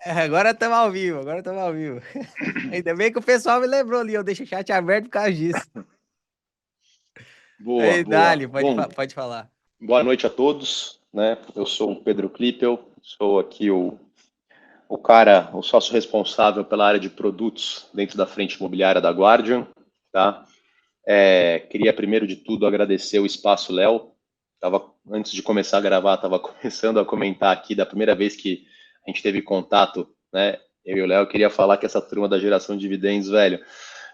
Agora estamos ao vivo, agora estamos ao vivo. Ainda bem que o pessoal me lembrou ali, eu deixei o chat aberto por causa disso. Boa, Aí, boa. Dali, Bom, pode falar. boa noite a todos, né? Eu sou o Pedro Klippel, sou aqui o cara, o sócio responsável pela área de produtos dentro da frente imobiliária da Guardian, tá? Queria primeiro de tudo agradecer o espaço Léo. Antes de começar a gravar, estava começando a comentar aqui da primeira vez que a gente teve contato, né? Eu e o Léo queria falar que essa turma da geração de dividendos, velho,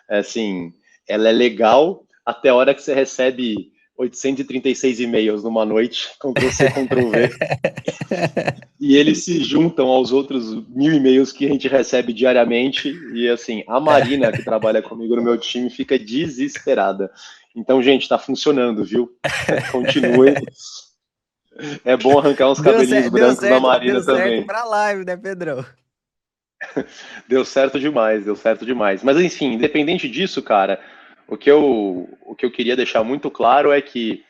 é assim, ela é legal até a hora que você recebe 836 e-mails numa noite, Ctrl+C, Ctrl+V, e eles se juntam aos outros 1000 e-mails que a gente recebe diariamente. E assim, a Marina, que trabalha comigo no meu time, fica desesperada. Então, gente, está funcionando, viu? Continue. É bom arrancar uns cabelinhos brancos da Deu Marina certo também. pra live, né, Pedrão? Deu certo demais, deu certo demais. Mas enfim, independente disso, cara, o que eu queria deixar muito claro é que,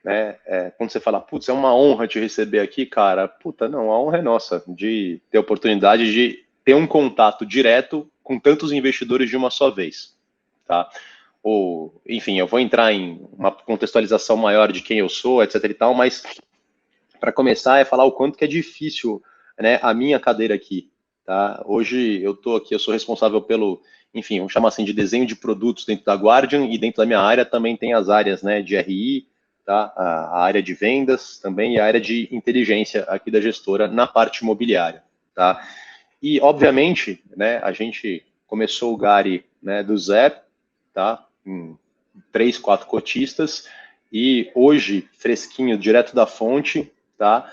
né, quando você fala, putz, é uma honra te receber aqui, cara, puta, não, a honra é nossa de ter a oportunidade de ter um contato direto com tantos investidores de uma só vez, tá? Ou, enfim, eu vou entrar em uma contextualização maior de quem eu sou, etc e tal, mas para começar é falar o quanto que é difícil, né, a minha cadeira aqui, tá? Hoje eu tô aqui, eu sou responsável pelo, enfim, vamos chamar assim de desenho de produtos dentro da Guardian, e dentro da minha área também tem as áreas, né, de RI, tá? A área de vendas também e a área de inteligência aqui da gestora na parte imobiliária, tá? E obviamente, né, a gente começou o Gari, né, do zero, tá? Em 3, 4 cotistas, e hoje, fresquinho, direto da fonte, tá?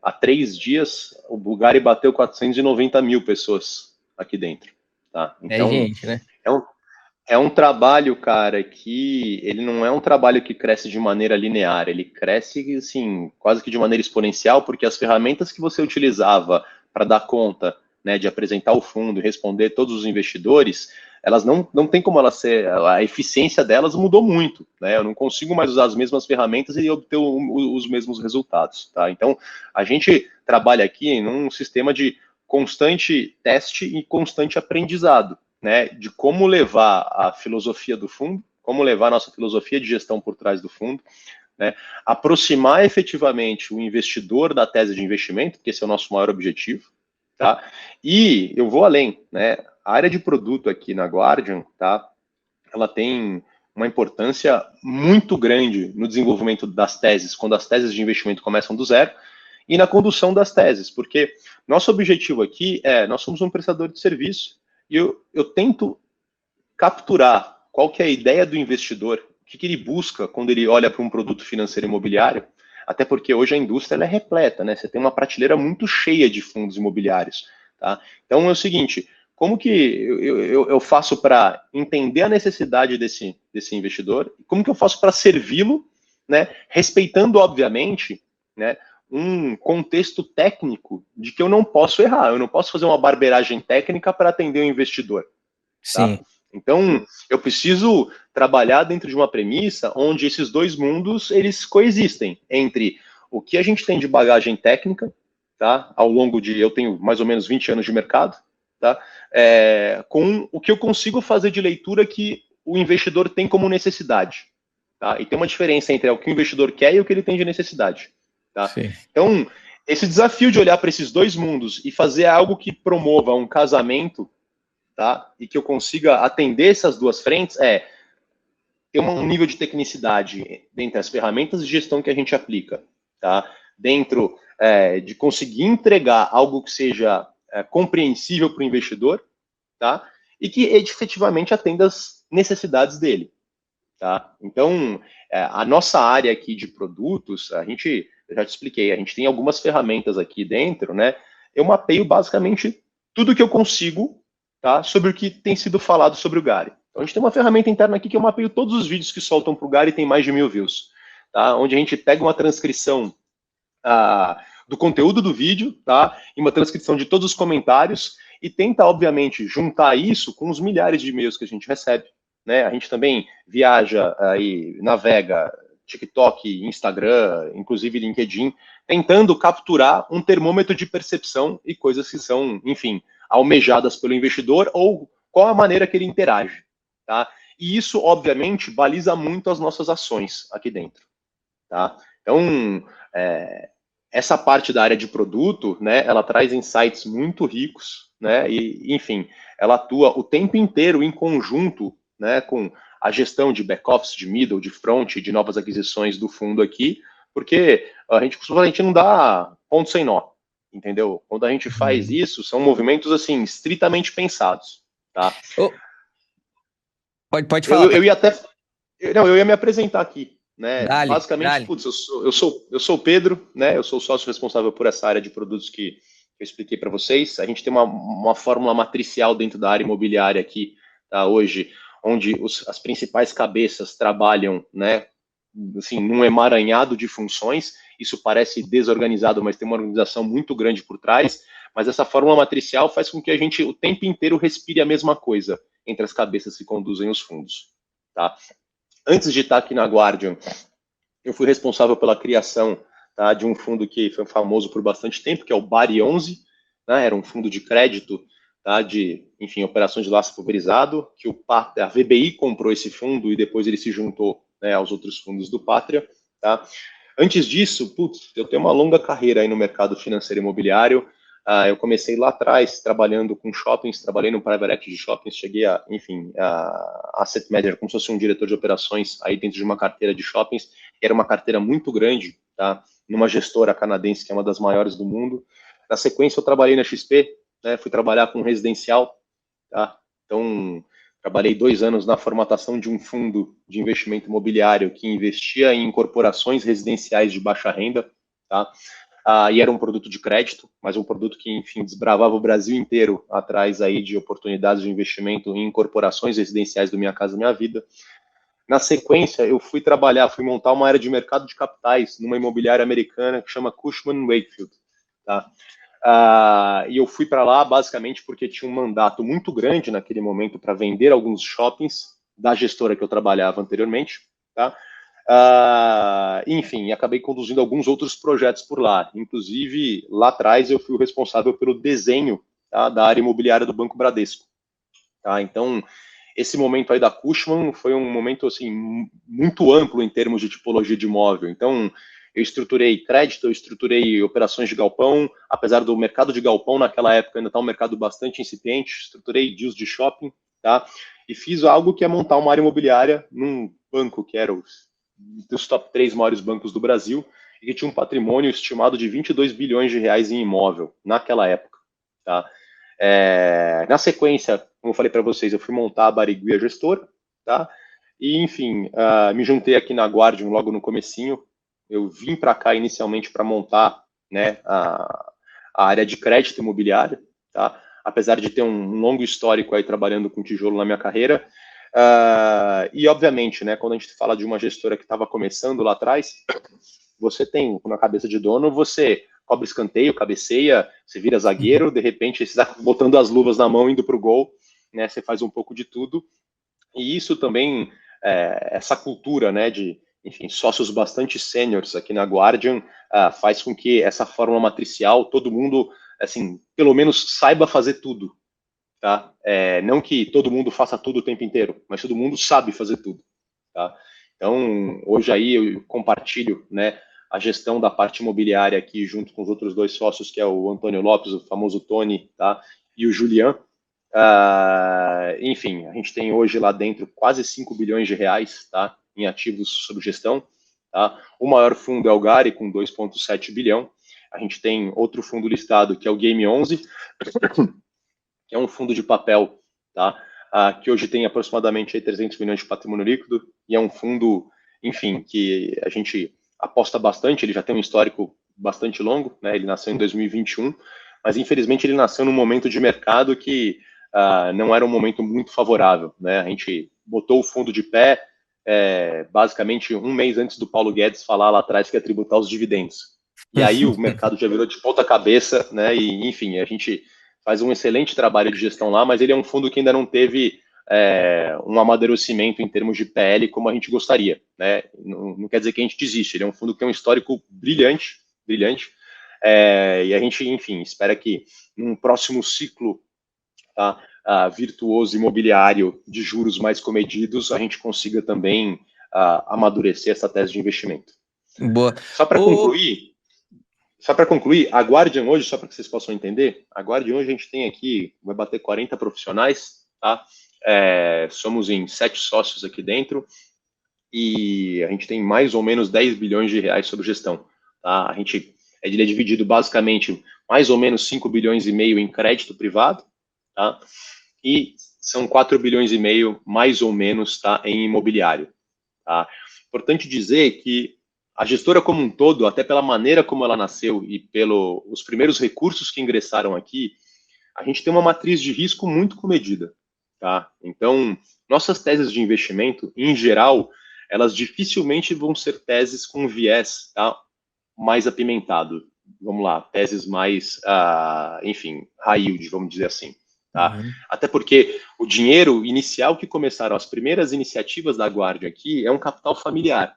Há 3 dias, o Bulgari bateu 490 mil pessoas aqui dentro, tá? É Então, gente, né? é um, é um trabalho, cara, que ele não é um trabalho que cresce de maneira linear, ele cresce, assim, quase que de maneira exponencial, porque as ferramentas que você utilizava para dar conta, né, de apresentar o fundo e responder todos os investidores, elas não tem como elas ser, a eficiência delas mudou muito, né? Eu não consigo mais usar as mesmas ferramentas e obter os mesmos resultados, tá? Então, a gente trabalha aqui num sistema de constante teste e constante aprendizado, né, de como levar a filosofia do fundo, como levar a nossa filosofia de gestão por trás do fundo, né, aproximar efetivamente o investidor da tese de investimento, que esse é o nosso maior objetivo, tá? E eu vou além, né? A área de produto aqui na Guardian, tá? Ela tem uma importância muito grande no desenvolvimento das teses, quando as teses de investimento começam do zero, e na condução das teses, porque nosso objetivo aqui nós somos um prestador de serviço, e eu tento capturar qual que é a ideia do investidor, o que ele busca quando ele olha para um produto financeiro imobiliário, até porque hoje a indústria ela é repleta, né? Você tem uma prateleira muito cheia de fundos imobiliários, tá? Então é o seguinte, como que eu faço para entender a necessidade desse investidor? Como que eu faço para servi-lo, né? Respeitando, obviamente, né, um contexto técnico de que eu não posso errar, eu não posso fazer uma barbeiragem técnica para atender o investidor, tá? Sim. Então, eu preciso trabalhar dentro de uma premissa onde esses dois mundos eles coexistem entre o que a gente tem de bagagem técnica, tá? Ao longo de eu tenho mais ou menos 20 anos de mercado, tá? Com o que eu consigo fazer de leitura que o investidor tem como necessidade, tá? E tem uma diferença entre o que o investidor quer e o que ele tem de necessidade, tá? Sim. Então, esse desafio de olhar para esses dois mundos e fazer algo que promova um casamento, tá? E que eu consiga atender essas duas frentes ter um nível de tecnicidade dentro das ferramentas de gestão que a gente aplica, tá? Dentro de conseguir entregar algo que seja compreensível para o investidor, tá? E que efetivamente atenda às necessidades dele, tá? Então, a nossa área aqui de produtos, eu já te expliquei, a gente tem algumas ferramentas aqui dentro, né? Eu mapeio basicamente tudo que eu consigo, tá? Sobre o que tem sido falado sobre o Gary. Então, a gente tem uma ferramenta interna aqui que eu mapeio todos os vídeos que soltam para o Gary e tem mais de 1000 views, tá? Onde a gente pega uma transcrição do conteúdo do vídeo, tá? E uma transcrição de todos os comentários e tenta, obviamente, juntar isso com os milhares de e-mails que a gente recebe, né? A gente também viaja e navega TikTok, Instagram, inclusive LinkedIn, tentando capturar um termômetro de percepção e coisas que são, enfim, almejadas pelo investidor ou qual a maneira que ele interage, tá? E isso, obviamente, baliza muito as nossas ações aqui dentro, tá? Então, essa parte da área de produto, né, ela traz insights muito ricos, né, e, enfim, ela atua o tempo inteiro em conjunto, né, com a gestão de back-office, de middle, de front, de novas aquisições do fundo aqui, porque a gente não dá ponto sem nó, entendeu? Quando a gente faz isso, são movimentos, assim, estritamente pensados, tá? Ô, pode falar, Eu pode. ia até, não, eu ia me apresentar aqui, né? Dale, Basicamente, dale. putz, eu sou o Pedro, né? Eu sou o sócio responsável por essa área de produtos que eu expliquei para vocês. A gente tem uma fórmula matricial dentro da área imobiliária aqui, tá? Hoje, onde as principais cabeças trabalham, né? Assim, num emaranhado de funções. Isso parece desorganizado, mas tem uma organização muito grande por trás. Mas essa fórmula matricial faz com que a gente o tempo inteiro respire a mesma coisa entre as cabeças que conduzem os fundos, tá? Antes de estar aqui na Guardian, eu fui responsável pela criação, tá, de um fundo que foi famoso por bastante tempo, que é o BARI 11, né, era um fundo de crédito, tá, de, enfim, operações de laço pulverizado, que a VBI comprou esse fundo e depois ele se juntou, né, aos outros fundos do Pátria. Tá. Antes disso, putz, eu tenho uma longa carreira aí no mercado financeiro imobiliário. Eu comecei lá atrás trabalhando com shoppings, trabalhei no private equity de shoppings, cheguei a, enfim, a asset manager, como se fosse um diretor de operações aí dentro de uma carteira de shoppings. Era uma carteira muito grande, tá? Numa gestora canadense que é uma das maiores do mundo. Na sequência, eu trabalhei na XP, né? Fui trabalhar com residencial, tá? Então, trabalhei 2 anos na formatação de um fundo de investimento imobiliário que investia em incorporações residenciais de baixa renda, tá? E era um produto de crédito, mas um produto que, enfim, desbravava o Brasil inteiro atrás aí de oportunidades de investimento em incorporações residenciais do Minha Casa Minha Vida. Na sequência, eu fui montar uma área de mercado de capitais numa imobiliária americana que chama Cushman & Wakefield, tá? E eu fui para lá basicamente porque tinha um mandato muito grande naquele momento para vender alguns shoppings da gestora que eu trabalhava anteriormente, tá? Enfim, acabei conduzindo alguns outros projetos por lá. Inclusive, lá atrás eu fui o responsável pelo desenho, tá, da área imobiliária do Banco Bradesco. Tá? Então, esse momento aí da Cushman foi um momento assim muito amplo em termos de tipologia de imóvel. Então, eu estruturei crédito, eu estruturei operações de galpão, apesar do mercado de galpão naquela época ainda estar um mercado bastante incipiente, estruturei deals de shopping, tá? E fiz algo que é montar uma área imobiliária num banco que era dos top 3 maiores bancos do Brasil e que tinha um patrimônio estimado de 22 bilhões de reais em imóvel naquela época, tá? Na sequência, como eu falei para vocês, eu fui montar a Barigui, a gestora, tá? E, enfim, me juntei aqui na Guardian logo no comecinho. Eu vim para cá inicialmente para montar, né, a área de crédito imobiliário, tá? Apesar de ter um longo histórico aí trabalhando com tijolo na minha carreira. E, obviamente, né, quando a gente fala de uma gestora que estava começando lá atrás, você tem na cabeça de dono, você cobra escanteio, cabeceia, você vira zagueiro, de repente você está botando as luvas na mão, indo para o gol, né? Você faz um pouco de tudo. E isso também, essa cultura, né, de, enfim, sócios bastante sêniores aqui na Guardian, faz com que essa fórmula matricial, todo mundo, assim, pelo menos saiba fazer tudo, tá? Não que todo mundo faça tudo o tempo inteiro, mas todo mundo sabe fazer tudo, tá? Então, hoje aí eu compartilho, né, a gestão da parte imobiliária aqui junto com os outros dois sócios, que é o Antônio Lopes, o famoso Tony, tá? E o Julian. Enfim, a gente tem hoje lá dentro quase 5 bilhões de reais, tá, em ativos sob gestão. Tá? O maior fundo é o Gari, com 2,7 bilhão. A gente tem outro fundo listado, que é o Game 11, que é um fundo de papel, tá? Que hoje tem aproximadamente aí 300 milhões de patrimônio líquido, e é um fundo, enfim, que a gente aposta bastante, ele já tem um histórico bastante longo, né? Ele nasceu em 2021, mas infelizmente ele nasceu num momento de mercado que não era um momento muito favorável, né? A gente botou o fundo de pé basicamente um mês antes do Paulo Guedes falar lá atrás que ia tributar os dividendos. E aí o mercado já virou de ponta cabeça, né? E, enfim, a gente faz um excelente trabalho de gestão lá, mas ele é um fundo que ainda não teve um amadurecimento em termos de PL como a gente gostaria, né? Não quer dizer que a gente desiste, ele é um fundo que tem um histórico brilhante brilhante. E a gente, enfim, espera que num próximo ciclo, tá, virtuoso imobiliário de juros mais comedidos, a gente consiga também amadurecer essa tese de investimento. Boa. Só para Ô, concluir, só para concluir, a Guardian hoje, só para que vocês possam entender, a Guardian hoje a gente tem aqui, vai bater 40 profissionais, tá? Somos em 7 sócios aqui dentro e a gente tem mais ou menos 10 bilhões de reais sob gestão, tá? Ele é dividido basicamente mais ou menos 5 bilhões e meio em crédito privado, tá? E são 4 bilhões e meio mais ou menos, tá, em imobiliário, tá? Importante dizer que a gestora como um todo, até pela maneira como ela nasceu e pelos primeiros recursos que ingressaram aqui, a gente tem uma matriz de risco muito comedida, tá? Então, nossas teses de investimento, em geral, elas dificilmente vão ser teses com viés, tá, mais apimentado. Vamos lá, teses mais, enfim, high yield, vamos dizer assim. Tá? uhum. Até porque o dinheiro inicial que começaram as primeiras iniciativas da Guardia aqui é um capital familiar,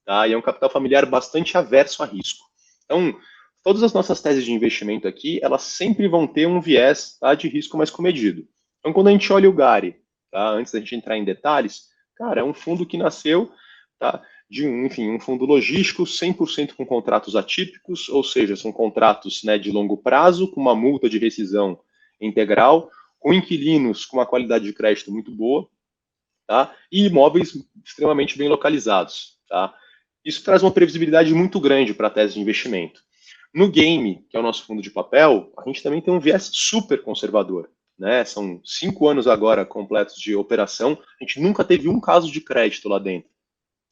tá? E é um capital familiar bastante averso a risco. Então, todas as nossas teses de investimento aqui, elas sempre vão ter um viés, tá, de risco mais comedido. Então, quando a gente olha o Gari, tá, antes da gente entrar em detalhes, cara, é um fundo que nasceu, tá, enfim, um fundo logístico 100% com contratos atípicos, ou seja, são contratos, né, de longo prazo, com uma multa de rescisão integral, com inquilinos com uma qualidade de crédito muito boa, tá? E imóveis extremamente bem localizados, tá? Isso traz uma previsibilidade muito grande para a tese de investimento. No game, que é o nosso fundo de papel, a gente também tem um viés super conservador, né? São 5 anos agora completos de operação, a gente nunca teve um caso de crédito lá dentro,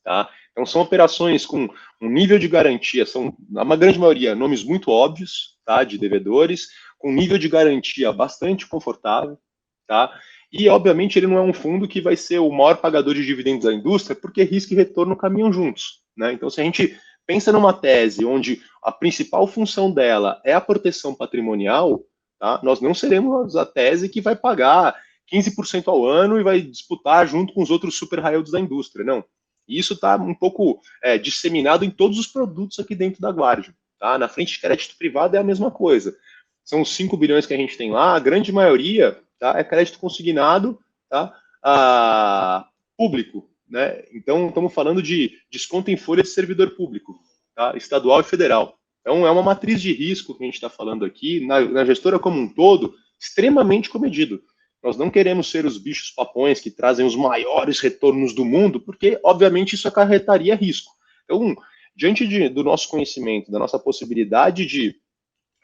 tá? Então são operações com um nível de garantia, são, na grande maioria, nomes muito óbvios, tá, de devedores, com nível de garantia bastante confortável, tá? E, obviamente, ele não é um fundo que vai ser o maior pagador de dividendos da indústria, porque risco e retorno caminham juntos, né? Então, se a gente pensa numa tese onde a principal função dela é a proteção patrimonial, tá, nós não seremos a tese que vai pagar 15% ao ano e vai disputar junto com os outros super high yields da indústria, não. E isso está um pouco disseminado em todos os produtos aqui dentro da Guardian. Tá? Na frente de crédito privado é a mesma coisa. São os 5 bilhões que a gente tem lá, a grande maioria, tá, é crédito consignado, tá, público. Né? Então, estamos falando de desconto em folha de servidor público, tá, estadual e federal. Então, é uma matriz de risco que a gente está falando aqui, na gestora como um todo, extremamente comedido. Nós não queremos ser os bichos papões que trazem os maiores retornos do mundo, porque, obviamente, isso acarretaria risco. Então, diante do nosso conhecimento, da nossa possibilidade de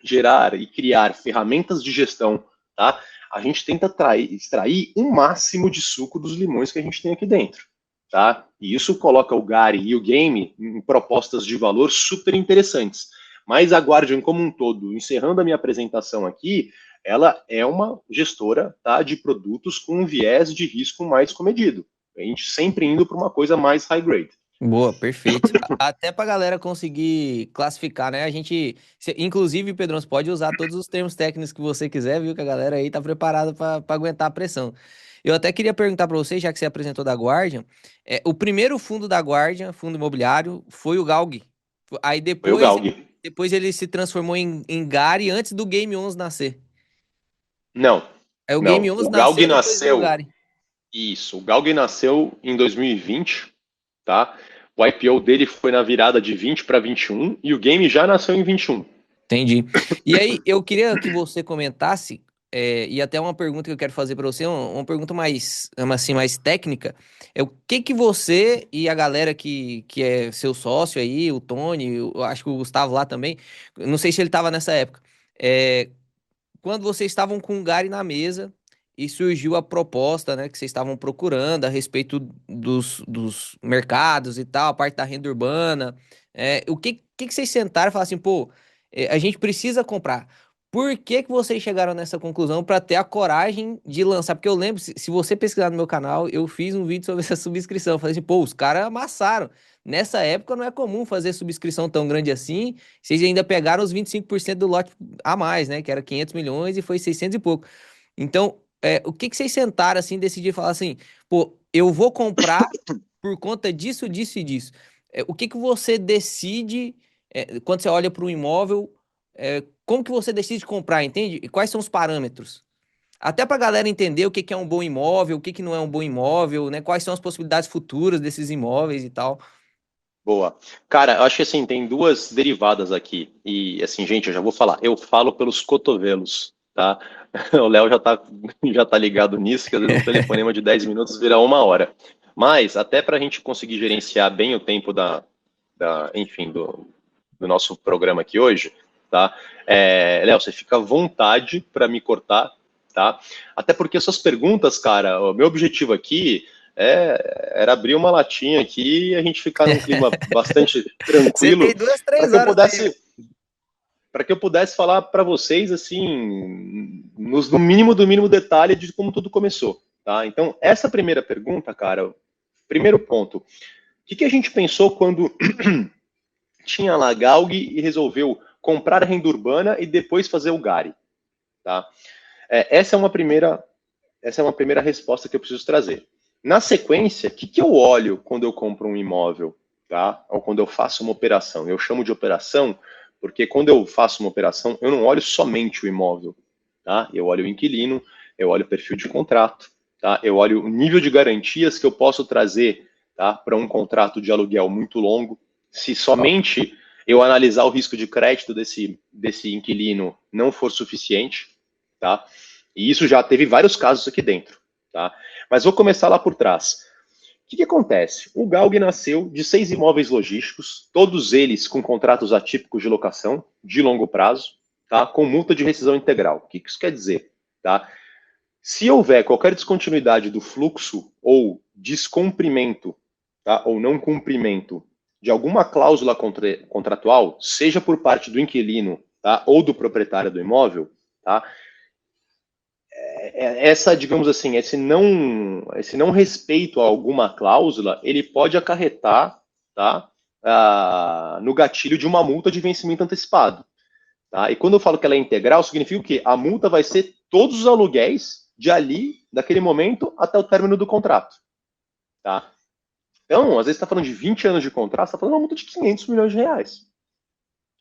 gerar e criar ferramentas de gestão, tá? A gente tenta extrair o máximo de suco dos limões que a gente tem aqui dentro, tá? E isso coloca o Gary e o Game em propostas de valor super interessantes. Mas a Guardian como um todo, encerrando a minha apresentação aqui, ela é uma gestora, tá, de produtos com um viés de risco mais comedido. A gente sempre indo para uma coisa mais high grade. Boa, perfeito. Até pra galera conseguir classificar, né? Inclusive, Pedrão, você pode usar todos os termos técnicos que você quiser, viu? Que a galera aí tá preparada pra aguentar a pressão. Eu até queria perguntar pra você, já que você apresentou da Guardian, o primeiro fundo da Guardian, fundo imobiliário, foi o Galg. Aí Foi o Galg. depois ele se transformou em Gari antes do Game 11 nascer. Não, Aí o Game não. 11 O Galg nasceu, depois veio o nasceu. Gari. Isso, o Galg nasceu em 2020, tá? O IPO dele foi na virada de 20 para 21 e o game já nasceu em 21. Entendi. E aí, eu queria que você comentasse, e até uma pergunta que eu quero fazer para você, uma pergunta mais, assim, mais técnica, o que que você e a galera que é seu sócio aí, o Tony, eu acho que o Gustavo lá também, não sei se ele estava nessa época, é, quando vocês estavam com o Gary na mesa e surgiu a proposta, né, que vocês estavam procurando a respeito dos mercados e tal, a parte da renda urbana, o que que vocês sentaram e falaram assim, pô, a gente precisa comprar. Por que que vocês chegaram nessa conclusão para ter a coragem de lançar? Porque eu lembro, se você pesquisar no meu canal, eu fiz um vídeo sobre essa subscrição. Eu falei assim, pô, os caras amassaram. Nessa época não é comum fazer subscrição tão grande assim. Vocês ainda pegaram os 25% do lote a mais, né? Que era 500 milhões e foi 600 e pouco. Então, o que que vocês sentaram assim, decidiram falar assim, pô, eu vou comprar por conta disso, disso e disso. O que que você decide? quando você olha para um imóvel, como que você decide comprar, entende? E quais são os parâmetros? Até para a galera entender o que que é um bom imóvel, o que que não é um bom imóvel, né? Quais são as possibilidades futuras desses imóveis e tal. Boa. Cara, eu acho que assim, tem duas derivadas aqui. E assim, gente, eu já vou falar. Eu falo pelos cotovelos, tá? O Léo já tá ligado nisso, que às vezes um telefonema de 10 minutos vira 1 hora. Mas, até para a gente conseguir gerenciar bem o tempo enfim, do nosso programa aqui hoje, tá? Léo, você fica à vontade para me cortar, tá? Até porque essas perguntas, cara, o meu objetivo aqui era abrir uma latinha aqui e a gente ficar num clima bastante Você tem tranquilo duas, para três que eu horas aí. pudesse para que eu pudesse falar para vocês assim no mínimo do mínimo detalhe de como tudo começou, tá? Então essa primeira pergunta, cara, primeiro ponto, o que a gente pensou quando tinha lá Galg e resolveu comprar a renda urbana e depois fazer o Gari, tá? Essa é uma primeira resposta que eu preciso trazer. Na sequência, o que eu olho quando eu compro um imóvel, tá? Ou quando eu faço uma operação? Eu chamo de operação porque quando eu faço uma operação, eu não olho somente o imóvel, tá? Eu olho o inquilino, eu olho o perfil de contrato, tá? Eu olho o nível de garantias que eu posso trazer, tá? Para um contrato de aluguel muito longo. Se Top. somente eu analisar o risco de crédito desse inquilino não for suficiente, tá? E isso já teve vários casos aqui dentro, tá? Mas vou começar lá por trás. O que acontece? O Galg nasceu de 6 imóveis logísticos, todos eles com contratos atípicos de locação de longo prazo, tá? Com multa de rescisão integral. O que isso quer dizer? Tá? Se houver qualquer descontinuidade do fluxo ou descumprimento, tá? Ou não cumprimento de alguma cláusula contratual, seja por parte do inquilino, tá? Ou do proprietário do imóvel, tá? Essa, digamos assim, esse não respeito a alguma cláusula, ele pode acarretar, tá, no gatilho de uma multa de vencimento antecipado. Tá? E quando eu falo que ela é integral, significa o quê? A multa vai ser todos os aluguéis de ali, daquele momento, até o término do contrato. Tá? Então, às vezes está falando de 20 anos de contrato, está falando de uma multa de 500 milhões de reais.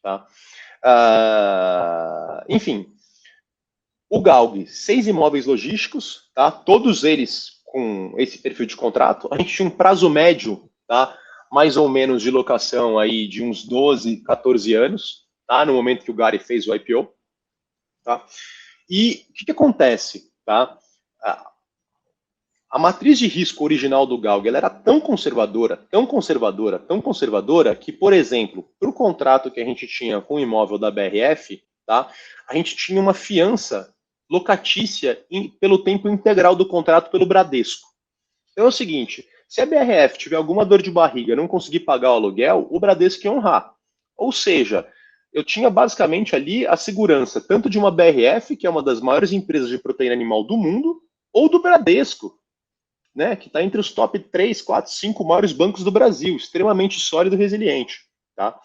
Tá? Enfim, o Galg, 6 imóveis logísticos, tá? Todos eles com esse perfil de contrato. A gente tinha um prazo médio, tá? Mais ou menos de locação aí de uns 12, 14 anos, tá? No momento que o Gari fez o IPO. Tá? E o que acontece? Tá? A matriz de risco original do Galg ela era tão conservadora, tão conservadora, tão conservadora, que, por exemplo, para o contrato que a gente tinha com o imóvel da BRF, tá? A gente tinha uma fiança locatícia pelo tempo integral do contrato pelo Bradesco. Então é o seguinte, se a BRF tiver alguma dor de barriga e não conseguir pagar o aluguel, o Bradesco ia honrar. Ou seja, eu tinha basicamente ali a segurança tanto de uma BRF, que é uma das maiores empresas de proteína animal do mundo, ou do Bradesco, né, que está entre os top 3, 4, 5 maiores bancos do Brasil, extremamente sólido e resiliente. Tá?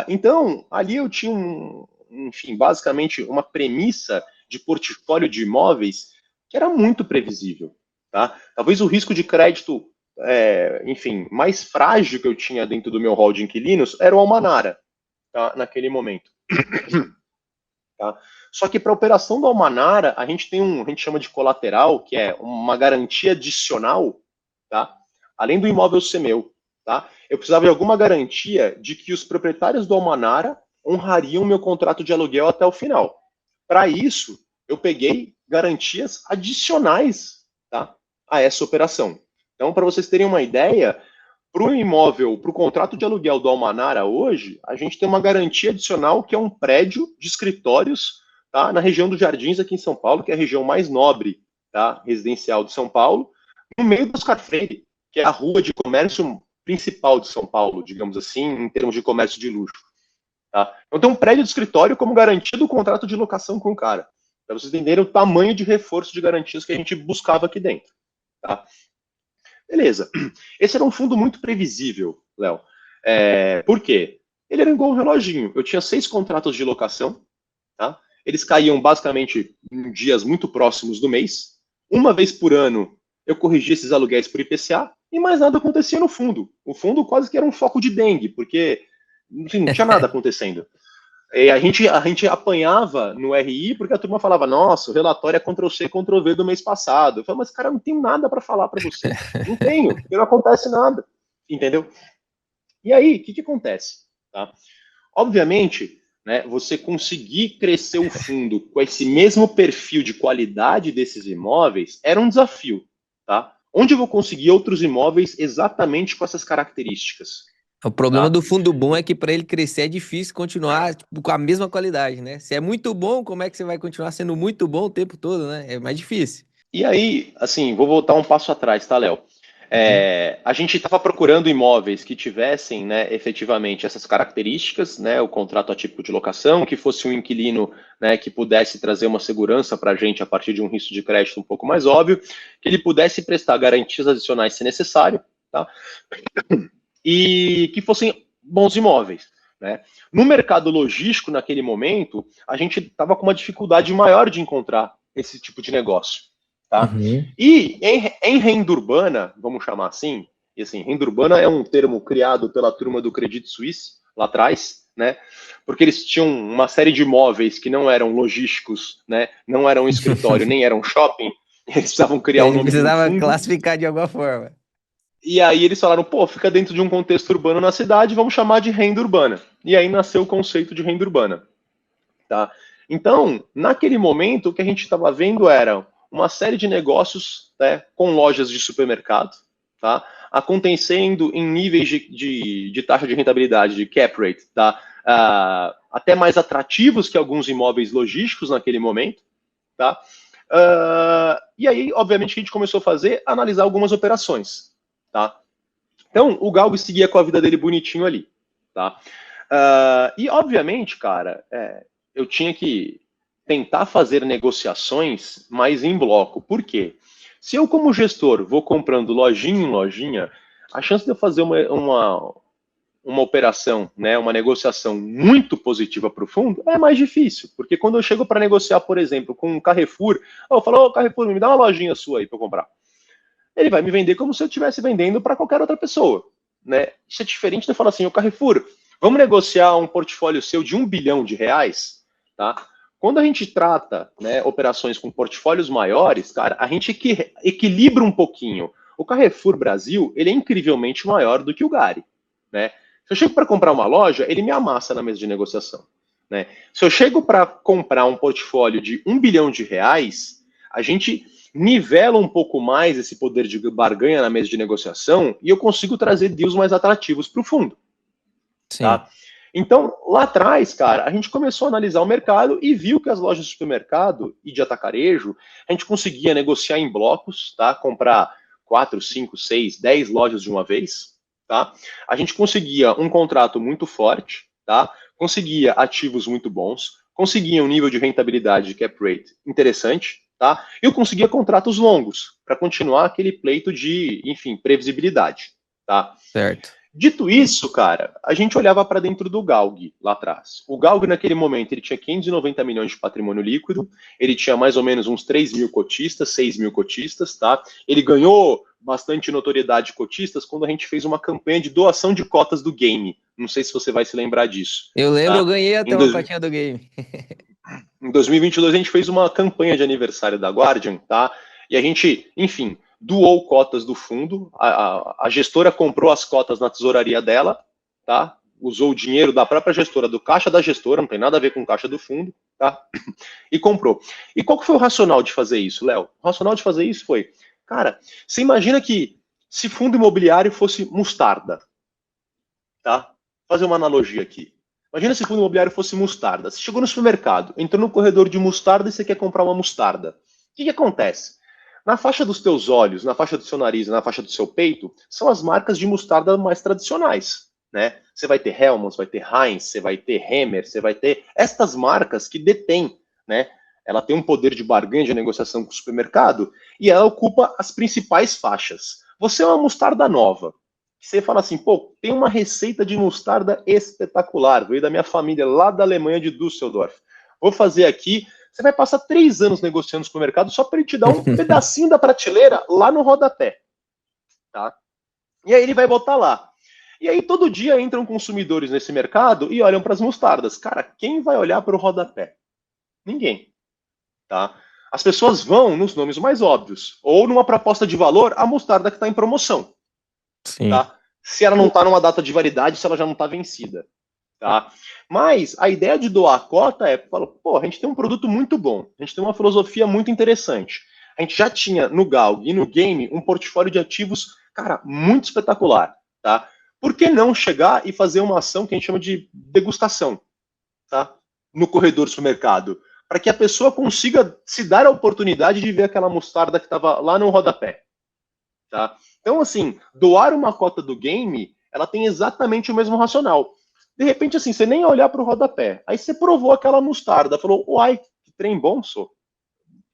Então, ali eu tinha, enfim, basicamente uma premissa de portfólio de imóveis que era muito previsível. Tá? Talvez o risco de crédito, enfim, mais frágil que eu tinha dentro do meu hall de inquilinos era o Almanara, tá? Naquele momento. Tá? Só que para a operação do Almanara, a gente chama de colateral, que é uma garantia adicional, tá? Além do imóvel ser meu. Tá? Eu precisava de alguma garantia de que os proprietários do Almanara honrariam meu contrato de aluguel até o final. Para isso, eu peguei garantias adicionais, tá, a essa operação. Então, para vocês terem uma ideia, para o imóvel, para o contrato de aluguel do Almanara hoje, a gente tem uma garantia adicional que é um prédio de escritórios, tá, na região dos Jardins aqui em São Paulo, que é a região mais nobre, tá, residencial de São Paulo, no meio do Oscar Freire, que é a rua de comércio principal de São Paulo, digamos assim, em termos de comércio de luxo. Tá? Então tem um prédio de escritório como garantia do contrato de locação com o cara, para vocês entenderem o tamanho de reforço de garantias que a gente buscava aqui dentro. Tá? Beleza. Esse era um fundo muito previsível, Léo. Por quê? Ele era igual um reloginho. Eu tinha 6 contratos de locação, tá? Eles caíam basicamente em dias muito próximos do mês. Uma vez por ano, eu corrigia esses aluguéis por IPCA e mais nada acontecia no fundo. O fundo quase que era um foco de dengue, porque Enfim, não tinha nada acontecendo. E a gente apanhava no RI porque a turma falava, nossa, o relatório é Ctrl+C, Ctrl+V do mês passado. Eu falei, mas cara, eu não tenho nada para falar para você. Não tenho, porque não acontece nada. Entendeu? E aí, o que acontece? Tá? Obviamente, né, você conseguir crescer o fundo com esse mesmo perfil de qualidade desses imóveis era um desafio. Tá? Onde eu vou conseguir outros imóveis exatamente com essas características? O problema Tá? do fundo bom é que para ele crescer é difícil continuar tipo, com a mesma qualidade, né? Se é muito bom, como é que você vai continuar sendo muito bom o tempo todo, né? É mais difícil. E aí, assim, vou voltar um passo atrás, tá, Léo? Uhum. A gente estava procurando imóveis que tivessem, né, efetivamente essas características, né, o contrato atípico de locação, que fosse um inquilino, né, que pudesse trazer uma segurança para a gente a partir de um risco de crédito um pouco mais óbvio, que ele pudesse prestar garantias adicionais se necessário, tá? E que fossem bons imóveis. Né? No mercado logístico, naquele momento, a gente estava com uma dificuldade maior de encontrar esse tipo de negócio. Tá? Uhum. E em renda urbana, vamos chamar assim, e assim, renda urbana é um termo criado pela turma do Credit Suisse, lá atrás, né? Porque eles tinham uma série de imóveis que não eram logísticos, né? Não eram escritório, nem eram shopping, eles precisavam criar o Ele nome de um precisava fundo. classificar de alguma forma. E aí eles falaram, pô, fica dentro de um contexto urbano na cidade, vamos chamar de renda urbana. E aí nasceu o conceito de renda urbana. Tá? Então, naquele momento, o que a gente estava vendo era uma série de negócios, né, com lojas de supermercado, tá, acontecendo em níveis de taxa de rentabilidade, de cap rate, tá, até mais atrativos que alguns imóveis logísticos naquele momento. Tá? E aí, obviamente, a gente começou a analisar algumas operações. Tá? Então, o Galgo seguia com a vida dele bonitinho ali. Tá? E, obviamente, cara, eu tinha que tentar fazer negociações mais em bloco. Por quê? Se eu, como gestor, vou comprando lojinha em lojinha, a chance de eu fazer uma operação, né, uma negociação muito positiva para o fundo é mais difícil. Porque quando eu chego para negociar, por exemplo, com um Carrefour, eu falo, ô Carrefour, me dá uma lojinha sua aí para eu comprar. Ele vai me vender como se eu estivesse vendendo para qualquer outra pessoa. Né? Isso é diferente de eu falar assim, ô Carrefour, vamos negociar um portfólio seu de R$ 1 bilhão, tá? Quando a gente trata, né, operações com portfólios maiores, cara, a gente equilibra um pouquinho. O Carrefour Brasil, ele é incrivelmente maior do que o Gari. Né? Se eu chego para comprar uma loja, ele me amassa na mesa de negociação. Né? Se eu chego para comprar um portfólio de R$ 1 bilhão, a gente nivela um pouco mais esse poder de barganha na mesa de negociação e eu consigo trazer deals mais atrativos para o fundo. Sim. Tá? Então, lá atrás, cara, a gente começou a analisar o mercado e viu que as lojas de supermercado e de atacarejo, a gente conseguia negociar em blocos, tá? Comprar 4, 5, 6, 10 lojas de uma vez, tá? A gente conseguia um contrato muito forte, tá? Conseguia ativos muito bons, conseguia um nível de rentabilidade de cap rate interessante, tá? E eu conseguia contratos longos para continuar aquele pleito de, enfim, previsibilidade, tá? Certo. Dito isso, cara, a gente olhava para dentro do Galg lá atrás. O Galg, naquele momento, ele tinha 590 milhões de patrimônio líquido, ele tinha mais ou menos uns 3 mil cotistas, 6 mil cotistas, tá? Ele ganhou bastante notoriedade de cotistas quando a gente fez uma campanha de doação de cotas do game. Não sei se você vai se lembrar disso. Eu lembro, eu Tá? ganhei até Em, uma dois, cotinha do game. em 2022, a gente fez uma campanha de aniversário da Guardian, tá? E a gente, enfim, doou cotas do fundo, a gestora comprou as cotas na tesouraria dela, tá? Usou o dinheiro da própria gestora, do caixa da gestora, não tem nada a ver com o caixa do fundo, tá? E comprou. E qual que foi o racional de fazer isso, Léo? O racional de fazer isso foi, cara, você imagina que se fundo imobiliário fosse mostarda, tá? Vou fazer uma analogia aqui. Imagina se fundo imobiliário fosse mostarda. Você chegou no supermercado, entrou no corredor de mostarda e você quer comprar uma mostarda. O que acontece? Na faixa dos teus olhos, na faixa do seu nariz, na faixa do seu peito, são as marcas de mostarda mais tradicionais. Né? Você vai ter Hellmann's, vai ter Heinz, você vai ter Hemmer, você vai ter estas marcas que detêm, né? Ela tem um poder de barganha de negociação com o supermercado e ela ocupa as principais faixas. Você é uma mostarda nova. Você fala assim, pô, tem uma receita de mostarda espetacular, veio da minha família lá da Alemanha de Düsseldorf. Vou fazer aqui. Você vai passar 3 anos negociando no supermercado só para ele te dar um pedacinho da prateleira lá no rodapé. Tá? E aí ele vai botar lá. E aí todo dia entram consumidores nesse mercado e olham para as mostardas. Cara, quem vai olhar para o rodapé? Ninguém, tá? As pessoas vão nos nomes mais óbvios, ou numa proposta de valor, a mostarda que está em promoção, Sim. tá? Se ela não está numa data de validade, se ela já não está vencida, tá? Mas a ideia de doar a cota é, pô, a gente tem um produto muito bom, a gente tem uma filosofia muito interessante. A gente já tinha no Galg e no Game um portfólio de ativos, cara, muito espetacular, tá? Por que não chegar e fazer uma ação que a gente chama de degustação, tá? No corredor do supermercado, para que a pessoa consiga se dar a oportunidade de ver aquela mostarda que estava lá no rodapé, tá? Então, assim, doar uma cota do Game, ela tem exatamente o mesmo racional. De repente, assim, você nem olhar para o rodapé. Aí você provou aquela mostarda, falou, uai, que trem bom, sou.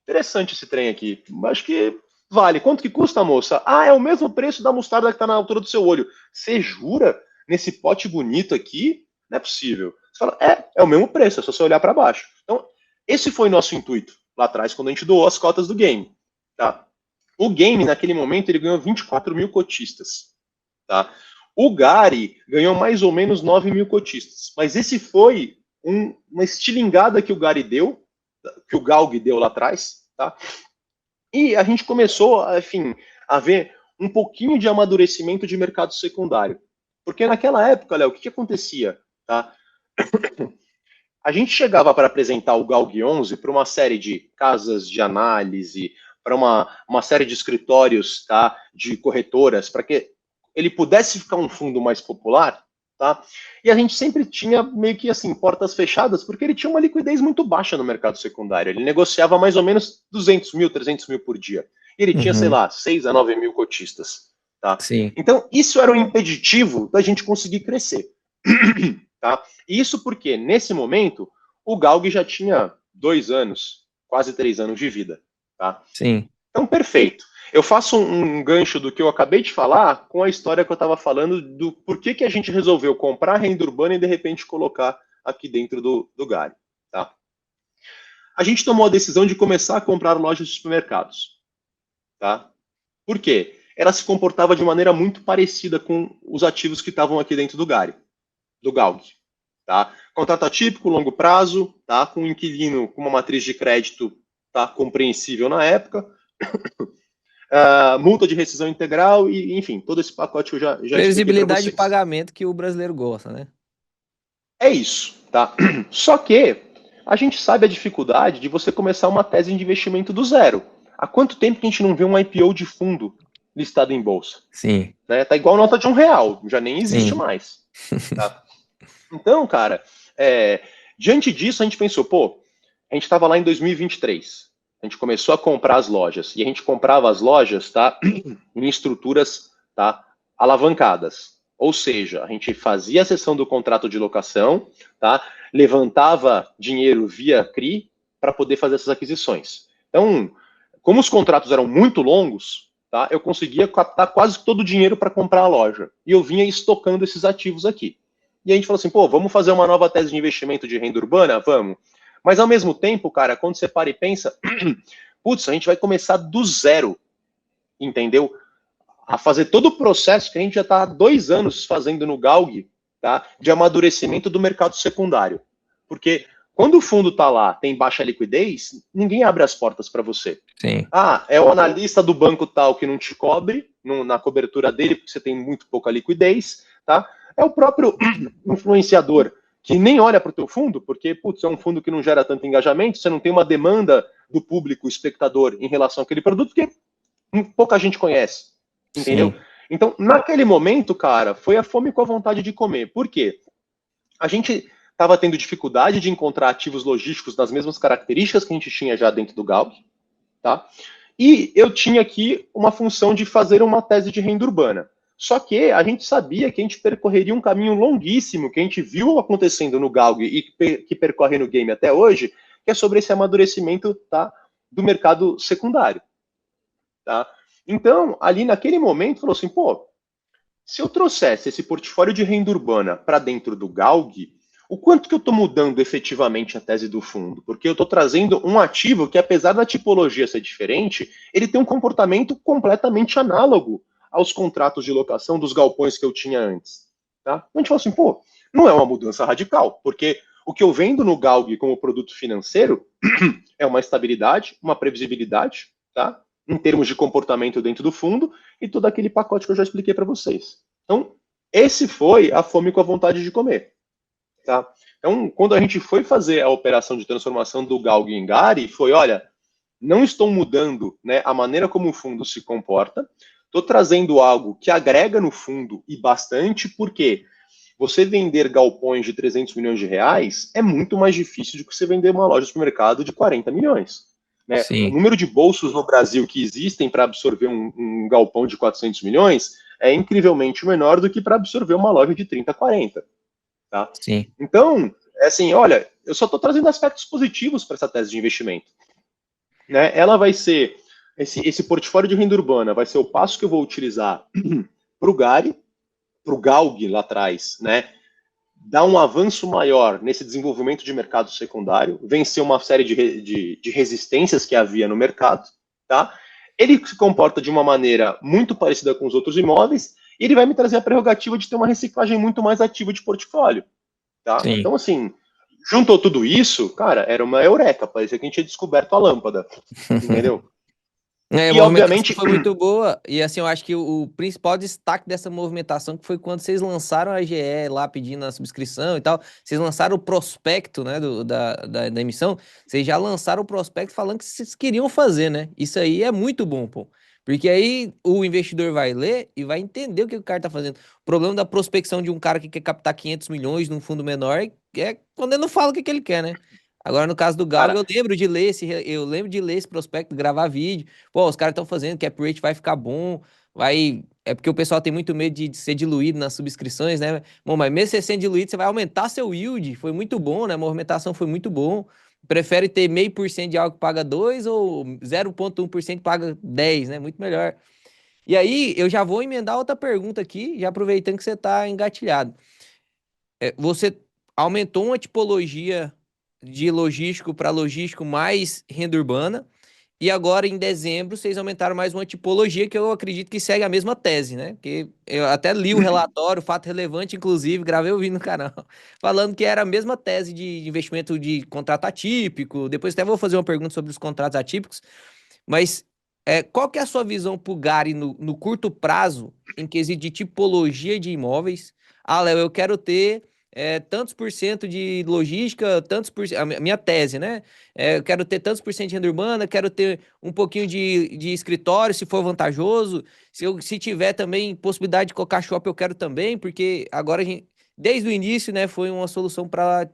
Interessante esse trem aqui. Acho que vale. Quanto que custa, moça? Ah, é o mesmo preço da mostarda que está na altura do seu olho. Você jura? Nesse pote bonito aqui? Não é possível. Você fala, é o mesmo preço, é só você olhar para baixo. Então, esse foi nosso intuito lá atrás, quando a gente doou as cotas do Game. Tá? O Game, naquele momento, ele ganhou 24 mil cotistas. Tá? O Gary ganhou mais ou menos 9 mil cotistas. Mas esse foi uma estilingada que o Gary deu, que o Galg deu lá atrás, tá? E a gente começou, enfim, a ver um pouquinho de amadurecimento de mercado secundário. Porque naquela época, Léo, o que acontecia? Tá? A gente chegava para apresentar o Galg 11 para uma série de casas de análise, para uma série de escritórios, tá? De corretoras, para que ele pudesse ficar um fundo mais popular, tá? E a gente sempre tinha meio que assim, portas fechadas, porque ele tinha uma liquidez muito baixa no mercado secundário. Ele negociava mais ou menos 200 mil, 300 mil por dia. E ele tinha, sei Uhum. lá, 6 a 9 mil cotistas, tá? Sim. Então, isso era um impeditivo da gente conseguir crescer, tá? E isso porque, nesse momento, o Galg já tinha 2 anos, quase 3 anos de vida, tá? Sim. Então, perfeito. Eu faço um gancho do que eu acabei de falar com a história que eu estava falando do porquê que a gente resolveu comprar a renda urbana e de repente colocar aqui dentro do Gari. Tá? A gente tomou a decisão de começar a comprar lojas de supermercados. Tá? Por quê? Ela se comportava de maneira muito parecida com os ativos que estavam aqui dentro do Gari, do Galg. Tá? Contrato atípico, longo prazo, tá? Com um inquilino com uma matriz de crédito, tá? Compreensível na época. Multa de rescisão integral e, enfim, todo esse pacote que eu já expliquei para Previsibilidade de vocês. pagamento que o brasileiro gosta, né? É isso, tá? Só que a gente sabe a dificuldade de você começar uma tese de investimento do zero. Há quanto tempo que a gente não vê um IPO de fundo listado em bolsa? Sim, Né? Tá igual nota de R$ 1, já nem existe sim. mais. Tá? Então, cara, diante disso a gente pensou, pô, a gente estava lá em 2023. A gente começou a comprar as lojas. E a gente comprava as lojas, tá, em estruturas, tá, alavancadas. Ou seja, a gente fazia a cessão do contrato de locação, tá, levantava dinheiro via CRI para poder fazer essas aquisições. Então, como os contratos eram muito longos, tá, eu conseguia captar quase todo o dinheiro para comprar a loja. E eu vinha estocando esses ativos aqui. E a gente falou assim, pô, vamos fazer uma nova tese de investimento de renda urbana? Vamos. Mas ao mesmo tempo, cara, quando você para e pensa, putz, a gente vai começar do zero, entendeu? A fazer todo o processo que a gente já está há 2 anos fazendo no Galg, tá? De amadurecimento do mercado secundário. Porque quando o fundo está lá, tem baixa liquidez, ninguém abre as portas para você. Sim. Ah, é o analista do banco tal que não te cobre na cobertura dele, porque você tem muito pouca liquidez, tá? É o próprio influenciador que nem olha para o teu fundo, porque, putz, é um fundo que não gera tanto engajamento, você não tem uma demanda do público, espectador, em relação àquele produto, que pouca gente conhece, entendeu? Sim. Então, naquele momento, cara, foi a fome com a vontade de comer. Por quê? A gente estava tendo dificuldade de encontrar ativos logísticos das mesmas características que a gente tinha já dentro do Galp, tá? E eu tinha aqui uma função de fazer uma tese de renda urbana. Só que a gente sabia que a gente percorreria um caminho longuíssimo, que a gente viu acontecendo no Galg e que percorre no game até hoje, que é sobre esse amadurecimento, tá, do mercado secundário. Tá? Então, ali naquele momento, falou assim, pô, se eu trouxesse esse portfólio de renda urbana para dentro do Galg, o quanto que eu estou mudando efetivamente a tese do fundo? Porque eu estou trazendo um ativo que, apesar da tipologia ser diferente, ele tem um comportamento completamente análogo aos contratos de locação dos galpões que eu tinha antes. Tá? Então a gente fala assim, pô, não é uma mudança radical, porque o que eu vendo no Galg como produto financeiro é uma estabilidade, uma previsibilidade, tá? Em termos de comportamento dentro do fundo e todo aquele pacote que eu já expliquei para vocês. Então, esse foi a fome com a vontade de comer. Tá? Então, quando a gente foi fazer a operação de transformação do Galg em Gari, foi, olha, não estou mudando, né, a maneira como o fundo se comporta, estou trazendo algo que agrega no fundo e bastante, porque você vender galpões de 300 milhões de reais é muito mais difícil do que você vender uma loja de supermercado de 40 milhões. Né? O Sim, número de bolsos no Brasil que existem para absorver um galpão de 400 milhões é incrivelmente menor do que para absorver uma loja de 30, 40. Tá? sim. Então, é assim, olha, eu só estou trazendo aspectos positivos para essa tese de investimento. Né? Ela vai ser, esse portfólio de renda urbana vai ser o passo que eu vou utilizar para o Gari, para o Galg lá atrás, né? Dar um avanço maior nesse desenvolvimento de mercado secundário, vencer uma série de resistências que havia no mercado, tá? Ele se comporta de uma maneira muito parecida com os outros imóveis e ele vai me trazer a prerrogativa de ter uma reciclagem muito mais ativa de portfólio, tá? Sim. Então, assim, juntou tudo isso, cara, era uma eureka, parecia que a gente tinha descoberto a lâmpada, entendeu? É, a E, movimentação obviamente, foi muito boa, e assim, eu acho que o principal destaque dessa movimentação que foi quando vocês lançaram a GE lá pedindo a subscrição e tal, vocês lançaram o prospecto, né, da emissão, vocês já lançaram o prospecto falando que vocês queriam fazer, né? Isso aí é muito bom, pô. Porque aí o investidor vai ler e vai entender o que o cara tá fazendo. O problema da prospecção de um cara que quer captar 500 milhões num fundo menor é quando ele não fala o que ele quer, né? Agora, no caso do Galgo, cara, eu lembro de ler esse prospecto, gravar vídeo. Pô, os caras estão fazendo, cap rate vai ficar bom, vai. É porque o pessoal tem muito medo de ser diluído nas subscrições, né? Bom, mas mesmo você sendo diluído, você vai aumentar seu yield. Foi muito bom, né? A movimentação foi muito bom. Prefere ter 0,5% de algo que paga 2 ou 0,1% que paga 10, né? Muito melhor. E aí, eu já vou emendar outra pergunta aqui, já aproveitando que você está engatilhado. Você aumentou uma tipologia de logístico para logístico mais renda urbana. E agora, em dezembro, vocês aumentaram mais uma tipologia que eu acredito que segue a mesma tese, né? Porque eu até li o relatório, fato relevante, inclusive, gravei o vídeo no canal, falando que era a mesma tese de investimento de contrato atípico. Depois até vou fazer uma pergunta sobre os contratos atípicos. Mas qual que é a sua visão para o Gari no curto prazo, em quesito de tipologia de imóveis? Ah, Léo, eu quero ter tantos por cento de logística, tantos por cento, a minha tese, né? Eu quero ter tantos por cento de renda urbana, quero ter um pouquinho de escritório, se for vantajoso. Se tiver também possibilidade de colocar shopping, eu quero também, porque agora a gente, desde o início, né, foi uma solução para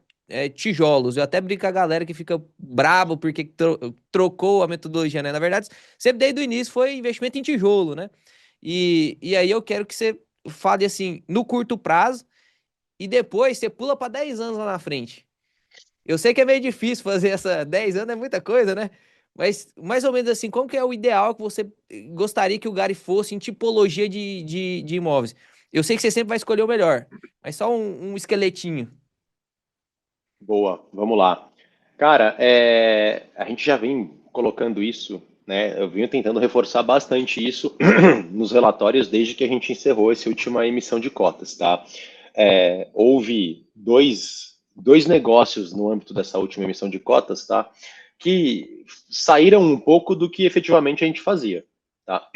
tijolos. Eu até brinco com a galera que fica brabo porque trocou a metodologia, né? Na verdade, sempre desde o início foi investimento em tijolo, né? E aí eu quero que você fale assim, no curto prazo, e depois você pula para 10 anos lá na frente. Eu sei que é meio difícil fazer essa 10 anos, é muita coisa, né? Mas mais ou menos assim, como que é o ideal que você gostaria que o Gari fosse em tipologia de imóveis? Eu sei que você sempre vai escolher o melhor, mas só um esqueletinho. boa, vamos lá. Cara, a gente já vem colocando isso, né? Eu venho tentando reforçar bastante isso nos relatórios desde que a gente encerrou essa última emissão de cotas, tá? Houve dois negócios no âmbito dessa última emissão de cotas, tá? Que saíram um pouco do que efetivamente a gente fazia, tá?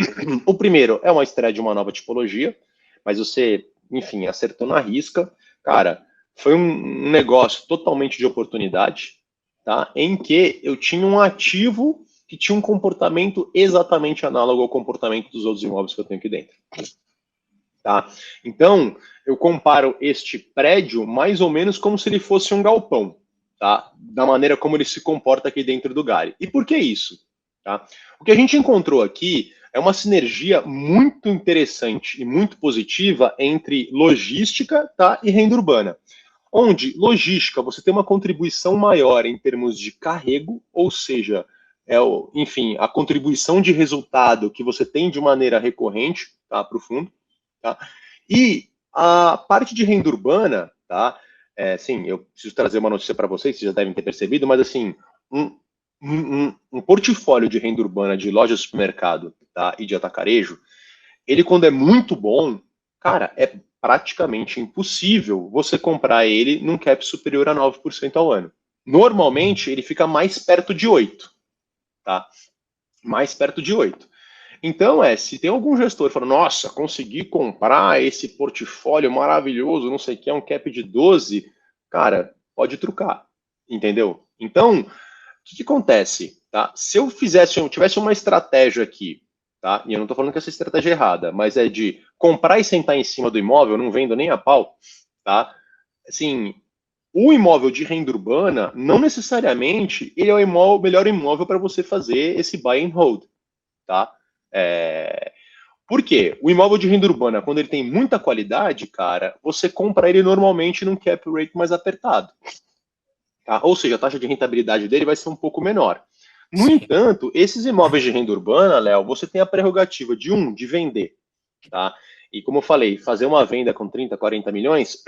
O primeiro é uma estreia de uma nova tipologia, mas você, enfim, acertou na risca. Cara, foi um negócio totalmente de oportunidade, tá? Em que eu tinha um ativo que tinha um comportamento exatamente análogo ao comportamento dos outros imóveis que eu tenho aqui dentro. Tá? Então, eu comparo este prédio mais ou menos como se ele fosse um galpão, tá? Da maneira como ele se comporta aqui dentro do Gari. E por que isso? Tá? O que a gente encontrou aqui é uma sinergia muito interessante e muito positiva entre logística, tá, e renda urbana. Onde logística você tem uma contribuição maior em termos de carrego, ou seja, enfim, a contribuição de resultado que você tem de maneira recorrente, tá, para o fundo. Tá? E a parte de renda urbana, tá? Sim, eu preciso trazer uma notícia para vocês, vocês já devem ter percebido, mas assim, um portfólio de renda urbana de loja de supermercado, tá? E de atacarejo, ele quando é muito bom, cara, praticamente impossível você comprar ele num cap superior a 9% ao ano. Normalmente, ele fica mais perto de 8%, tá? Mais perto de 8%. Então, se tem algum gestor falando, nossa, consegui comprar esse portfólio maravilhoso, não sei o que, é um cap de 12%, cara, pode trucar, entendeu? Então, o que acontece? Tá? Se eu tivesse uma estratégia aqui, tá? E eu não estou falando que essa estratégia é errada, mas é de comprar e sentar em cima do imóvel, não vendo nem a pau, tá? Assim, o imóvel de renda urbana, não necessariamente ele é o melhor imóvel para você fazer esse buy and hold, tá? Por quê? O imóvel de renda urbana, quando ele tem muita qualidade, cara, você compra ele normalmente num cap rate mais apertado. Tá? Ou seja, a taxa de rentabilidade dele vai ser um pouco menor. No Sim. entanto, esses imóveis de renda urbana, Léo, você tem a prerrogativa de vender. Tá? E como eu falei, fazer uma venda com 30, 40 milhões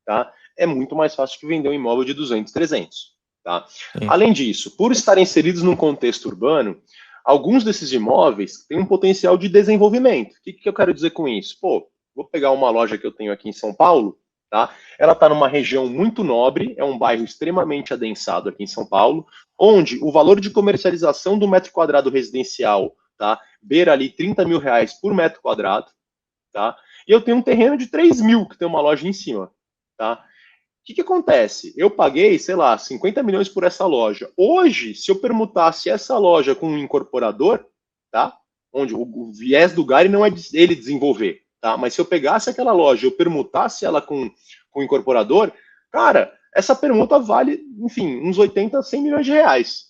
tá? É muito mais fácil que vender um imóvel de 200, 300. Tá? Sim. Além disso, por estarem inseridos num contexto urbano, alguns desses imóveis têm um potencial de desenvolvimento. O que eu quero dizer com isso? Pô, vou pegar uma loja que eu tenho aqui em São Paulo, tá? Ela está numa região muito nobre, é um bairro extremamente adensado aqui em São Paulo, onde o valor de comercialização do metro quadrado residencial, tá, beira ali 30 mil reais por metro quadrado, tá? E eu tenho um terreno de 3 mil que tem uma loja em cima, tá? O que acontece? Eu paguei, sei lá, 50 milhões por essa loja. Hoje, se eu permutasse essa loja com um incorporador, tá? Onde o viés do Gary não é ele desenvolver, tá? Mas se eu pegasse aquela loja, eu permutasse ela com o incorporador, cara, essa permuta vale, enfim, uns 80, 100 milhões de reais.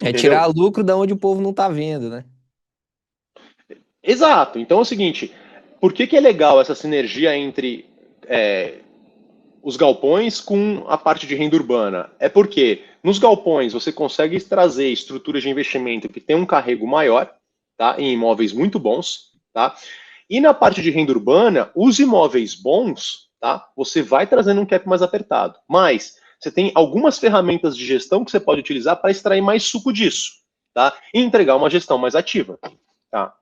É tirar Entendeu? lucro da onde o povo não tá vendo, né? Exato. Então é o seguinte, por que é legal essa sinergia entre os galpões com a parte de renda urbana? É porque nos galpões você consegue trazer estruturas de investimento que tem um carrego maior, tá? Em imóveis muito bons, tá? E na parte de renda urbana, os imóveis bons, tá? Você vai trazendo um cap mais apertado. Mas você tem algumas ferramentas de gestão que você pode utilizar para extrair mais suco disso, tá? E entregar uma gestão mais ativa, tá?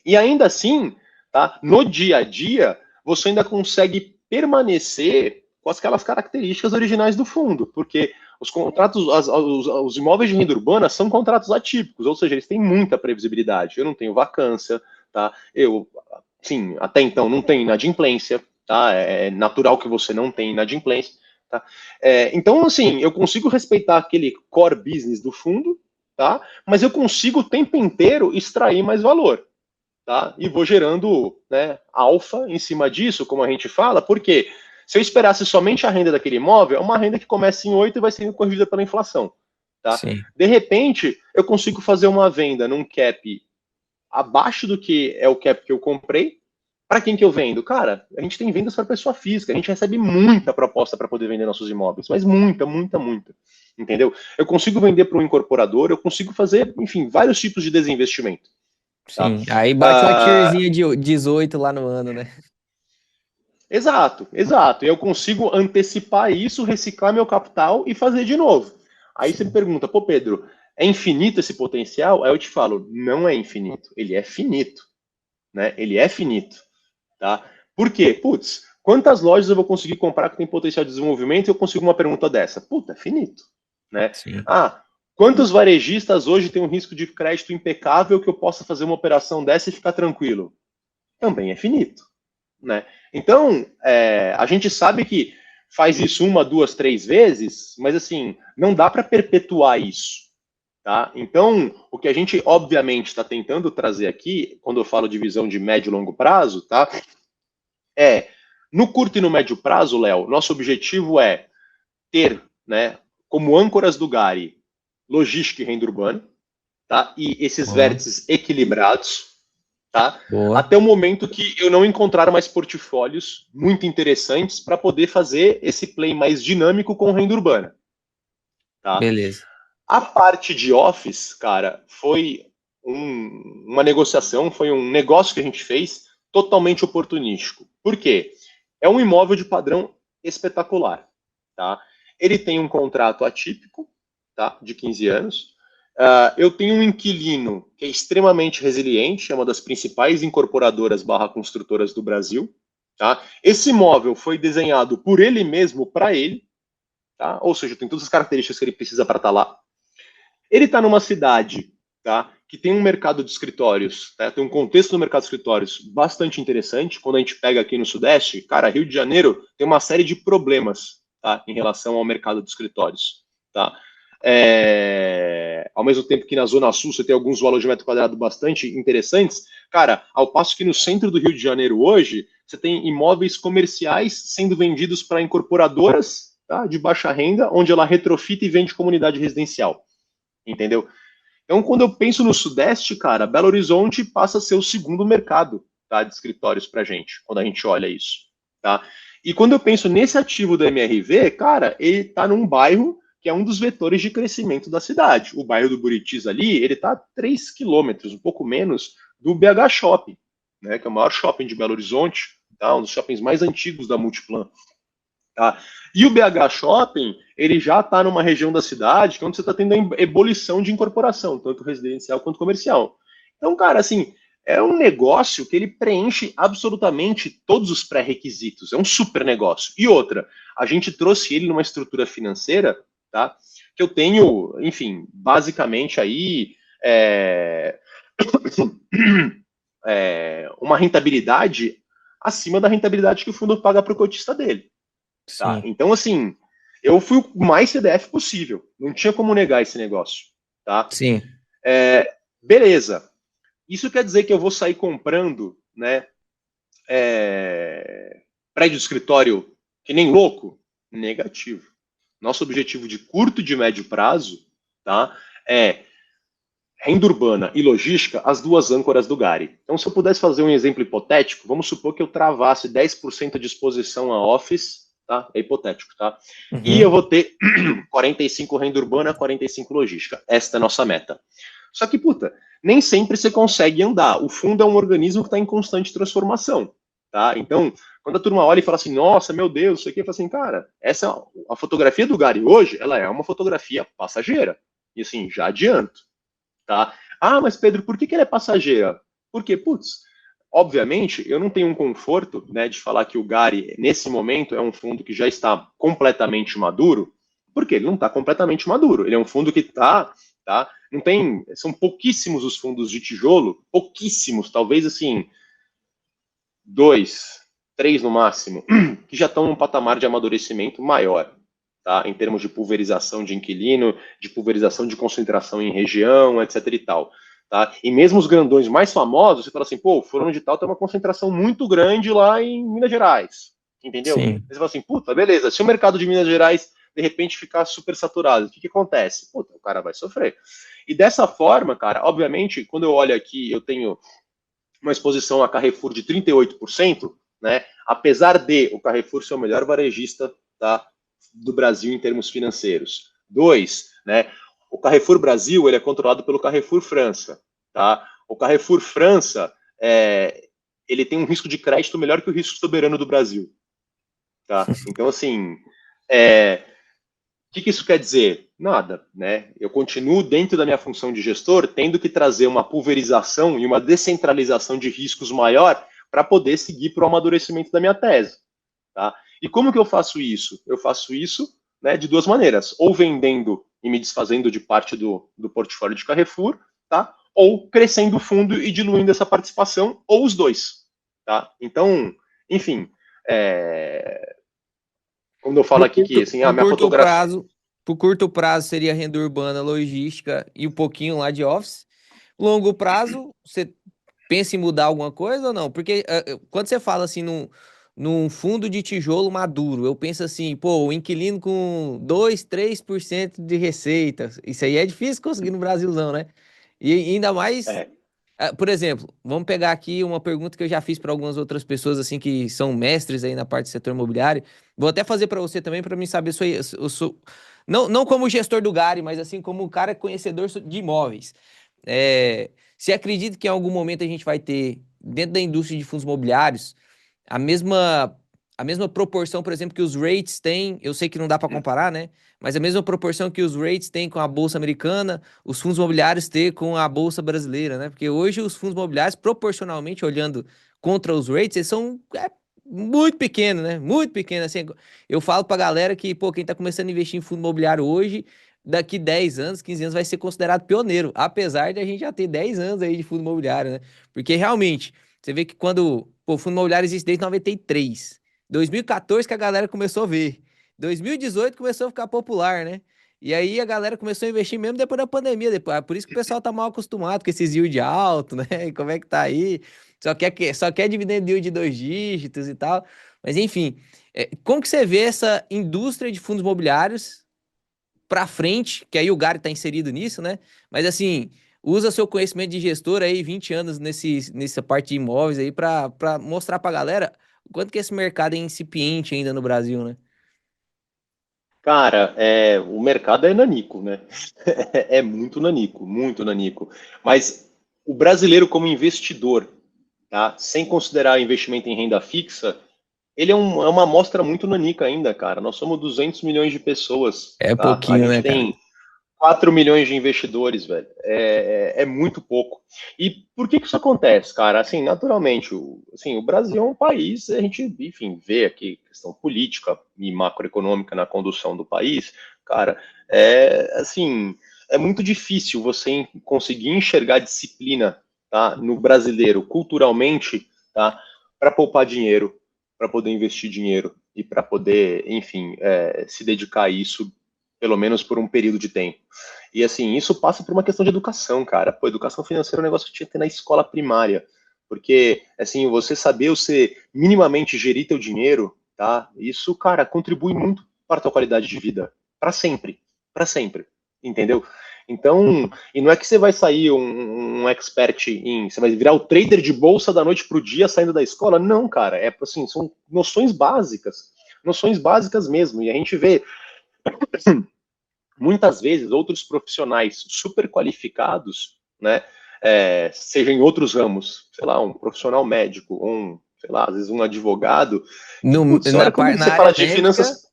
E ainda assim, tá? No dia a dia, você ainda consegue permanecer com aquelas características originais do fundo, porque os contratos, os imóveis de renda urbana são contratos atípicos, ou seja, eles têm muita previsibilidade. Eu não tenho vacância, tá? Eu, sim, até então não tenho inadimplência, tá? É natural que você não tenha inadimplência, tá? Então, assim, eu consigo respeitar aquele core business do fundo, tá? Mas eu consigo o tempo inteiro extrair mais valor. Tá? E vou gerando, né, alfa em cima disso, como a gente fala, porque se eu esperasse somente a renda daquele imóvel, é uma renda que começa em 8 e vai sendo corrigida pela inflação. Tá? Sim. De repente, eu consigo fazer uma venda num cap abaixo do que é o cap que eu comprei. Para quem que eu vendo? Cara, a gente tem vendas para pessoa física, a gente recebe muita proposta para poder vender nossos imóveis, mas muita, muita, muita. Entendeu? Eu consigo vender para um incorporador, eu consigo fazer, enfim, vários tipos de desinvestimento. Tá? Sim. Aí bate uma tierzinha de 18 lá no ano, né? Exato, exato. Eu consigo antecipar isso, reciclar meu capital e fazer de novo. Aí você me Sim. pergunta, pô, Pedro, é infinito esse potencial? Aí eu te falo, não é infinito, ele é finito, né? Ele é finito, tá? Por quê? Putz, quantas lojas eu vou conseguir comprar que tem potencial de desenvolvimento e eu consigo uma pergunta dessa? Puta, é finito, né? Sim. Ah, quantos varejistas hoje têm um risco de crédito impecável que eu possa fazer uma operação dessa e ficar tranquilo? Também é finito. Né? Então, a gente sabe que faz isso uma, duas, três vezes, mas assim, não dá para perpetuar isso. Tá? Então, o que a gente obviamente está tentando trazer aqui, quando eu falo de visão de médio e longo prazo, tá? No curto e no médio prazo, Léo, nosso objetivo é ter, né, como âncoras do Gari, logística e renda urbana, tá? E esses Boa. vértices equilibrados, tá? Boa. Até o momento que eu não encontrar mais portfólios muito interessantes para poder fazer esse play mais dinâmico com renda urbana, tá? Beleza. A parte de office, cara, foi uma negociação, foi um negócio que a gente fez totalmente oportunístico. Por quê? É um imóvel de padrão espetacular, tá? Ele tem um contrato atípico, tá? De 15 anos. Eu tenho um inquilino que é extremamente resiliente, é uma das principais incorporadoras barra construtoras do Brasil, Tá? Esse imóvel foi desenhado por ele mesmo para ele, tá? Ou seja, tem todas as características que ele precisa para estar lá. Ele está numa cidade, tá? Que tem um mercado de escritórios, tá? Tem um contexto no mercado de escritórios bastante interessante. Quando a gente pega aqui no Sudeste, cara, Rio de Janeiro tem uma série de problemas, tá? Em relação ao mercado de escritórios, tá? Ao mesmo tempo que na Zona Sul você tem alguns valores de metro quadrado bastante interessantes, cara, ao passo que no centro do Rio de Janeiro hoje, você tem imóveis comerciais sendo vendidos para incorporadoras, tá? De baixa renda, onde ela retrofita e vende comunidade residencial, entendeu? Então, quando eu penso no Sudeste, cara, Belo Horizonte passa a ser o segundo mercado, tá, de escritórios para gente, quando a gente olha isso, tá? E quando eu penso nesse ativo do MRV, cara, ele está num bairro que é um dos vetores de crescimento da cidade. O bairro do Buritis ali, ele está a 3 quilômetros, um pouco menos, do BH Shopping, né, que é o maior shopping de Belo Horizonte, tá, um dos shoppings mais antigos da Multiplan. Tá? E o BH Shopping, ele já está numa região da cidade que é onde você está tendo a ebulição de incorporação, tanto residencial quanto comercial. Então, cara, assim, é um negócio que ele preenche absolutamente todos os pré-requisitos. É um super negócio. E outra, a gente trouxe ele numa estrutura financeira, tá? Que eu tenho, enfim, basicamente aí uma rentabilidade acima da rentabilidade que o fundo paga para o cotista dele. Tá? Sim. Então, assim, eu fui o mais CDF possível. Não tinha como negar esse negócio. Tá? Sim. Beleza. Isso quer dizer que eu vou sair comprando, né, prédio de escritório que nem louco? Negativo. Nosso objetivo de curto e de médio prazo, tá, é renda urbana e logística, as duas âncoras do Gari. Então, se eu pudesse fazer um exemplo hipotético, vamos supor que eu travasse 10% de exposição a office, tá? É hipotético, tá? E eu Uhum. vou ter 45 renda urbana, 45 logística. Esta é a nossa meta. Só que, puta, nem sempre você consegue andar. O fundo é um organismo que está em constante transformação, tá? Então, quando a turma olha e fala assim, nossa, meu Deus, isso aqui, eu falo assim, cara, a fotografia do Gari hoje, ela é uma fotografia passageira. E assim, já adianto. Tá? Ah, mas Pedro, por que ele é passageira? Porque, putz, obviamente, eu não tenho um conforto, né, de falar que o Gari, nesse momento, é um fundo que já está completamente maduro, porque ele não está completamente maduro. Ele é um fundo que está, tá? Não tem, são pouquíssimos os fundos de tijolo, pouquíssimos, talvez assim, dois, três no máximo, que já estão num patamar de amadurecimento maior. Tá? Em termos de pulverização de inquilino, de pulverização de concentração em região, etc. e tal. Tá? E mesmo os grandões mais famosos, você fala assim, pô, o fulano de tal tem uma concentração muito grande lá em Minas Gerais. Entendeu? Sim. Você fala assim, puta, beleza, se o mercado de Minas Gerais de repente ficar super saturado, o que acontece? Puta, o cara vai sofrer. E dessa forma, cara, obviamente, quando eu olho aqui, eu tenho uma exposição a Carrefour de 38%, né? Apesar de o Carrefour ser o melhor varejista, tá, do Brasil em termos financeiros. Dois, né? O Carrefour Brasil ele é controlado pelo Carrefour França, tá? O Carrefour França ele tem um risco de crédito melhor que o risco soberano do Brasil, tá? Então assim, o que isso quer dizer? Nada, né? Eu continuo dentro da minha função de gestor, tendo que trazer uma pulverização e uma descentralização de riscos maior para poder seguir para o amadurecimento da minha tese, tá? E como que eu faço isso? Eu faço isso, né, de duas maneiras, ou vendendo e me desfazendo de parte do portfólio de Carrefour, tá? Ou crescendo o fundo e diluindo essa participação, ou os dois, tá? Então, enfim, quando eu falo aqui que assim, a Pro minha curto fotografia. prazo, pro curto prazo seria renda urbana, logística e um pouquinho lá de office. Longo prazo, você pensa em mudar alguma coisa ou não? Porque quando você fala assim num fundo de tijolo maduro, eu penso assim, pô, o inquilino com 2, 3% de receita. Isso aí é difícil conseguir no Brasilzão, né? E ainda mais, É, por exemplo, vamos pegar aqui uma pergunta que eu já fiz para algumas outras pessoas assim que são mestres aí na parte do setor imobiliário. Vou até fazer para você também para mim saber se eu sou não como gestor do Gari, mas assim como um cara conhecedor de imóveis. Você acredita que em algum momento a gente vai ter, dentro da indústria de fundos imobiliários, a mesma, a mesma proporção, por exemplo, que os rates têm, eu sei que não dá para comparar, né? Mas a mesma proporção que os rates têm com a Bolsa Americana, os fundos imobiliários têm com a Bolsa Brasileira, né? Porque hoje os fundos imobiliários, proporcionalmente, olhando contra os rates, eles são muito pequeno, né? Muito pequeno. Assim, eu falo pra galera que, pô, quem tá começando a investir em fundo imobiliário hoje, daqui 10 anos, 15 anos, vai ser considerado pioneiro. Apesar de a gente já ter 10 anos aí de fundo imobiliário, né? Porque realmente, você vê que quando, pô, o fundo imobiliário existe desde 93. 2014 que a galera começou a ver. 2018 começou a ficar popular, né? E aí a galera começou a investir mesmo depois da pandemia. Depois, por isso que o pessoal tá mal acostumado com esses yield alto, né? E como é que tá aí? Só quer dividend yield de 2 dígitos e tal. Mas enfim, como que você vê essa indústria de fundos imobiliários para frente? Que aí o Gary está inserido nisso, né? Mas assim, usa seu conhecimento de gestor aí, 20 anos nessa parte de imóveis aí, para mostrar para a galera o quanto que esse mercado é incipiente ainda no Brasil, né? Cara, o mercado é nanico, né? É muito nanico, muito nanico. Mas o brasileiro como investidor, tá? Sem considerar investimento em renda fixa, ele é uma amostra muito nanica ainda, cara. Nós somos 200 milhões de pessoas, É tá? A pouquinho, gente né, cara? tem 4 milhões de investidores, velho. É muito pouco. E por que que isso acontece, cara? Assim, naturalmente, o Brasil é um país, a gente, enfim, vê aqui questão política e macroeconômica na condução do país, cara, assim, é muito difícil você conseguir enxergar disciplina, tá, no brasileiro, culturalmente, tá, para poupar dinheiro, para poder investir dinheiro e para poder, enfim, se dedicar a isso, pelo menos por um período de tempo. E assim, isso passa por uma questão de educação, cara. Pô, educação financeira é um negócio que tinha que ter na escola primária. Porque, assim, você saber você minimamente gerir teu dinheiro, tá? Isso, cara, contribui muito para a tua qualidade de vida. Para sempre. Para sempre. Entendeu? Então, e não é que você vai sair um expert em. Você vai virar o trader de bolsa da noite pro dia saindo da escola? Não, cara. É assim, são noções básicas. Noções básicas mesmo. E a gente vê muitas vezes outros profissionais super qualificados, né, seja em outros ramos, sei lá, um profissional médico, sei lá, às vezes um advogado, que, No, putz, na, olha, par- quando na você área fala de médica, finanças,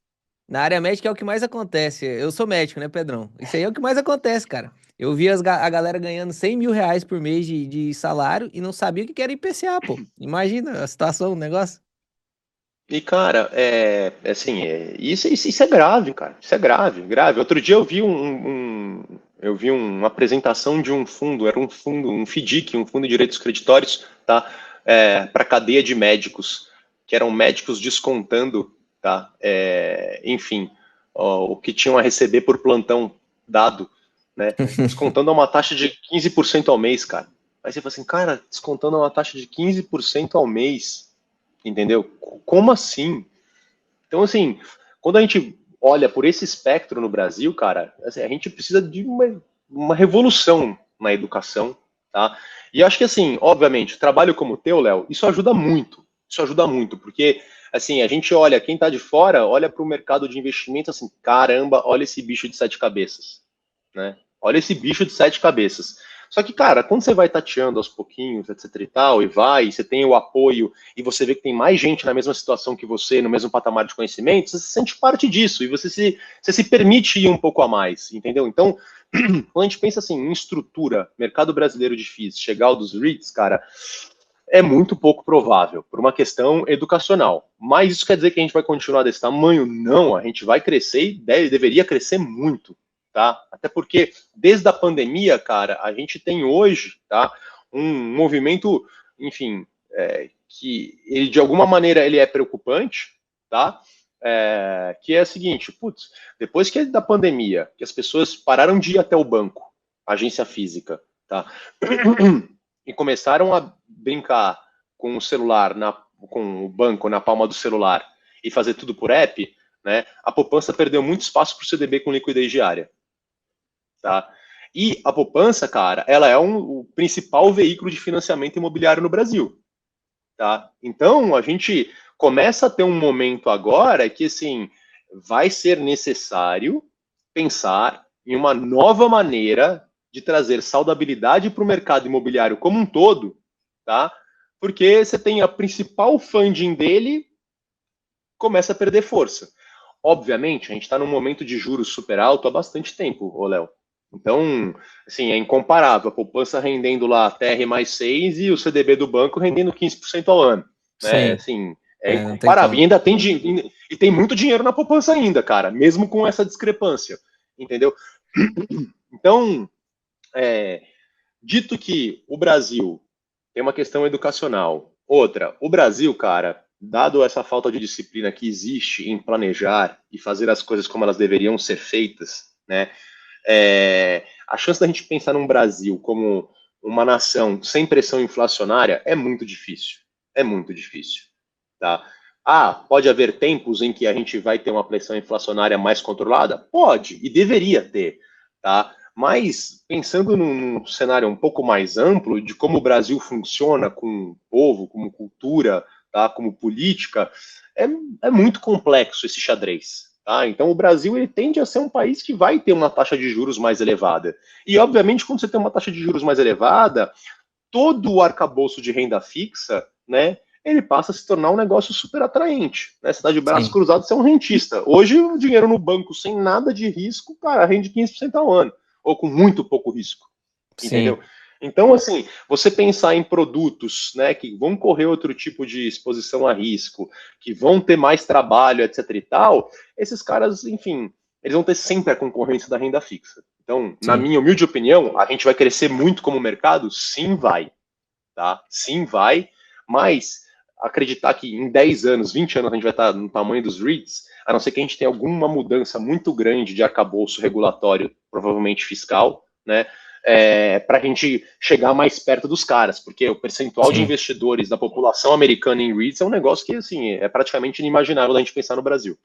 na área médica é o que mais acontece. Eu sou médico, né, Pedrão? Isso aí é o que mais acontece, cara. Eu vi a galera ganhando 100 mil reais por mês de salário e não sabia o que era IPCA, pô. Imagina a situação, o negócio. e cara, assim, isso é grave, cara, isso é grave, grave. Outro dia eu vi eu vi uma apresentação de um fundo, era um fundo, um FDIC, um fundo de direitos creditórios, tá, para cadeia de médicos, que eram médicos descontando, tá, enfim, ó, o que tinham a receber por plantão dado, né, descontando a uma taxa de 15% ao mês, cara. Aí você fala assim, cara, descontando a uma taxa de 15% ao mês, entendeu? Como assim? Então, assim, quando a gente olha por esse espectro no Brasil, cara, assim, a gente precisa de uma revolução na educação, tá? E eu acho que, assim, obviamente, trabalho como o teu, Léo, isso ajuda muito. Isso ajuda muito, porque, assim, a gente olha, quem tá de fora, olha para o mercado de investimento, assim, caramba, olha esse bicho de 7 cabeças, né? Olha esse bicho de 7 cabeças. Só que, cara, quando você vai tateando aos pouquinhos, etc e tal, e você tem o apoio, e você vê que tem mais gente na mesma situação que você, no mesmo patamar de conhecimento, você se sente parte disso, e você se permite ir um pouco a mais, entendeu? Então, quando a gente pensa assim, em estrutura, mercado brasileiro difícil, chegar ao dos REITs, cara, é muito pouco provável, por uma questão educacional. Mas isso quer dizer que a gente vai continuar desse tamanho? Não, a gente vai crescer e deveria crescer muito, tá? Até porque, desde a pandemia, cara, a gente tem hoje, tá, um movimento, enfim, que ele, de alguma maneira ele é preocupante, tá? Que é o seguinte, putz, depois que da pandemia, que as pessoas pararam de ir até o banco, agência física, tá? E começaram a brincar com o celular, com o banco na palma do celular e fazer tudo por app, né, a poupança perdeu muito espaço para o CDB com liquidez diária. Tá? E a poupança, cara, ela é o principal veículo de financiamento imobiliário no Brasil. Tá? Então, a gente começa a ter um momento agora que, assim, vai ser necessário pensar em uma nova maneira de trazer saudabilidade para o mercado imobiliário como um todo, tá? Porque você tem a principal funding dele começa a perder força. Obviamente, a gente está num momento de juros super alto há bastante tempo, ô Léo. Então, assim, é incomparável. A poupança rendendo lá TR mais 6 e o CDB do banco rendendo 15% ao ano. Né? Sim. Assim, É Não tem incomparável. E como. ainda tem, e tem muito dinheiro na poupança ainda, cara, mesmo com essa discrepância, entendeu? Então, é, dito que o Brasil tem uma questão educacional, outra, o Brasil, cara, dado essa falta de disciplina que existe em planejar e fazer as coisas como elas deveriam ser feitas, né? A chance da gente pensar num Brasil como uma nação sem pressão inflacionária é muito difícil. É muito difícil. Tá? Pode haver tempos em que a gente vai ter uma pressão inflacionária mais controlada? Pode, e deveria ter. Tá? Mas, pensando num cenário um pouco mais amplo de como o Brasil funciona como povo, como cultura, tá? Como política, é, é muito complexo esse xadrez. Tá? Então, o Brasil ele tende a ser um país que vai ter uma taxa de juros mais elevada. E, obviamente, quando você tem uma taxa de juros mais elevada, todo o arcabouço de renda fixa, né, ele passa a se tornar um negócio super atraente. Né? Você está de braço Sim, cruzado, você é um rentista. Hoje, o dinheiro no banco sem nada de risco, cara, rende 15% ao ano, ou com muito pouco risco. Entendeu? sim, Então, assim, você pensar em produtos, né, que vão correr outro tipo de exposição a risco, que vão ter mais trabalho, etc e tal, esses caras, enfim, eles vão ter sempre a concorrência da renda fixa. Então, na sim. minha humilde opinião, a gente vai crescer muito como mercado? Sim, vai, tá? Sim, vai, mas acreditar que em 10 anos, 20 anos a gente vai estar no tamanho dos REITs, a não ser que a gente tenha alguma mudança muito grande de arcabouço regulatório, provavelmente fiscal, né? Para a gente chegar mais perto dos caras, porque o percentual de Sim. investidores da população americana em REITs é um negócio que assim é praticamente inimaginável da gente pensar no Brasil.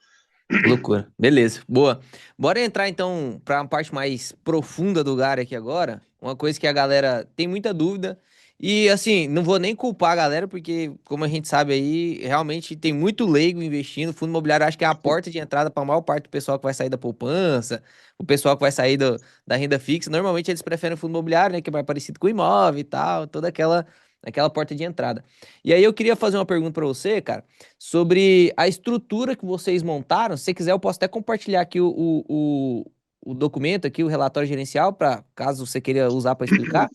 Que loucura. Beleza, boa. Bora entrar então para uma parte mais profunda do Gary aqui agora. Uma coisa que a galera tem muita dúvida. E assim, não vou nem culpar a galera, porque, como a gente sabe aí, realmente tem muito leigo investindo. Fundo imobiliário acho que é a porta de entrada para a maior parte do pessoal que vai sair da poupança, o pessoal que vai sair da renda fixa. Normalmente eles preferem o fundo imobiliário, né? Que é mais parecido com o imóvel e tal, toda aquela porta de entrada. E aí eu queria fazer uma pergunta para você, cara, sobre a estrutura que vocês montaram. Se você quiser, eu posso até compartilhar aqui o documento, aqui, o relatório gerencial, para caso você queira usar para explicar,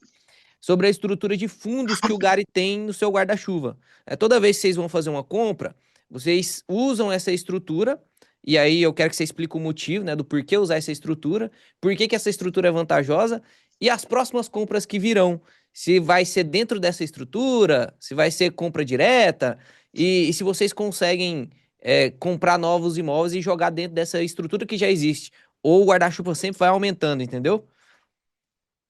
sobre a estrutura de fundos que o Gari tem no seu guarda-chuva. Toda vez que vocês vão fazer uma compra, vocês usam essa estrutura. E aí eu quero que você explique o motivo, né, do porquê usar essa estrutura, por que que essa estrutura é vantajosa e as próximas compras que virão. Se vai ser dentro dessa estrutura, se vai ser compra direta, e se vocês conseguem comprar novos imóveis e jogar dentro dessa estrutura que já existe. Ou o guarda-chuva sempre vai aumentando, entendeu?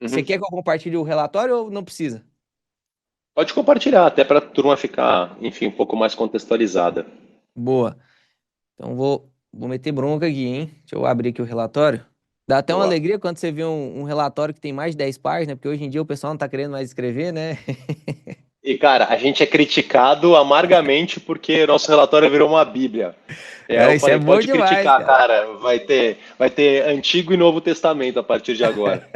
Você Uhum. quer que eu compartilhe o relatório ou não precisa? Pode compartilhar, até para a turma ficar, enfim, um pouco mais contextualizada. Boa. Então vou meter bronca aqui, hein? Deixa eu abrir aqui o relatório. Dá até uma Boa. alegria quando você vê um relatório que tem mais de 10 páginas, porque hoje em dia o pessoal não tá querendo mais escrever, né? E, cara, a gente é criticado amargamente porque nosso relatório virou uma bíblia. Eu Isso é falei, bom pode demais, criticar, cara. cara. Vai ter Antigo e Novo Testamento a partir de agora.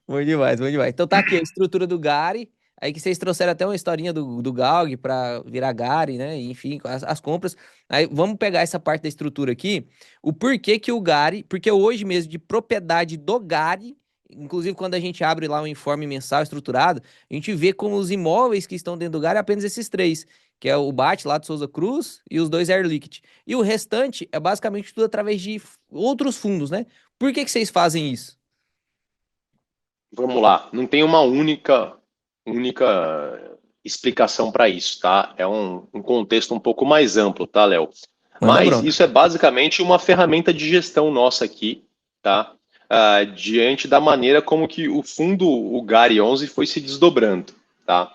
Bom demais, bom demais. Então tá aqui a estrutura do Gari. Aí que vocês trouxeram até uma historinha do Gaug pra virar Gari, né? Enfim, as compras. Aí vamos pegar essa parte da estrutura aqui. O porquê que o Gari. Porque hoje mesmo, de propriedade do Gari, inclusive quando a gente abre lá o informe mensal estruturado, a gente vê como os imóveis que estão dentro do Gari é apenas esses três. Que é o BAT lá de Souza Cruz e os dois Air Liquid. E o restante é basicamente tudo através de outros fundos, né? Por que que vocês fazem isso? Vamos lá. Não tem uma única explicação para isso, tá? É um contexto um pouco mais amplo, tá, Léo? Manda Mas bronca. isso é basicamente uma ferramenta de gestão nossa aqui, tá? Diante da maneira como que o fundo, o Gari 11, foi se desdobrando, tá?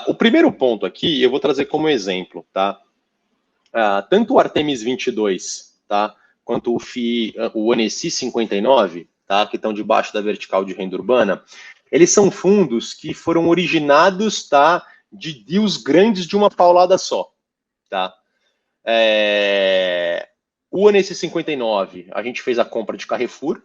O primeiro ponto aqui, eu vou trazer como exemplo, tá? Tanto o Artemis 22, tá? Quanto o NSI 59, tá? Que estão debaixo da vertical de renda urbana, eles são fundos que foram originados, tá? De deals grandes de uma paulada só, tá? O NSI 59, a gente fez a compra de Carrefour,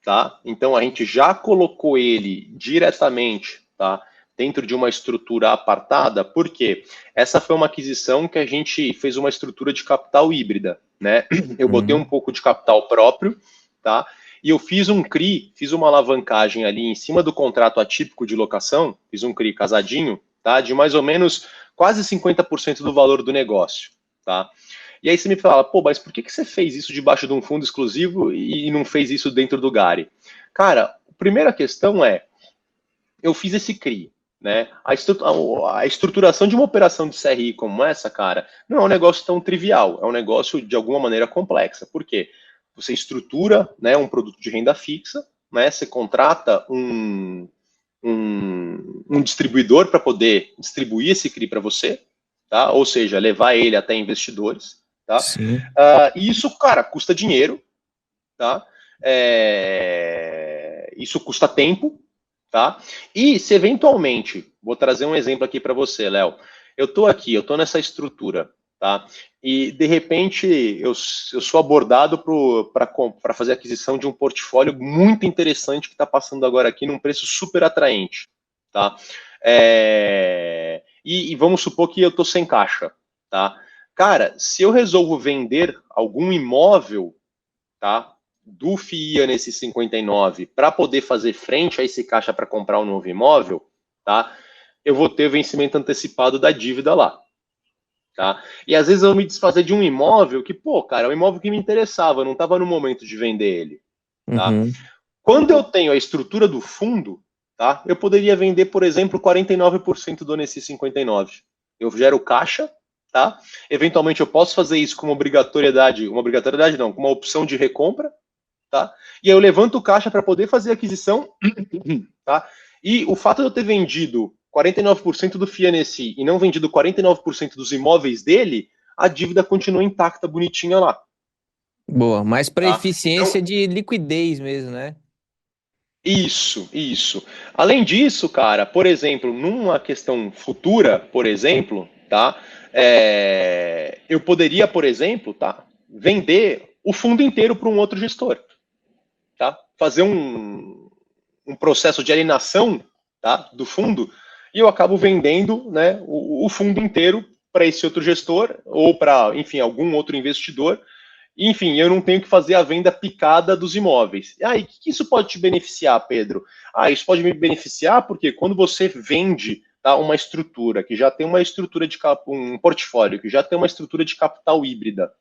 tá? Então a gente já colocou ele diretamente, tá? Dentro de uma estrutura apartada, porque essa foi uma aquisição que a gente fez uma estrutura de capital híbrida, né? Eu botei um Uhum. pouco de capital próprio, tá? E eu fiz um CRI, fiz uma alavancagem ali em cima do contrato atípico de locação, fiz um CRI casadinho, tá? De mais ou menos quase 50% do valor do negócio, tá? E aí você me fala, pô, mas por que você fez isso debaixo de um fundo exclusivo e não fez isso dentro do Gari? Cara, a primeira questão é, eu fiz esse CRI, né? A estruturação de uma operação de CRI como essa, cara, não é um negócio tão trivial, é um negócio de alguma maneira complexa. Por quê? Você estrutura, né, um produto de renda fixa, né? Você contrata um distribuidor para poder distribuir esse CRI para você, tá? Ou seja, levar ele até investidores, tá? Sim. E isso, cara, custa dinheiro, tá? Isso custa tempo, tá? E se eventualmente, vou trazer um exemplo aqui para você, Léo. Eu tô nessa estrutura, tá? E de repente eu sou abordado para fazer aquisição de um portfólio muito interessante que está passando agora aqui num preço super atraente, tá? E vamos supor que eu tô sem caixa, tá? Cara, se eu resolvo vender algum imóvel, tá? Do FIA nesse 59 para poder fazer frente a esse caixa para comprar um novo imóvel, tá? Eu vou ter vencimento antecipado da dívida lá, tá? E às vezes eu me desfazer de um imóvel que, pô, cara, é um imóvel que me interessava, eu não estava no momento de vender ele, tá? Uhum. Quando eu tenho a estrutura do fundo, tá? Eu poderia vender, por exemplo, 49% do nesse 59. Eu gero caixa, tá? Eventualmente eu posso fazer isso com uma obrigatoriedade não, com uma opção de recompra, tá? E aí eu levanto o caixa para poder fazer a aquisição, tá? E o fato de eu ter vendido 49% do FIANSI e não vendido 49% dos imóveis dele, a dívida continua intacta, bonitinha lá, Boa, mais para tá? eficiência Então, de liquidez mesmo, né? isso. Além disso, cara, por exemplo, numa questão futura, por exemplo, tá? Eu poderia, por exemplo, tá? Vender o fundo inteiro para um outro gestor, tá? Fazer um processo de alienação, tá, do fundo e eu acabo vendendo, né, o fundo inteiro para esse outro gestor ou para, enfim, algum outro investidor. Enfim, eu não tenho que fazer a venda picada dos imóveis. E aí, o que isso pode te beneficiar, Pedro? Isso pode me beneficiar porque quando você vende, tá, uma estrutura que já tem uma estrutura de um portfólio que já tem uma estrutura de capital híbrida,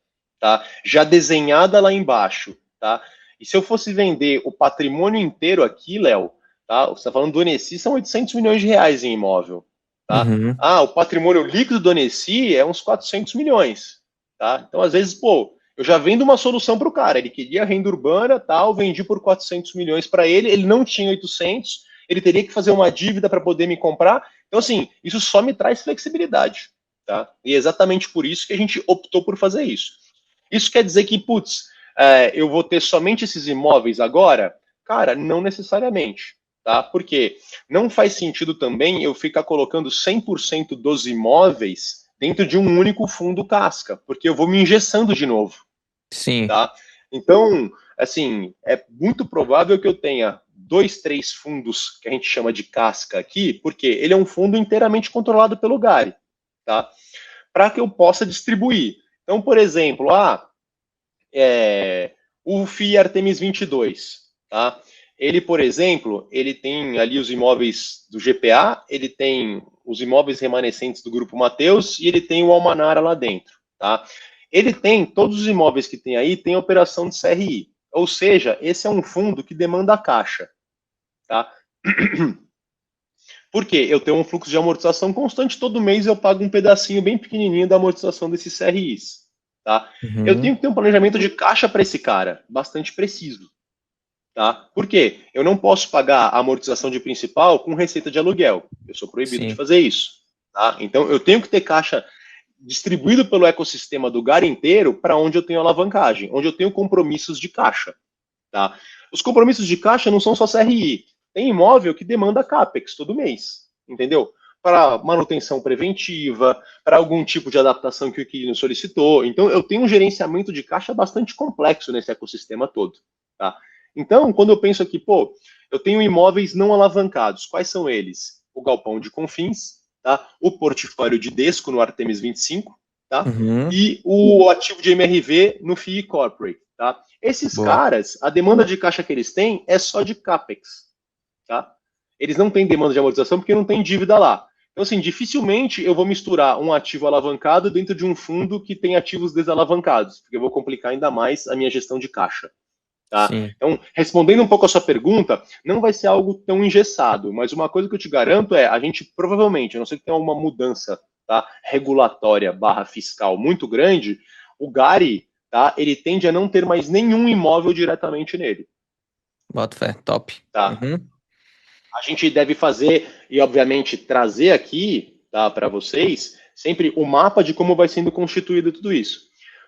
tá, já desenhada lá embaixo, tá, e se eu fosse vender o patrimônio inteiro aqui, Léo, tá? Você está falando do Onesi, são 800 milhões de reais em imóvel, tá? Uhum. O patrimônio líquido do Onesi é uns 400 milhões, tá? Então, às vezes, pô, eu já vendo uma solução para o cara. Ele queria renda urbana, tal, vendi por 400 milhões para ele, ele não tinha 800, ele teria que fazer uma dívida para poder me comprar. Então, assim, isso só me traz flexibilidade, tá? E é exatamente por isso que a gente optou por fazer isso. Isso quer dizer que, putz, eu vou ter somente esses imóveis agora? Cara, não necessariamente, tá? Porque não faz sentido também eu ficar colocando 100% dos imóveis dentro de um único fundo casca, porque eu vou me engessando de novo, Sim. tá? Então, assim, é muito provável que eu tenha 2, 3 fundos que a gente chama de casca aqui, porque ele é um fundo inteiramente controlado pelo Gari, tá? Para que eu possa distribuir. Então, por exemplo, o FII Artemis 22, tá? Ele, por exemplo, ele tem ali os imóveis do GPA, ele tem os imóveis remanescentes do Grupo Mateus e ele tem o Almanara lá dentro, tá? Ele tem, todos os imóveis que tem aí, tem operação de CRI, ou seja, esse é um fundo que demanda caixa, tá? Por quê? Eu tenho um fluxo de amortização constante, todo mês eu pago um pedacinho bem pequenininho da amortização desses CRIs, tá? Eu Uhum. tenho que ter um planejamento de caixa para esse cara, bastante preciso, tá? Por quê? Eu não posso pagar a amortização de principal com receita de aluguel. Eu sou proibido de Sim. fazer isso, tá? Então eu tenho que ter caixa distribuído pelo ecossistema do GAR inteiro para onde eu tenho alavancagem, onde eu tenho compromissos de caixa, tá? Os compromissos de caixa não são só CRI. Tem imóvel que demanda CAPEX todo mês, entendeu? Para manutenção preventiva, para algum tipo de adaptação que o inquilino solicitou. Então, eu tenho um gerenciamento de caixa bastante complexo nesse ecossistema todo, tá? Então, quando eu penso aqui, pô, eu tenho imóveis não alavancados, quais são eles? O galpão de Confins, tá? O portfólio de Desco no Artemis 25, tá? Uhum. E o ativo de MRV no FII Corporate, tá? Esses Boa. caras, a demanda de caixa que eles têm é só de CAPEX, tá? Eles não têm demanda de amortização porque não tem dívida lá. Então, assim, dificilmente eu vou misturar um ativo alavancado dentro de um fundo que tem ativos desalavancados, porque eu vou complicar ainda mais a minha gestão de caixa. Tá? Sim. Então, respondendo um pouco a sua pergunta, não vai ser algo tão engessado, mas uma coisa que eu te garanto é, a gente provavelmente, a não ser que tenha uma mudança, tá, regulatória barra fiscal muito grande, o GARI, tá, ele tende a não ter mais nenhum imóvel diretamente nele. Boto fé. Top. Tá? Uhum. A gente deve fazer e, obviamente, trazer aqui, tá, para vocês sempre o mapa de como vai sendo constituído tudo isso.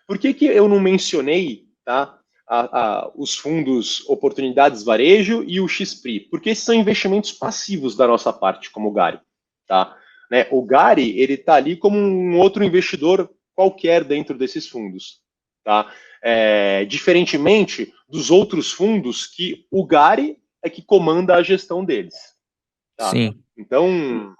Por que, que eu não mencionei, tá, os fundos Oportunidades Varejo e o XPRI? Porque esses são investimentos passivos da nossa parte, como o Gari. Tá? Né? O Gari ele está ali como um outro investidor qualquer dentro desses fundos. Tá? Diferentemente dos outros fundos que o Gari é que comanda a gestão deles. Tá? Sim. Então,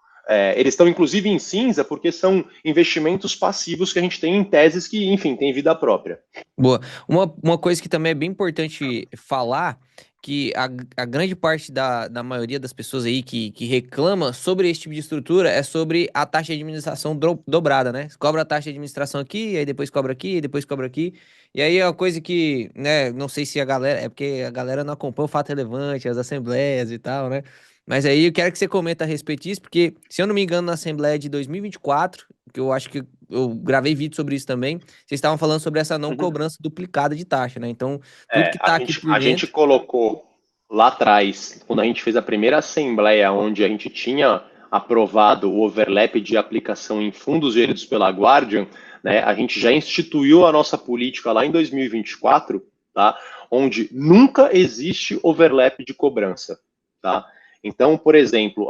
eles estão inclusive em cinza porque são investimentos passivos que a gente tem em teses que, enfim, têm vida própria. Boa. Uma coisa que também é bem importante falar, que a grande parte da maioria das pessoas aí que reclama sobre esse tipo de estrutura é sobre a taxa de administração dobrada, né? Você cobra a taxa de administração aqui, aí depois cobra aqui, aí depois cobra aqui. E aí é uma coisa que, né, não sei se a galera, é porque a galera não acompanha o fato relevante, as assembleias e tal, né? Mas aí eu quero que você comente a respeito disso, porque, se eu não me engano, na Assembleia de 2024, que eu acho que eu gravei vídeo sobre isso também, vocês estavam falando sobre essa não Uhum. cobrança duplicada de taxa, né? Então, tudo que A tá aqui gente, por a gente dentro. colocou lá atrás, quando a gente fez a primeira assembleia, onde a gente tinha aprovado o overlap de aplicação em fundos geridos pela Guardian, né, a gente já instituiu a nossa política lá em 2024, tá, onde nunca existe overlap de cobrança. Tá? Então, por exemplo,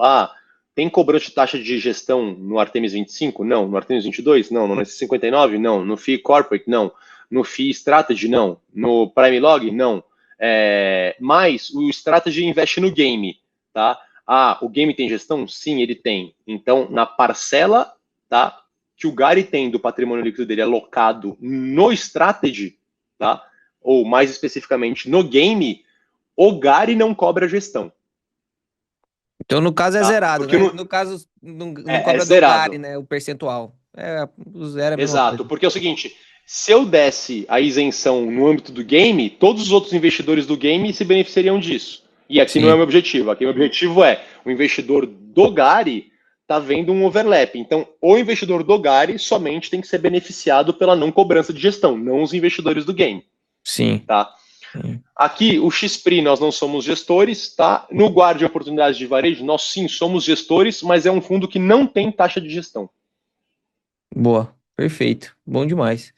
tem cobrança de taxa de gestão no Artemis 25? Não. No Artemis 22? Não. No NC 59? Não. No FII Corporate? Não. No FII Strategy? Não. No Prime Log? Não. Mas o Strategy investe no game, tá? O game tem gestão? Sim, ele tem. Então, na parcela, tá, que o Gary tem do patrimônio líquido dele alocado no Strategy, tá? Ou mais especificamente no game, o Gary não cobra gestão. Então, no caso, é Tá? zerado, Porque né? não, No caso, não é cobra do Gari, zerado. né? O percentual. O zero é a mesma Exato. coisa. Porque é o seguinte, se eu desse a isenção no âmbito do game, todos os outros investidores do game se beneficiariam disso. E aqui não é o Sim, meu objetivo. Aqui o meu objetivo é o investidor do Gari tá vendo um overlap. Então, o investidor do Gari somente tem que ser beneficiado pela não cobrança de gestão, não os investidores do game. sim. Tá? Sim. Aqui, o XPRI, nós não somos gestores, tá? No Guarda de Oportunidades de Varejo, nós sim somos gestores, mas é um fundo que não tem taxa de gestão. Boa. Perfeito. Bom demais.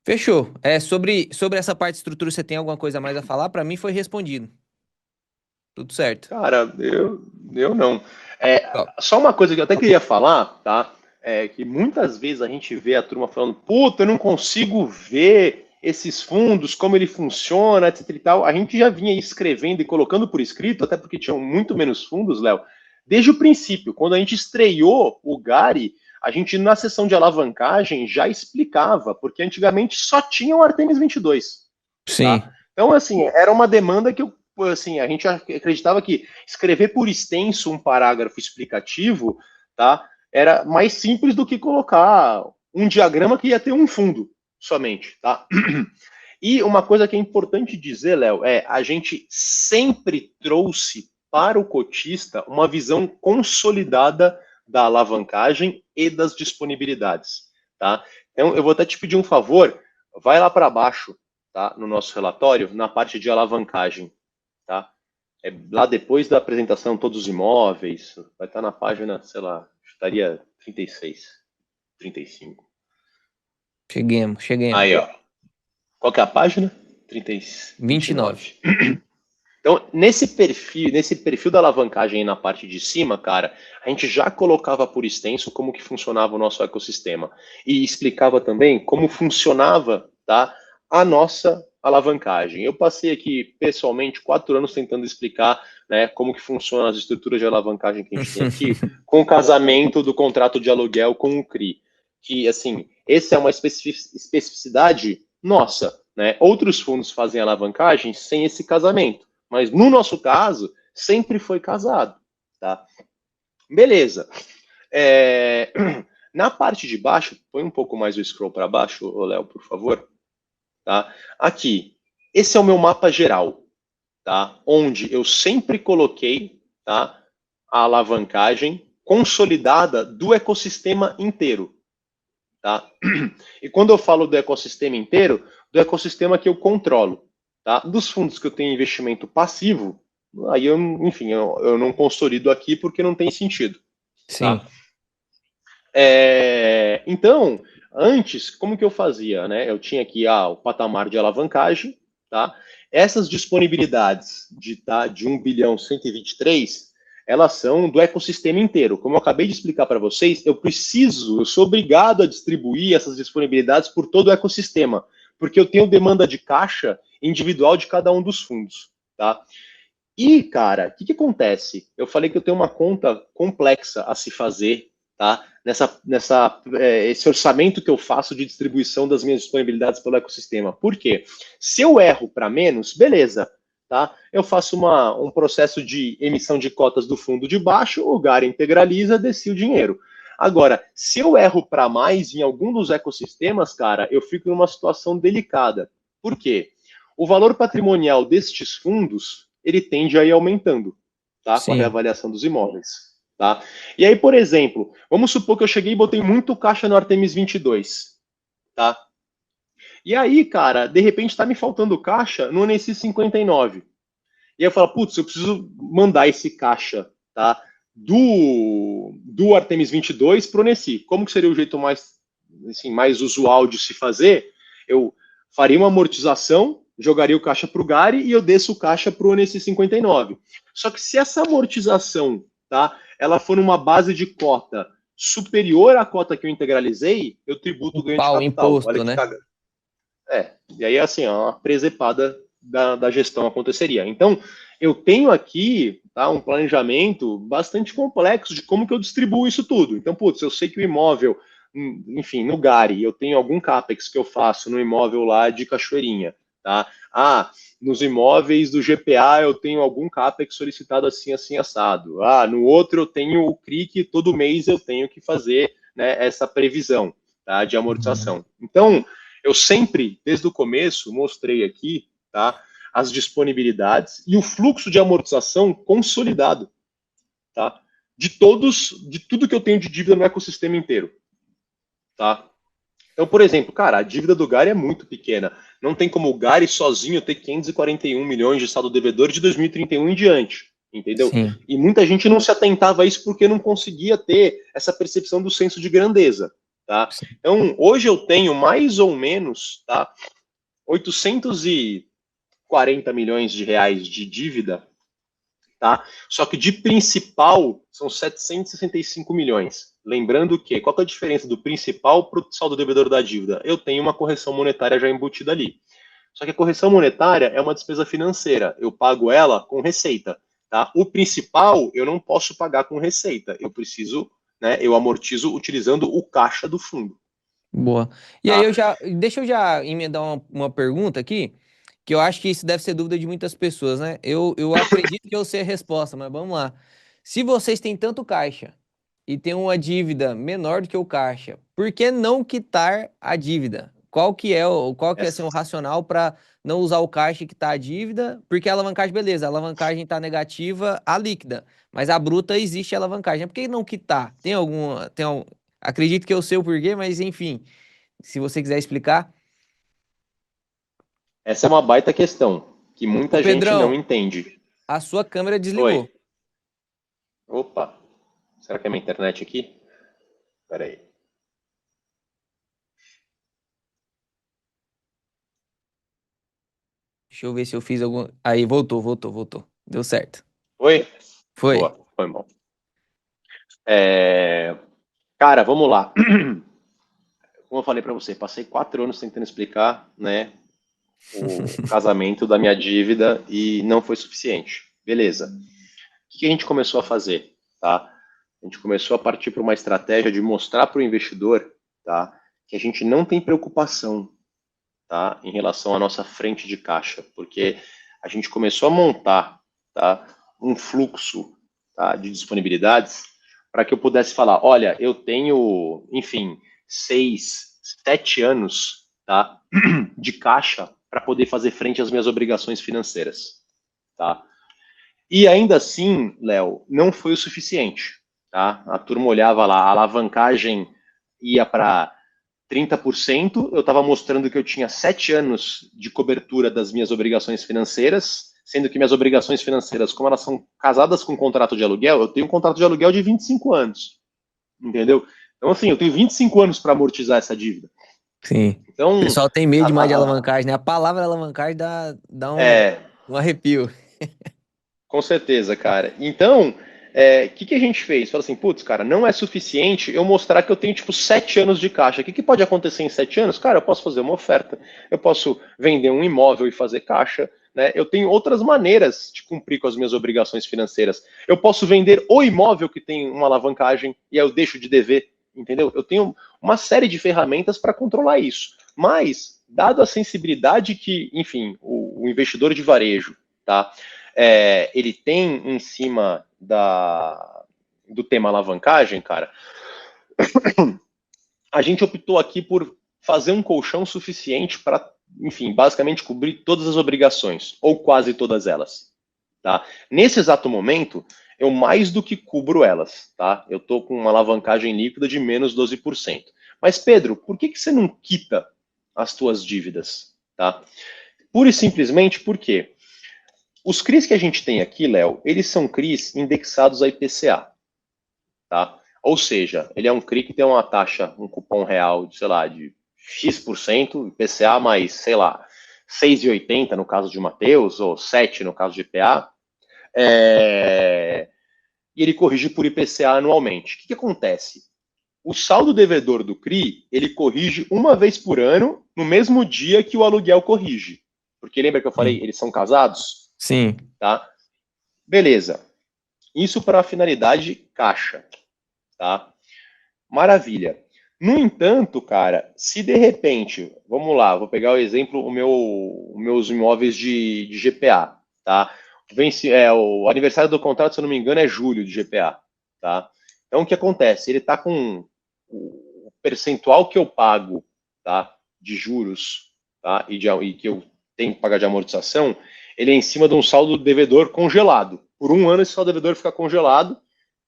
Fechou. Sobre essa parte de estrutura, você tem alguma coisa a mais a falar? Para mim foi respondido. Tudo certo. Cara, eu não. Top. Só uma coisa que eu até queria falar, tá? É que muitas vezes a gente vê a turma falando, puta, eu não consigo ver esses fundos, como ele funciona, etc e tal. A gente já vinha escrevendo e colocando por escrito, até porque tinham muito menos fundos, Léo, desde o princípio. Quando a gente estreou o Gari, a gente na sessão de alavancagem já explicava, porque antigamente só tinha o Artemis 22, tá? Sim. Então, assim, era uma demanda que assim, a gente acreditava que escrever por extenso um parágrafo explicativo, tá, era mais simples do que colocar um diagrama que ia ter um fundo somente, tá? E uma coisa que é importante dizer, Léo, a gente sempre trouxe para o cotista uma visão consolidada da alavancagem e das disponibilidades, tá? Então, eu vou até te pedir um favor, vai lá para baixo, tá, no nosso relatório, na parte de alavancagem, tá? Lá depois da apresentação todos os imóveis, vai estar na página, sei lá, estaria 36, 35. Cheguemos. Aí, ó. Qual que é a página? 30, 29. 29. Então, nesse perfil da alavancagem aí na parte de cima, cara, a gente já colocava por extenso como que funcionava o nosso ecossistema e explicava também como funcionava, tá, a nossa alavancagem. Eu passei aqui pessoalmente 4 anos tentando explicar, né, como que funcionam as estruturas de alavancagem que a gente tem aqui, com o casamento do contrato de aluguel com o CRI, que assim, essa é uma especificidade nossa, né? Outros fundos fazem alavancagem sem esse casamento. Mas no nosso caso, sempre foi casado, tá? Beleza. É, na parte de baixo, põe um pouco mais o scroll para baixo, ô Léo, por favor. Tá? Aqui, esse é o meu mapa geral, tá? Onde eu sempre coloquei, tá, a alavancagem consolidada do ecossistema inteiro. Tá? E quando eu falo do ecossistema inteiro, do ecossistema que eu controlo. Tá? Dos fundos que eu tenho investimento passivo, aí eu, enfim, eu não consolido aqui porque não tem sentido. Tá? Sim, Então, antes, como que eu fazia? Né? Eu tinha aqui o patamar de alavancagem, tá? Essas disponibilidades de 1 bilhão 123, elas são do ecossistema inteiro. Como eu acabei de explicar para vocês, eu sou obrigado a distribuir essas disponibilidades por todo o ecossistema, porque eu tenho demanda de caixa individual de cada um dos fundos. Tá? E, cara, o que acontece? Eu falei que eu tenho uma conta complexa a se fazer, tá? Esse orçamento que eu faço de distribuição das minhas disponibilidades pelo ecossistema. Por quê? Se eu erro para menos, beleza, tá? Eu faço um processo de emissão de cotas do fundo de baixo, o GAR integraliza, desce o dinheiro. Agora, se eu erro para mais em algum dos ecossistemas, cara, eu fico numa situação delicada. Por quê? O valor patrimonial destes fundos ele tende a ir aumentando, tá? Com a sim. reavaliação dos imóveis, tá? E aí, por exemplo, vamos supor que eu cheguei e botei muito caixa no Artemis 22, tá? E aí, cara, de repente tá me faltando caixa no NSI 59. E aí eu falo, putz, eu preciso mandar esse caixa, tá? Do Artemis 22 para o NSI. Como que seria o jeito mais, assim, mais usual de se fazer? Eu faria uma amortização, jogaria o caixa para o Gari e eu desço o caixa para o NSI 59. Só que se essa amortização, tá, ela for numa base de cota superior à cota que eu integralizei, eu tributo o ganho de Pau, capital. Olha imposto, que né? caga. E aí, assim, uma presepada da gestão aconteceria. Então, eu tenho aqui, tá, um planejamento bastante complexo de como que eu distribuo isso tudo. Então, putz, eu sei que o imóvel, enfim, no Gari, eu tenho algum CAPEX que eu faço no imóvel lá de Cachoeirinha, tá? Nos imóveis do GPA eu tenho algum CAPEX solicitado assim, assim, assado. No outro eu tenho o CRI, todo mês eu tenho que fazer, né, essa previsão, tá, de Uhum. amortização. Então, eu sempre, desde o começo, mostrei aqui, tá, as disponibilidades e o fluxo de amortização consolidado, tá, de tudo que eu tenho de dívida no ecossistema inteiro, tá. Então, por exemplo, cara, a dívida do Gari é muito pequena. Não tem como o Gari sozinho ter 541 milhões de saldo devedor de 2031 em diante, entendeu? Sim. E muita gente não se atentava a isso porque não conseguia ter essa percepção do senso de grandeza, tá? Sim. Então, hoje eu tenho mais ou menos, tá, 840 milhões de reais de dívida, tá? Só que de principal são 765 milhões. Lembrando que, qual que é a diferença do principal para o saldo devedor da dívida? Eu tenho uma correção monetária já embutida ali. Só que a correção monetária é uma despesa financeira. Eu pago ela com receita. Tá? O principal eu não posso pagar com receita. Eu preciso, né? Eu amortizo utilizando o caixa do fundo. Boa. E aí Tá? deixa eu já emendar uma pergunta aqui, que eu acho que isso deve ser dúvida de muitas pessoas, né? Eu acredito que eu sei a resposta, mas vamos lá. Se vocês têm tanto caixa e têm uma dívida menor do que o caixa, por que não quitar a dívida? Qual que é assim, o racional para não usar o caixa que está a dívida? Porque a alavancagem, beleza, a alavancagem está negativa, a líquida, mas a bruta existe a alavancagem. Por que não quitar? Acredito que eu sei o porquê, mas enfim, se você quiser explicar. Essa é uma baita questão que Ô muita gente não Pedrão, entende. a sua câmera Oi. desligou. Opa. Será que é minha internet aqui? Pera aí. Deixa eu ver se eu fiz algum. Aí, voltou. Deu certo. Oi? Foi. Boa, foi bom. É, cara, vamos lá. Como eu falei para você, passei 4 anos tentando explicar, né, o casamento da minha dívida e não foi suficiente. Beleza. O que a gente começou a fazer? Tá? A gente começou a partir para uma estratégia de mostrar para o investidor, tá, que a gente não tem preocupação, tá, em relação à nossa frente de caixa, porque a gente começou a montar, tá, um fluxo, tá, de disponibilidades para que eu pudesse falar, olha, eu tenho, enfim, 6, 7 anos, tá, de caixa para poder fazer frente às minhas obrigações financeiras, tá? E ainda assim, Léo, não foi o suficiente, tá? A turma olhava lá, a alavancagem ia para 30%, eu estava mostrando que eu tinha 7 anos de cobertura das minhas obrigações financeiras, sendo que minhas obrigações financeiras, como elas são casadas com um contrato de aluguel, eu tenho um contrato de aluguel de 25 anos, entendeu? Então, assim, eu tenho 25 anos para amortizar essa dívida. Sim. O Então, pessoal tem medo a, demais de a, alavancagem, né? A palavra alavancagem dá é, um arrepio. com certeza, cara. Então, o que a gente fez? Fala assim, putz, cara, não é suficiente eu mostrar que eu tenho, tipo, 7 anos de caixa. O que pode acontecer em 7 anos? Cara, eu posso fazer uma oferta, eu posso vender um imóvel e fazer caixa, né? Eu tenho outras maneiras de cumprir com as minhas obrigações financeiras. Eu posso vender o imóvel que tem uma alavancagem e aí eu deixo de dever, entendeu? Eu tenho uma série de ferramentas para controlar isso. Mas, dado a sensibilidade que, enfim, o investidor de varejo, tá? Ele tem em cima do tema alavancagem, cara, a gente optou aqui por fazer um colchão suficiente para, enfim, basicamente cobrir todas as obrigações, ou quase todas elas. Tá? Nesse exato momento, eu mais do que cubro elas. Tá? Eu estou com uma alavancagem líquida de menos 12%. Mas, Pedro, por que você não quita as tuas dívidas? Tá? Pura e simplesmente porque os CRIs que a gente tem aqui, Léo, eles são CRIs indexados a IPCA, tá? Ou seja, ele é um CRI que tem uma taxa, um cupom real de, sei lá, de X%, IPCA mais, sei lá, 6,80 no caso de Mateus, ou 7 no caso de IPA, e ele corrige por IPCA anualmente. O que acontece? O saldo devedor do CRI, ele corrige uma vez por ano, no mesmo dia que o aluguel corrige. Porque lembra que eu falei, Sim. eles são casados? Sim. Tá? Beleza. Isso para a finalidade caixa, tá? Maravilha. No entanto, cara, se de repente, vamos lá, vou pegar o exemplo, os meus imóveis de GPA, tá? O aniversário do contrato, se eu não me engano, é julho de GPA, tá? Então, o que acontece? Ele está com o percentual que eu pago, tá, de juros, tá, e que eu tenho que pagar de amortização, ele é em cima de um saldo devedor congelado. Por um ano, esse saldo devedor fica congelado,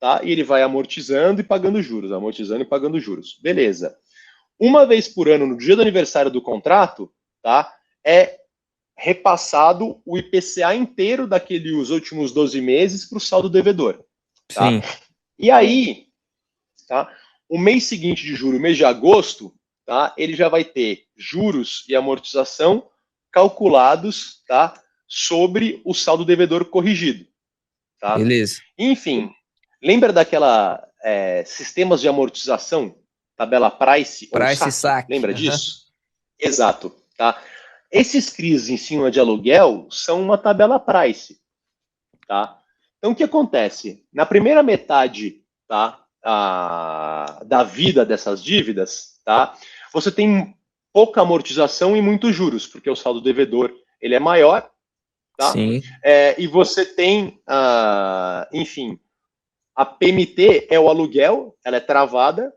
tá? E ele vai amortizando e pagando juros, amortizando e pagando juros. Beleza. Uma vez por ano, no dia do aniversário do contrato, tá? É repassado o IPCA inteiro daqueles últimos 12 meses para o saldo devedor, tá? Sim. E aí, tá? O mês seguinte de julho, o mês de agosto, tá? Ele já vai ter juros e amortização calculados, tá? Sobre o saldo devedor corrigido, tá? Beleza. Enfim, lembra daquela sistemas de amortização, tabela Price ou Price e SAC? saque. Lembra Aham. disso? Exato, tá? Esses CRIs em cima de aluguel são uma tabela Price, tá? Então o que acontece? Na primeira metade, tá, da vida dessas dívidas, tá? Você tem pouca amortização e muitos juros, porque o saldo devedor ele é maior, tá? Sim. E você tem, enfim, a PMT é o aluguel, ela é travada,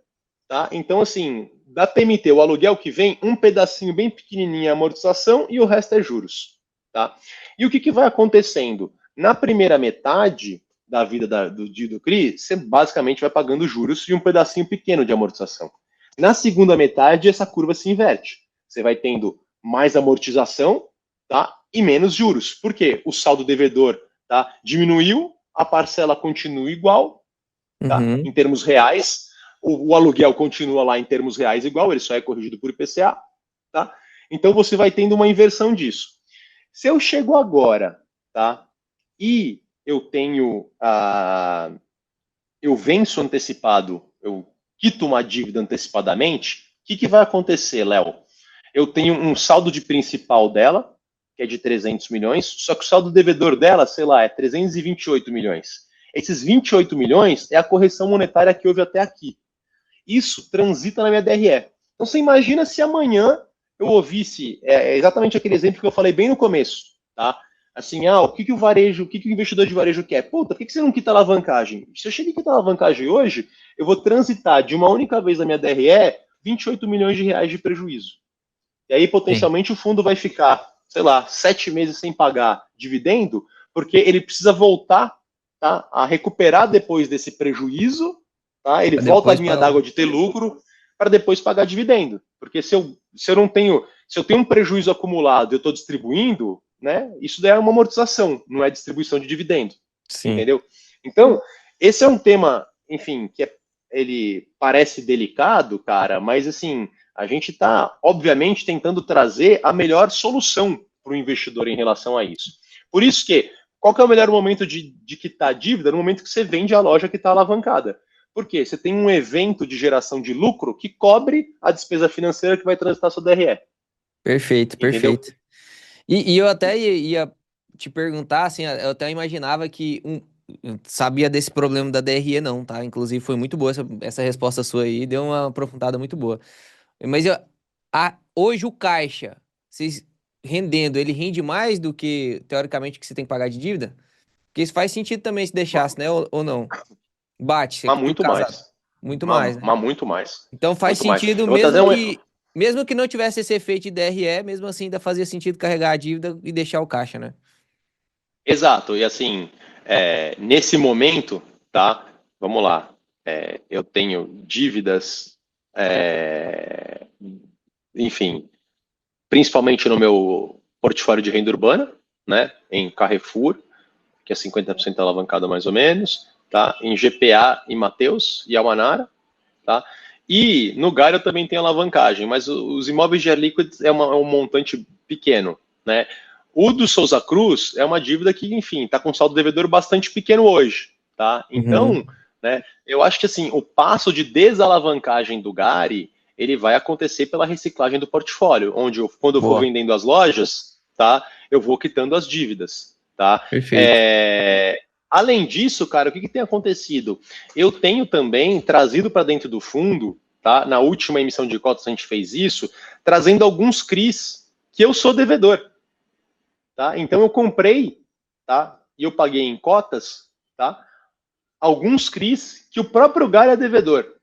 tá? Então, assim, da PMT, o aluguel que vem, um pedacinho bem pequenininho é amortização e o resto é juros, tá? E o que vai acontecendo? Na primeira metade da vida do CRI, você basicamente vai pagando juros e um pedacinho pequeno de amortização. Na segunda metade, essa curva se inverte. Você vai tendo mais amortização, tá? E menos juros. Por quê? O saldo devedor, tá, diminuiu, a parcela continua igual, tá? Em Uhum. termos reais, o aluguel continua lá em termos reais igual, ele só é corrigido por IPCA, tá? Então você vai tendo uma inversão disso. Se eu chego agora, tá? E eu tenho eu venço antecipado, eu quito uma dívida antecipadamente, o que vai acontecer, Léo? Eu tenho um saldo de principal dela, que é de 300 milhões, só que o saldo devedor dela, sei lá, é 328 milhões. Esses 28 milhões é a correção monetária que houve até aqui. Isso transita na minha DRE. Então você imagina se amanhã eu ouvisse exatamente aquele exemplo que eu falei bem no começo, tá? Assim, o que, que o varejo, o que, que o investidor de varejo quer? Puta, por que, que você não quita a alavancagem? Se eu cheguei a quitar a alavancagem hoje, eu vou transitar de uma única vez na minha DRE 28 milhões de reais de prejuízo. E aí, Sim. potencialmente, o fundo vai ficar, sei lá, 7 meses sem pagar dividendo, porque ele precisa voltar, tá, a recuperar depois desse prejuízo, tá? Ele Pra volta à depois linha pagar o. d'água de ter lucro para depois pagar dividendo. Porque se eu não tenho, se eu tenho um prejuízo acumulado e eu estou distribuindo, né, isso daí é uma amortização, não é distribuição de dividendo, Sim. entendeu? Então, esse é um tema, enfim, ele parece delicado, cara, mas assim, a gente está, obviamente, tentando trazer a melhor solução para o investidor em relação a isso. Por isso que, qual que é o melhor momento de quitar a dívida? No momento que você vende a loja que está alavancada. Por quê? Você tem um evento de geração de lucro que cobre a despesa financeira que vai transitar sua DRE. Perfeito, Entendeu? perfeito. E eu até ia te perguntar, assim, eu até imaginava que sabia desse problema da DRE, não, tá? Inclusive, foi muito boa essa resposta sua aí, deu uma aprofundada muito boa. Mas hoje o caixa, vocês rendendo, ele rende mais do que, teoricamente, que você tem que pagar de dívida? Porque isso faz sentido também se deixasse, né? Ou não? Bate, Mas tudo muito casado. mais. Muito mais, né? Mas muito mais. Então faz Muito mais. sentido, Eu vou trazer mesmo que não tivesse esse efeito de DRE, mesmo assim ainda fazia sentido carregar a dívida e deixar o caixa, né? Exato, e assim, nesse momento, tá? Vamos lá. Eu tenho dívidas, é, enfim, principalmente no meu portfólio de renda urbana, né? Em Carrefour, que é 50% alavancado mais ou menos, tá? Em GPA e Mateus e Almanara, tá? E no GAR eu também tenho alavancagem, mas os imóveis de liquid é um montante pequeno, né? O do Souza Cruz é uma dívida que, enfim, está com saldo devedor bastante pequeno hoje, tá? Então, Uhum. né, eu acho que assim, o passo de desalavancagem do Gari, ele vai acontecer pela reciclagem do portfólio, onde quando eu for Boa. vendendo as lojas, tá, eu vou quitando as dívidas, tá? Perfeito. Além disso, cara, o que tem acontecido? Eu tenho também trazido para dentro do fundo, tá? Na última emissão de cotas a gente fez isso, trazendo alguns CRIs que eu sou devedor, tá? Então eu comprei, tá? E eu paguei em cotas, tá? Alguns CRIs que o próprio Gary é devedor.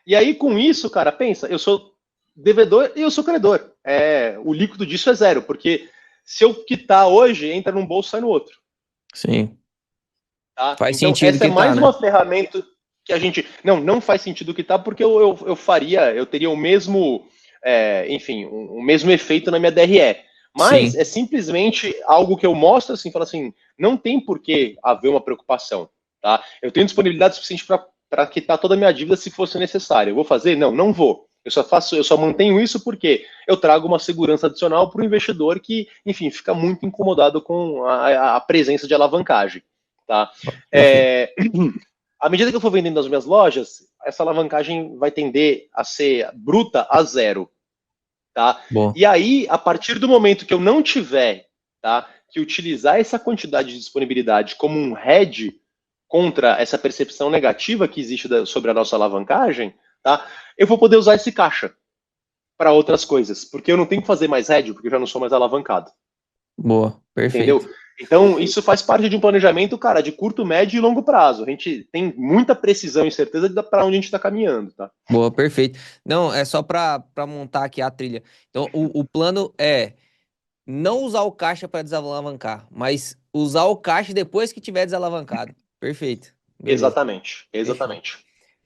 E aí com isso, cara, pensa, eu sou devedor e eu sou credor. O líquido disso é zero, porque se eu quitar hoje, entra num bolso e sai no outro. Sim. Tá? Faz Então, sentido essa é que tá, mais né? uma ferramenta que a gente. Não faz sentido que tá, porque eu teria o mesmo, enfim, o mesmo efeito na minha DRE. Mas Sim. é simplesmente algo que eu mostro assim, falo assim, não tem por que haver uma preocupação. Tá? Eu tenho disponibilidade suficiente para quitar toda a minha dívida se fosse necessário. Eu vou fazer? Não vou. Eu só mantenho isso porque eu trago uma segurança adicional para o investidor que, enfim, fica muito incomodado com a presença de alavancagem. Tá? Perfeito. É, à medida que eu for vendendo nas minhas lojas, essa alavancagem vai tender a ser bruta a zero. Tá? Boa. E aí, a partir do momento que eu não tiver, tá, que utilizar essa quantidade de disponibilidade como um hedge contra essa percepção negativa que existe sobre a nossa alavancagem, tá, eu vou poder usar esse caixa para outras coisas, porque eu não tenho que fazer mais hedge, porque eu já não sou mais alavancado. Boa. Entendeu? Perfeito. Então, isso faz parte de um planejamento, cara, de curto, médio e longo prazo. A gente tem muita precisão e certeza para onde a gente está caminhando, tá? Boa, perfeito. Não, é só para montar aqui a trilha. Então, o plano é não usar o caixa para desalavancar, mas usar o caixa depois que tiver desalavancado. Perfeito. Beleza. Exatamente, Fechou. exatamente.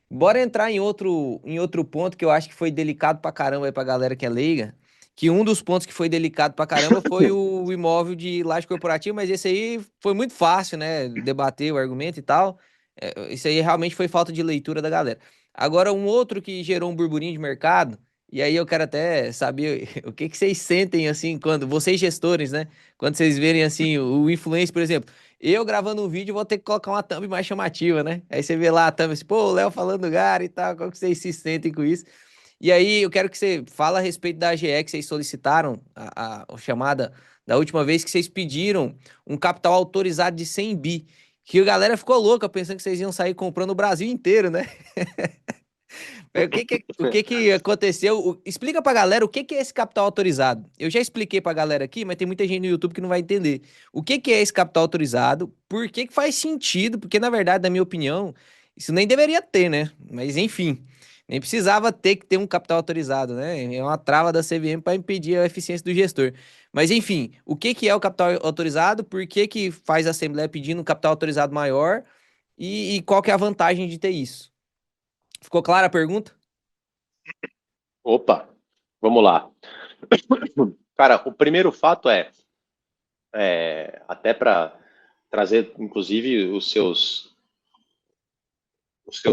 Bora entrar em outro ponto que eu acho que foi delicado pra caramba aí pra galera que é leiga. Que um dos pontos que foi delicado pra caramba foi o imóvel de laje corporativa, mas esse aí foi muito fácil, né? Debater o argumento e tal. Isso aí realmente foi falta de leitura da galera. Agora, um outro que gerou um burburinho de mercado, e aí eu quero até saber o que que vocês sentem assim, quando vocês gestores, né? Quando vocês verem assim, o influencer, por exemplo. Eu gravando um vídeo vou ter que colocar uma thumb mais chamativa, né? Aí você vê lá a thumb assim, pô, o Léo falando do Gary e tal, como que vocês se sentem com isso? E aí eu quero que você fale a respeito da AGE que vocês solicitaram, a chamada da última vez que vocês pediram um capital autorizado de 100 bi, que a galera ficou louca pensando que vocês iam sair comprando o Brasil inteiro, né? O que que aconteceu? Explica pra galera o que é esse capital autorizado. Eu já expliquei pra galera aqui, mas tem muita gente no YouTube que não vai entender. O que é esse capital autorizado? Por que faz sentido? Porque, na verdade, na minha opinião, isso nem deveria ter, né? Mas, enfim, nem precisava ter que ter um capital autorizado, né? É uma trava da CVM para impedir a eficiência do gestor. Mas, enfim, o que é o capital autorizado? Por que faz a Assembleia pedindo um capital autorizado maior? E qual que é a vantagem de ter isso? Ficou clara a pergunta? Opa, vamos lá. Cara, o primeiro fato até para trazer, inclusive, os seus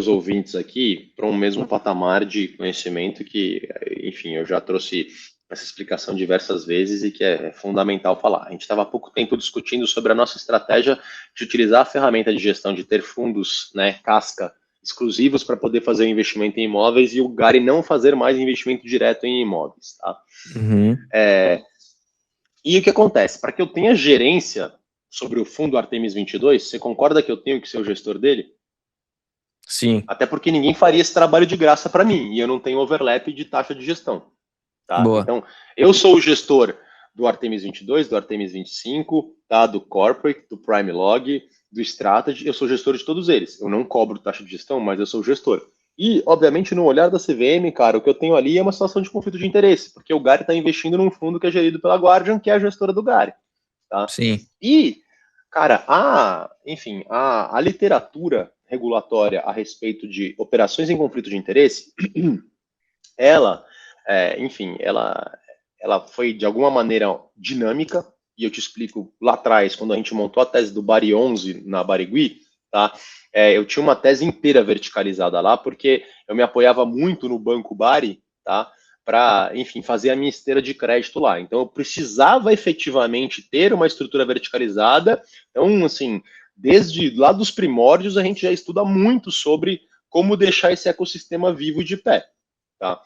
ouvintes aqui para um mesmo patamar de conhecimento que, enfim, eu já trouxe essa explicação diversas vezes e que é fundamental falar. A gente estava há pouco tempo discutindo sobre a nossa estratégia de utilizar a ferramenta de gestão de ter fundos, né, casca, exclusivos para poder fazer o investimento em imóveis e o Gari não fazer mais investimento direto em imóveis, tá? Uhum. E o que acontece? Para que eu tenha gerência sobre o fundo Artemis 22, você concorda que eu tenho que ser o gestor dele? Sim, Até porque ninguém faria esse trabalho de graça para mim e eu não tenho overlap de taxa de gestão, tá? boa. Então, eu sou o gestor do Artemis 22, do Artemis 25, tá? Do Corporate, do Prime Log, do Strategy, eu sou gestor de todos eles. Eu não cobro taxa de gestão, mas eu sou o gestor. E, obviamente, no olhar da CVM, cara, o que eu tenho ali é uma situação de conflito de interesse, porque o Gary está investindo num fundo que é gerido pela Guardian, que é a gestora do Gary, tá? Sim. E, cara, enfim, a literatura regulatória a respeito de operações em conflito de interesse, ela, enfim, ela foi de alguma maneira dinâmica, e eu te explico lá atrás, quando a gente montou a tese do Bari 11 na Barigui, tá? Eu tinha uma tese inteira verticalizada lá, porque eu me apoiava muito no Banco Bari, tá? Para, enfim, fazer a minha esteira de crédito lá. Então, eu precisava efetivamente ter uma estrutura verticalizada. Então, assim, desde lá dos primórdios, a gente já estuda muito sobre como deixar esse ecossistema vivo e de pé, tá?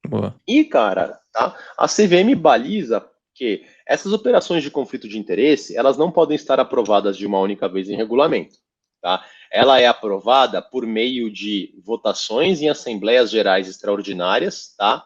Boa. E, cara, tá? A CVM baliza que essas operações de conflito de interesse, elas não podem estar aprovadas de uma única vez em regulamento, tá? Ela é aprovada por meio de votações em assembleias gerais extraordinárias, tá?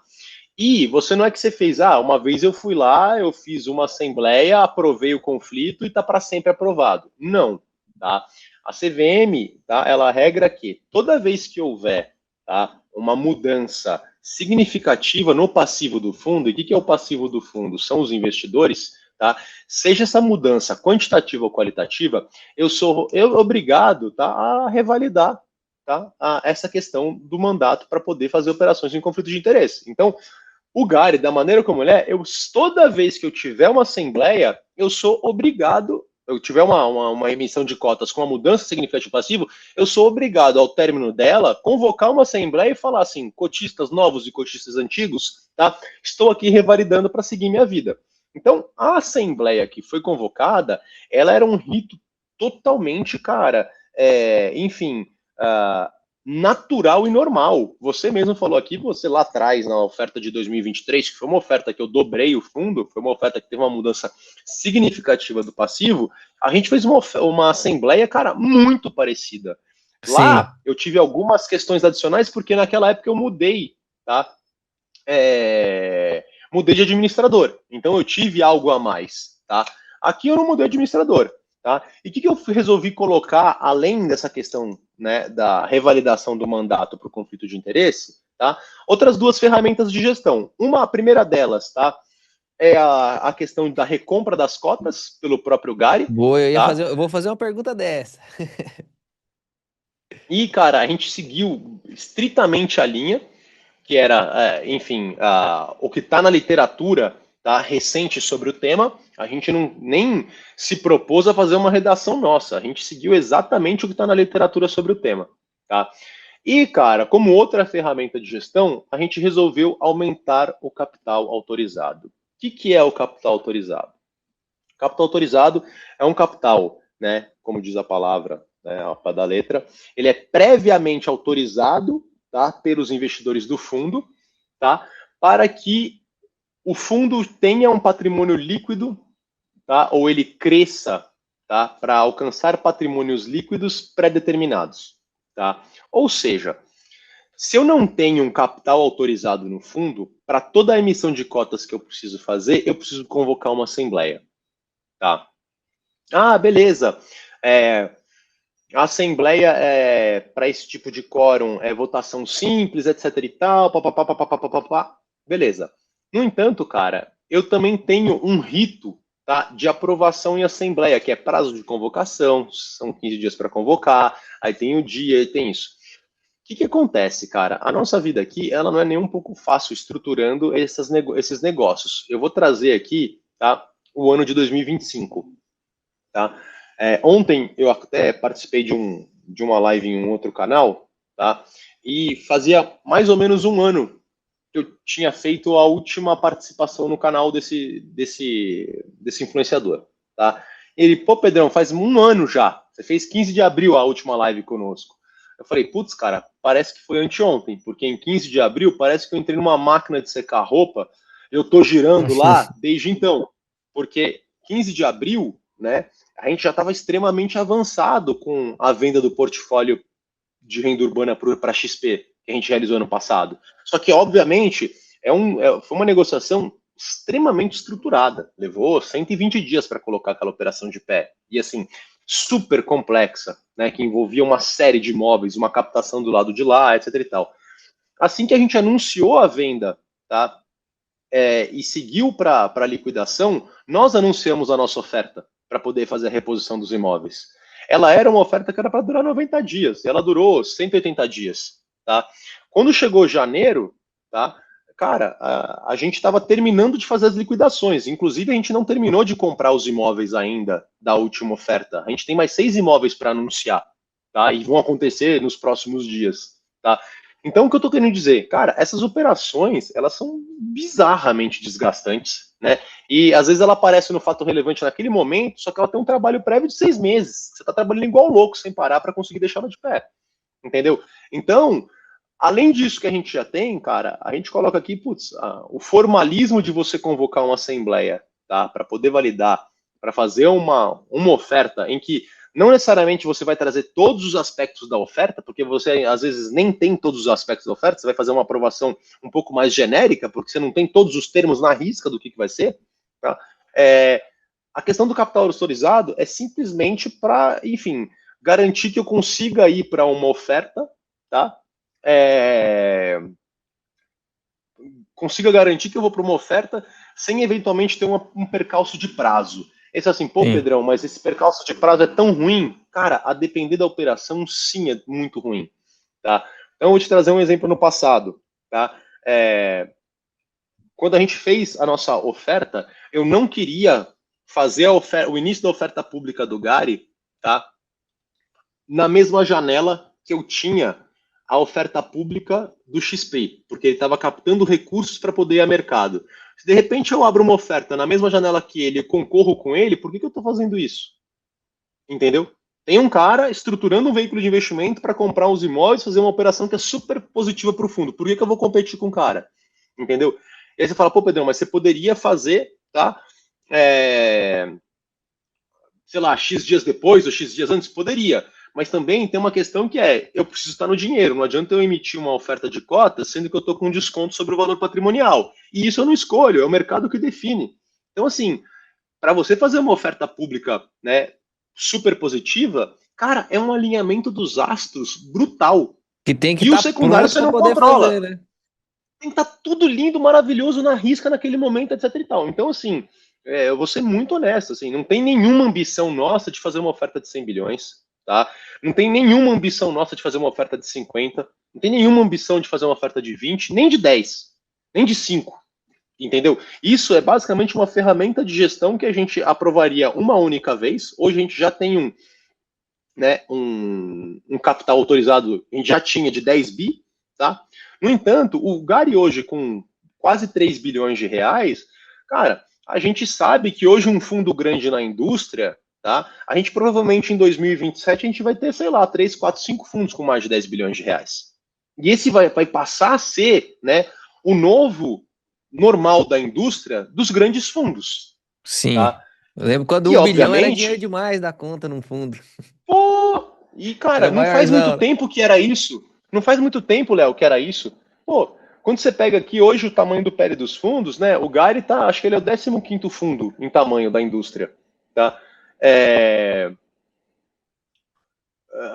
E você não é que você fez, uma vez eu fui lá, eu fiz uma assembleia, aprovei o conflito e está para sempre aprovado. Não, tá? A CVM, tá? Ela regra que toda vez que houver, tá, uma mudança significativa no passivo do fundo, e o que é o passivo do fundo? São os investidores, tá? Seja essa mudança quantitativa ou qualitativa, eu sou obrigado, tá, a revalidar, tá, essa questão do mandato para poder fazer operações em conflito de interesse. Então, o Gary, da maneira como ele é, toda vez que eu tiver uma assembleia, eu sou obrigado, eu tiver uma emissão de cotas com uma mudança significativa passivo, eu sou obrigado, ao término dela, convocar uma assembleia e falar assim, cotistas novos e cotistas antigos, tá? Estou aqui revalidando para seguir minha vida. Então, a assembleia que foi convocada, ela era um rito totalmente, cara, enfim, natural e normal. Você mesmo falou aqui, você lá atrás, na oferta de 2023, que foi uma oferta que eu dobrei o fundo, foi uma oferta que teve uma mudança significativa do passivo, a gente fez uma assembleia, cara, muito parecida. Sim. Lá, eu tive algumas questões adicionais, porque naquela época eu mudei, tá? Mudei de administrador. Então eu tive algo a mais, tá? Aqui eu não mudei de administrador, tá? E o que eu resolvi colocar, além dessa questão, né, da revalidação do mandato para o conflito de interesse, tá? Outras duas ferramentas de gestão. A primeira delas, tá? É a questão da recompra das cotas pelo próprio Gary, Boa, tá? eu vou fazer uma pergunta dessa. E, cara, a gente seguiu estritamente a linha, que era, enfim, o que está na literatura, tá, recente sobre o tema. A gente não nem se propôs a fazer uma redação nossa. A gente seguiu exatamente o que está na literatura sobre o tema, tá? E, cara, como outra ferramenta de gestão, a gente resolveu aumentar o capital autorizado. O que é o capital autorizado? O capital autorizado é um capital, né, como diz a palavra, né, ao pé da letra, ele é previamente autorizado, tá, pelos investidores do fundo, tá, para que o fundo tenha um patrimônio líquido, tá, ou ele cresça, tá, para alcançar patrimônios líquidos pré-determinados, tá? Ou seja, Se eu não tenho um capital autorizado no fundo, para toda a emissão de cotas que eu preciso fazer, eu preciso convocar uma assembleia, tá? Ah, beleza. É, a assembleia para esse tipo de quórum é votação simples, etc e tal, papapá, papapá, papapá. Beleza. No entanto, cara, eu também tenho um rito, tá, de aprovação em assembleia, que é prazo de convocação, são 15 dias para convocar, aí tem o dia, e tem isso. O que, que acontece, cara? A nossa vida aqui, ela não é nem um pouco fácil estruturando esses negócios. Eu vou trazer aqui, tá, o ano de 2025, tá? Ontem eu até participei de uma live em um outro canal, tá? E fazia mais ou menos um ano que eu tinha feito a última participação no canal desse influenciador, tá? Ele, pô, Pedrão, faz um ano já. Você fez 15 de abril a última live conosco. Eu falei, putz, cara, parece que foi anteontem, porque em 15 de abril parece que eu entrei numa máquina de secar roupa, eu tô girando lá desde então. Porque 15 de abril, né, a gente já estava extremamente avançado com a venda do portfólio de renda urbana para XP, que a gente realizou ano passado. Só que, obviamente, foi uma negociação extremamente estruturada. Levou 120 dias para colocar aquela operação de pé. E, assim, super complexa, né, que envolvia uma série de imóveis, uma captação do lado de lá, etc e tal. Assim que a gente anunciou a venda, tá, e seguiu para a liquidação, nós anunciamos a nossa oferta para poder fazer a reposição dos imóveis. Ela era uma oferta que era para durar 90 dias, ela durou 180 dias. Tá? Quando chegou janeiro, tá, cara, a gente estava terminando de fazer as liquidações. Inclusive, a gente não terminou de comprar os imóveis ainda da última oferta. A gente tem mais 6 imóveis para anunciar, tá? E vão acontecer nos próximos dias. Tá? Então, o que eu estou querendo dizer, cara, essas operações, elas são bizarramente desgastantes, né? E às vezes ela aparece no fato relevante naquele momento, só que ela tem um trabalho prévio de 6 meses. Você está trabalhando igual louco, sem parar, para conseguir deixar ela de pé, entendeu? Então, além disso que a gente já tem, cara, a gente coloca aqui, putz, o formalismo de você convocar uma assembleia, tá? Para poder validar, para fazer uma oferta em que não necessariamente você vai trazer todos os aspectos da oferta, porque você às vezes nem tem todos os aspectos da oferta, você vai fazer uma aprovação um pouco mais genérica, porque você não tem todos os termos na risca do que vai ser. Tá? A questão do capital autorizado é simplesmente para, enfim, garantir que eu consiga ir para uma oferta, tá? Consiga garantir que eu vou para uma oferta sem eventualmente ter um percalço de prazo. Esse assim, pô, Sim. Pedrão, mas esse percalço de prazo é tão ruim. Cara, a depender da operação, sim, é muito ruim. Tá? Então, eu vou te trazer um exemplo no passado. Tá? Quando a gente fez a nossa oferta, eu não queria fazer o início da oferta pública do Gari, tá? Na mesma janela que eu tinha a oferta pública do XP, porque ele estava captando recursos para poder ir a mercado. Se de repente eu abro uma oferta na mesma janela que ele, concorro com ele, por que eu estou fazendo isso? Entendeu? Tem um cara estruturando um veículo de investimento para comprar uns imóveis, fazer uma operação que é super positiva para o fundo. Por que eu vou competir com o cara? Entendeu? E aí você fala, pô, Pedrão, mas você poderia fazer, tá? Sei lá, X dias depois ou X dias antes? Poderia. Mas também tem uma questão que eu preciso estar no dinheiro. Não adianta eu emitir uma oferta de cotas, sendo que eu estou com um desconto sobre o valor patrimonial. E isso eu não escolho, é o mercado que define. Então, assim, para você fazer uma oferta pública, né, super positiva, cara, é um alinhamento dos astros brutal. Que tem que E o estar secundário pronto você para não poder controla. fazer, né? Tem que estar tudo lindo, maravilhoso na risca naquele momento, etc e tal. Então, assim, eu vou ser muito honesto, assim, não tem nenhuma ambição nossa de fazer uma oferta de 100 bilhões, tá? Não tem nenhuma ambição nossa de fazer uma oferta de 50, não tem nenhuma ambição de fazer uma oferta de 20, nem de 10, nem de 5, entendeu? Isso é basicamente uma ferramenta de gestão que a gente aprovaria uma única vez. Hoje a gente já tem um capital autorizado, a gente já tinha de 10 bi, tá? No entanto, o Gari hoje com quase 3 bilhões de reais, cara, a gente sabe que hoje um fundo grande na indústria, tá? A gente provavelmente em 2027 a gente vai ter, sei lá, 3, 4, 5 fundos com mais de 10 bilhões de reais. E esse vai passar a ser, né, o novo normal da indústria dos grandes fundos, Sim. tá? Eu lembro quando E 1 bilhão era dinheiro obviamente, demais da conta no fundo. pô, e cara, Era não faz muito maiorzão. tempo que era isso. Não faz muito tempo, Léo, que era isso. Pô, quando você pega aqui hoje o tamanho do pé dos fundos, né? O Gary tá, acho que ele é o 15º fundo em tamanho da indústria, tá? É,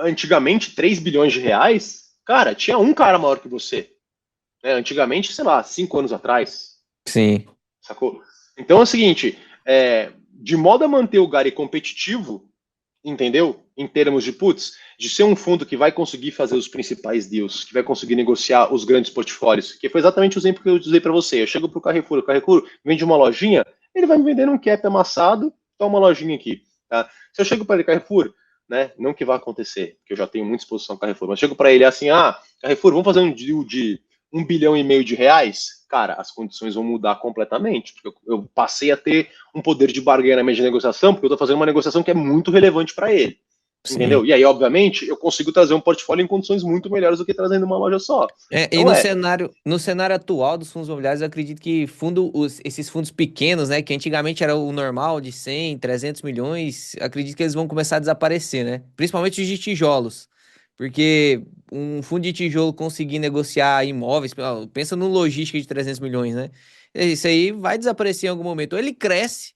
antigamente, 3 bilhões de reais, cara, tinha um cara maior que você. Né? Antigamente, sei lá, 5 anos atrás, Sim, sacou? Então é o seguinte, de modo a manter o Gary competitivo, entendeu? Em termos de putz, de ser um fundo que vai conseguir fazer os principais deals, que vai conseguir negociar os grandes portfólios, que foi exatamente o exemplo que eu usei para você. Eu chego para o Carrefour vende uma lojinha, ele vai me vender um cap amassado, tá uma lojinha aqui. Tá? Se eu chego para ele, Carrefour, né, não que vai acontecer, porque eu já tenho muita exposição ao Carrefour, mas chego para ele assim, Carrefour, vamos fazer um deal de 1,5 bilhão de reais? Cara, as condições vão mudar completamente, porque eu passei a ter um poder de barganha na minha de negociação, porque eu estou fazendo uma negociação que é muito relevante para ele. sim. Entendeu? E aí, obviamente, eu consigo trazer um portfólio em condições muito melhores do que trazendo uma loja só. E Então no cenário atual dos fundos imobiliários, eu acredito que esses fundos pequenos, né, que antigamente era o normal de 100, 300 milhões, acredito que eles vão começar a desaparecer, né? Principalmente os de tijolos. Porque um fundo de tijolo conseguir negociar imóveis, pensa no logística de 300 milhões, né? Isso aí vai desaparecer em algum momento. Ou ele cresce,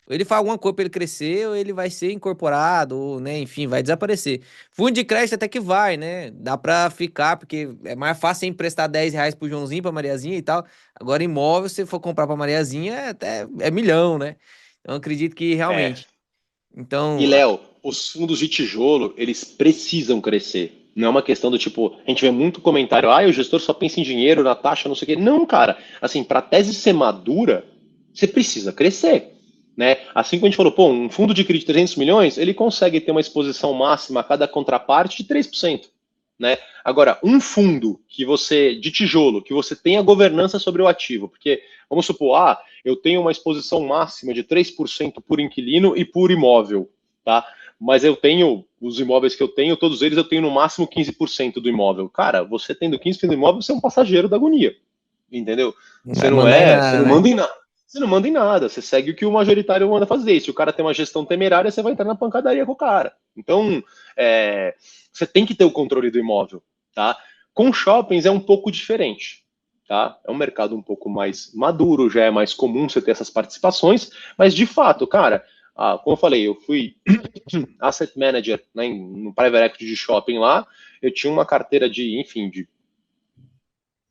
ou ele faz alguma coisa para ele crescer, ou ele vai ser incorporado, ou, né, enfim, vai desaparecer. Fundo de crédito até que vai, né? Dá para ficar, porque é mais fácil você emprestar 10 reais pro Joãozinho, pra Mariazinha e tal. Agora, imóvel, se você for comprar pra Mariazinha, é milhão, né? Então, eu acredito que é. realmente. E, Então, Léo, os fundos de tijolo, eles precisam crescer. Não é uma questão do tipo, a gente vê muito comentário, o gestor só pensa em dinheiro, na taxa, não sei o quê. Não, cara. Assim, para a tese ser madura, você precisa crescer. Né? Assim como a gente falou, pô, um fundo de crédito de 300 milhões, ele consegue ter uma exposição máxima a cada contraparte de 3%. Né? Agora, um fundo que você de tijolo, que você tenha governança sobre o ativo, porque vamos supor, eu tenho uma exposição máxima de 3% por inquilino e por imóvel, tá? Mas eu tenho os imóveis que eu tenho, todos eles eu tenho no máximo 15% do imóvel. Cara, você tendo 15% do imóvel, você é um passageiro da agonia, entendeu? não vai mandar em Você nada, não né? manda em nada. Você não manda em nada, você segue o que o majoritário manda fazer. E se o cara tem uma gestão temerária, você vai entrar na pancadaria com o cara. Então, você tem que ter o controle do imóvel, tá? Com shoppings é um pouco diferente, tá? É um mercado um pouco mais maduro, já é mais comum você ter essas participações, mas de fato, cara, como eu falei, eu fui asset manager, né, no private equity de shopping lá, eu tinha uma carteira de, enfim,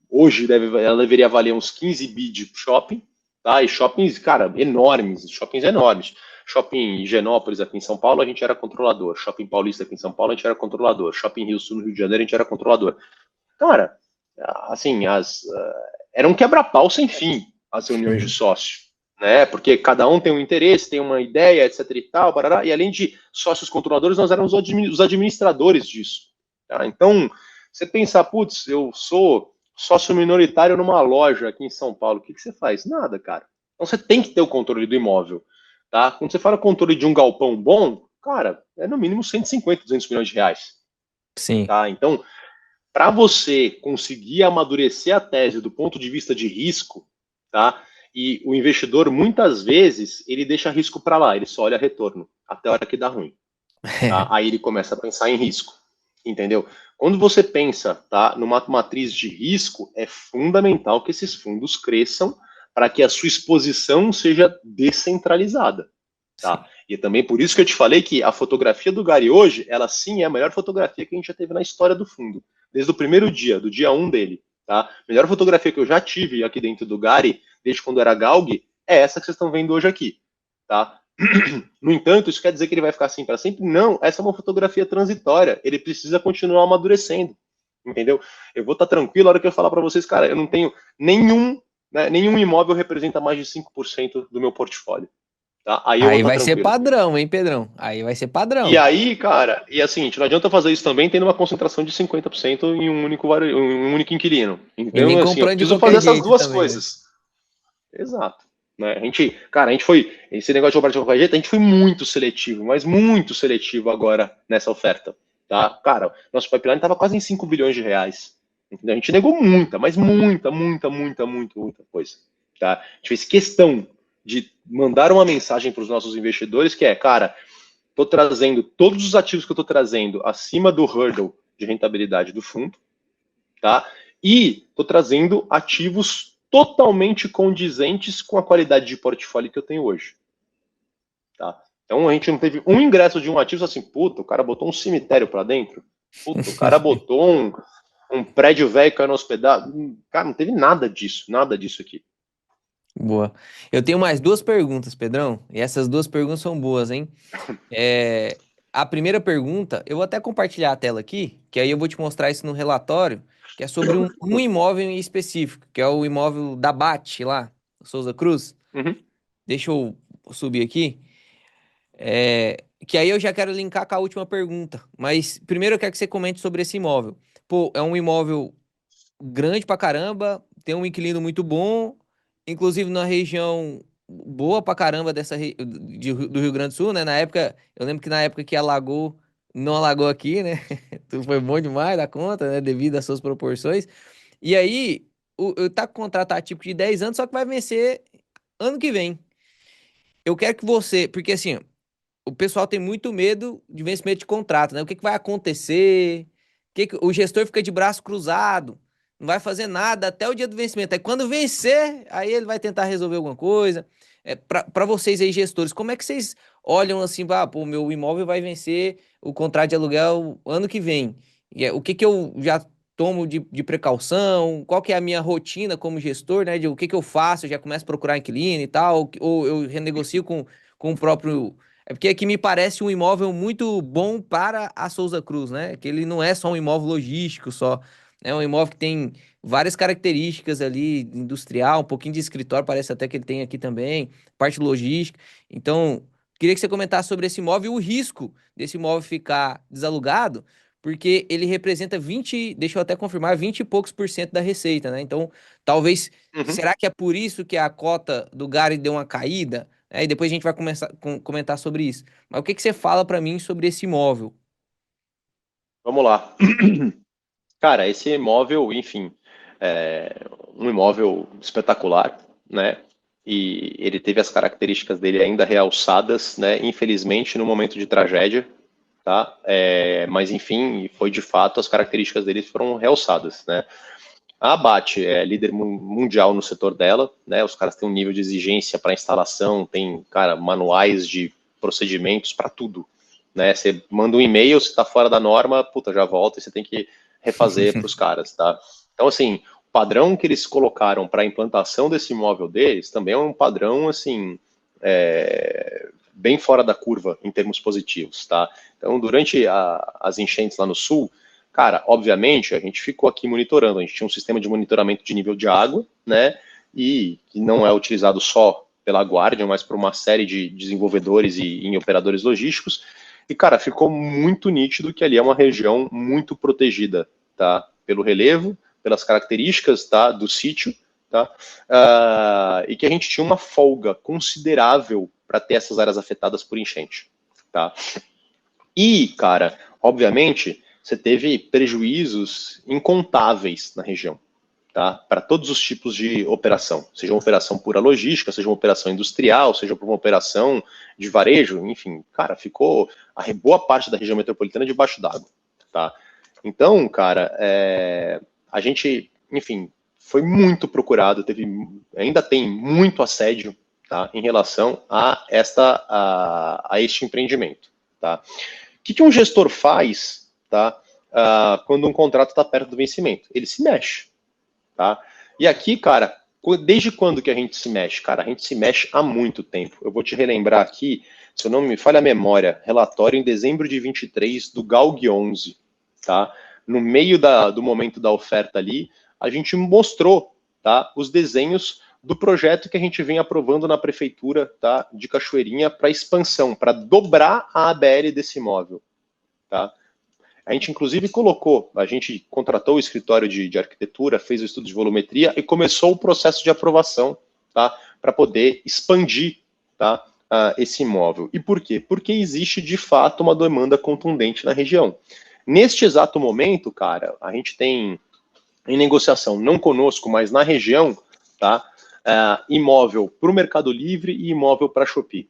hoje ela deveria valer uns 15 bi de shopping, tá? E shoppings, cara, enormes, shoppings enormes. Shopping Higienópolis aqui em São Paulo, a gente era controlador. Shopping Paulista aqui em São Paulo, a gente era controlador. Shopping Rio Sul, no Rio de Janeiro, a gente era controlador. Cara, assim, era um quebra-pau sem fim as reuniões de sócio, né? Porque cada um tem um interesse, tem uma ideia, etc e tal, barará, e além de sócios controladores, nós éramos os administradores disso. Tá? Então, você pensar, putz, eu sou sócio minoritário numa loja aqui em São Paulo, o que você faz? Nada, cara. Então você tem que ter o controle do imóvel, tá? Quando você fala controle de um galpão bom, cara, é no mínimo 150, 200 milhões de reais, Sim. tá? Então, para você conseguir amadurecer a tese do ponto de vista de risco, tá? E o investidor, muitas vezes, ele deixa risco para lá, ele só olha retorno, até a hora que dá ruim. Tá? Aí ele começa a pensar em risco, entendeu? Quando você pensa, tá, numa matriz de risco, é fundamental que esses fundos cresçam para que a sua exposição seja descentralizada. Sim. Tá? E também por isso que eu te falei que a fotografia do Gary hoje, ela sim é a melhor fotografia que a gente já teve na história do fundo, desde o primeiro dia, do dia 1 dele. Tá? A melhor fotografia que eu já tive aqui dentro do Gary, desde quando era Galg, é essa que vocês estão vendo hoje aqui. Tá? No entanto, isso quer dizer que ele vai ficar assim para sempre? Não, essa é uma fotografia transitória. Ele precisa continuar amadurecendo. Entendeu? Eu vou estar tranquilo na hora que eu falar para vocês, cara, eu não tenho nenhum imóvel representa mais de 5% do meu portfólio. Tá? Aí eu vou Aí estar vai ser tranquilo. padrão, hein, Pedrão? Aí vai ser E padrão. aí, cara, e assim, não adianta fazer isso também tendo uma concentração de 50% em um único inquilino. E nem Então, assim, eu comprando de preciso fazer qualquer essas jeito duas também, né? coisas. Exato. Né? A gente foi, esse negócio de comprar de qualquer jeito, a gente foi muito seletivo, mas muito seletivo agora nessa oferta. Tá? Cara, nosso pipeline estava quase em 5 bilhões de reais. Entendeu? A gente negou muita, mas muita coisa. Tá? A gente fez questão de mandar uma mensagem para os nossos investidores que é, cara, estou trazendo todos os ativos que eu estou trazendo acima do hurdle de rentabilidade do fundo, tá? E estou trazendo ativos totalmente condizentes com a qualidade de portfólio que eu tenho hoje, tá? Então a gente não teve um ingresso de um ativo assim, puta, o cara botou um cemitério para dentro, puta, o cara botou um prédio velho caindo hospedado. Cara, não teve nada disso aqui. Boa. Eu tenho mais duas perguntas, Pedrão, e essas duas perguntas são boas, hein? É, a primeira pergunta, eu vou até compartilhar a tela aqui, que aí eu vou te mostrar isso no relatório, que é sobre um imóvel em específico, que é o imóvel da BAT lá, Souza Cruz. Uhum. Deixa eu subir aqui. Que aí eu já quero linkar com a última pergunta. Mas primeiro eu quero que você comente sobre esse imóvel. Pô, é um imóvel grande pra caramba, tem um inquilino muito bom, inclusive na região boa pra caramba do Rio Grande do Sul, né? Na época, eu lembro que na época que alagou, não alagou aqui, né? Tudo foi bom demais da conta, né? Devido às suas proporções. E aí, eu tá com contrato atípico de 10 anos, só que vai vencer ano que vem. Eu quero que você, porque assim, o pessoal tem muito medo de vencimento de contrato, né? O que que vai acontecer? O gestor fica de braço cruzado, não vai fazer nada até o dia do vencimento. Aí quando vencer, aí ele vai tentar resolver alguma coisa. Para vocês aí, gestores, como é que vocês olham assim, pô, meu imóvel vai vencer o contrato de aluguel ano que vem? O que que eu já tomo de precaução? Qual que é a minha rotina como gestor, né? De o que que eu faço? Eu já começo a procurar inquilino e tal, ou eu renegocio com o próprio porque aqui me parece um imóvel muito bom para a Souza Cruz, né? Que ele não é só um imóvel logístico só. É um imóvel que tem várias características ali, industrial, um pouquinho de escritório, parece até que ele tem aqui também, parte logística. Então, queria que você comentasse sobre esse imóvel e o risco desse imóvel ficar desalugado, porque ele representa 20, deixa eu até confirmar, 20 e poucos por cento da receita, né? Então, talvez, Uhum. será que é por isso que a cota do Gari deu uma caída? E depois a gente vai começar comentar sobre isso. Mas o que que você fala para mim sobre esse imóvel? Vamos lá. Cara, esse imóvel, enfim, é um imóvel espetacular, né? E ele teve as características dele ainda realçadas, né? Infelizmente, no momento de tragédia, tá? Mas enfim, foi de fato as características dele foram realçadas, né? A Abate é líder mundial no setor dela, né? Os caras têm um nível de exigência para instalação, tem, cara, manuais de procedimentos para tudo, né? Você manda um e-mail, se está fora da norma, puta, já volta e você tem que refazer para os caras, tá? Então, assim, o padrão que eles colocaram para a implantação desse imóvel deles também é um padrão, assim, bem fora da curva em termos positivos, tá? Então, durante as enchentes lá no sul, cara, obviamente, a gente ficou aqui monitorando, a gente tinha um sistema de monitoramento de nível de água, né? E que não é utilizado só pela Guardian, mas por uma série de desenvolvedores e operadores logísticos. E, cara, ficou muito nítido que ali é uma região muito protegida, tá? Pelo relevo, pelas características, tá? Do sítio, tá? E que a gente tinha uma folga considerável para ter essas áreas afetadas por enchente, tá? E, cara, obviamente, você teve prejuízos incontáveis na região, tá? Para todos os tipos de operação, seja uma operação pura logística, seja uma operação industrial, seja uma operação de varejo, enfim, cara, ficou a boa parte da região metropolitana debaixo d'água, tá? Então, cara, a gente, enfim, foi muito procurado, ainda tem muito assédio, tá, em relação a este empreendimento, tá? O que um gestor faz, tá, quando um contrato está perto do vencimento? Ele se mexe, tá? E aqui, cara, desde quando que a gente se mexe? Cara, a gente se mexe há muito tempo. Eu vou te relembrar aqui, se eu não me falha a memória, relatório em dezembro de 23 do GALG 11, tá? No meio do momento da oferta ali, a gente mostrou, tá, os desenhos do projeto que a gente vem aprovando na prefeitura, tá, de Cachoeirinha para expansão, para dobrar a ABL desse imóvel, tá? A gente, inclusive, a gente contratou o escritório de arquitetura, fez o estudo de volumetria e começou o processo de aprovação, tá, para poder expandir, tá, esse imóvel. E por quê? Porque existe, de fato, uma demanda contundente na região. Neste exato momento, cara, a gente tem em negociação, não conosco, mas na região, tá, imóvel para o Mercado Livre e imóvel para a Shopee,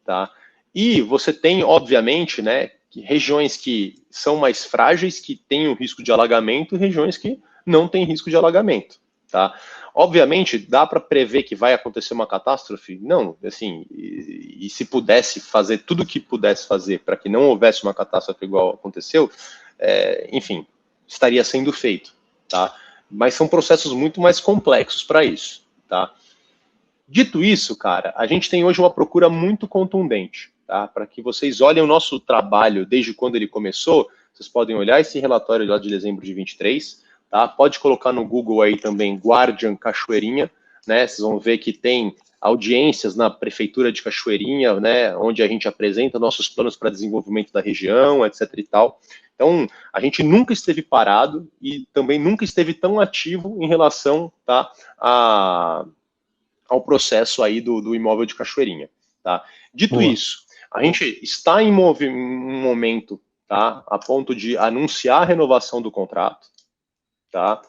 tá? E você tem, obviamente, né, regiões que são mais frágeis, que têm o risco de alagamento, e regiões que não tem risco de alagamento, tá? Obviamente, dá para prever que vai acontecer uma catástrofe? Não, assim, e se pudesse fazer tudo o que pudesse fazer para que não houvesse uma catástrofe igual aconteceu, enfim, estaria sendo feito, tá? Mas são processos muito mais complexos para isso, tá? Dito isso, cara, a gente tem hoje uma procura muito contundente, tá? Para que vocês olhem o nosso trabalho desde quando ele começou, vocês podem olhar esse relatório lá de dezembro de 23, tá? Pode colocar no Google aí também Guardian Cachoeirinha, né? Vocês vão ver que tem audiências na prefeitura de Cachoeirinha, né? Onde a gente apresenta nossos planos para desenvolvimento da região, etc e tal. Então, a gente nunca esteve parado e também nunca esteve tão ativo em relação, tá, ao processo aí do imóvel de Cachoeirinha, tá? Dito Boa. isso, a gente está em um momento, tá, a ponto de anunciar a renovação do contrato, tá?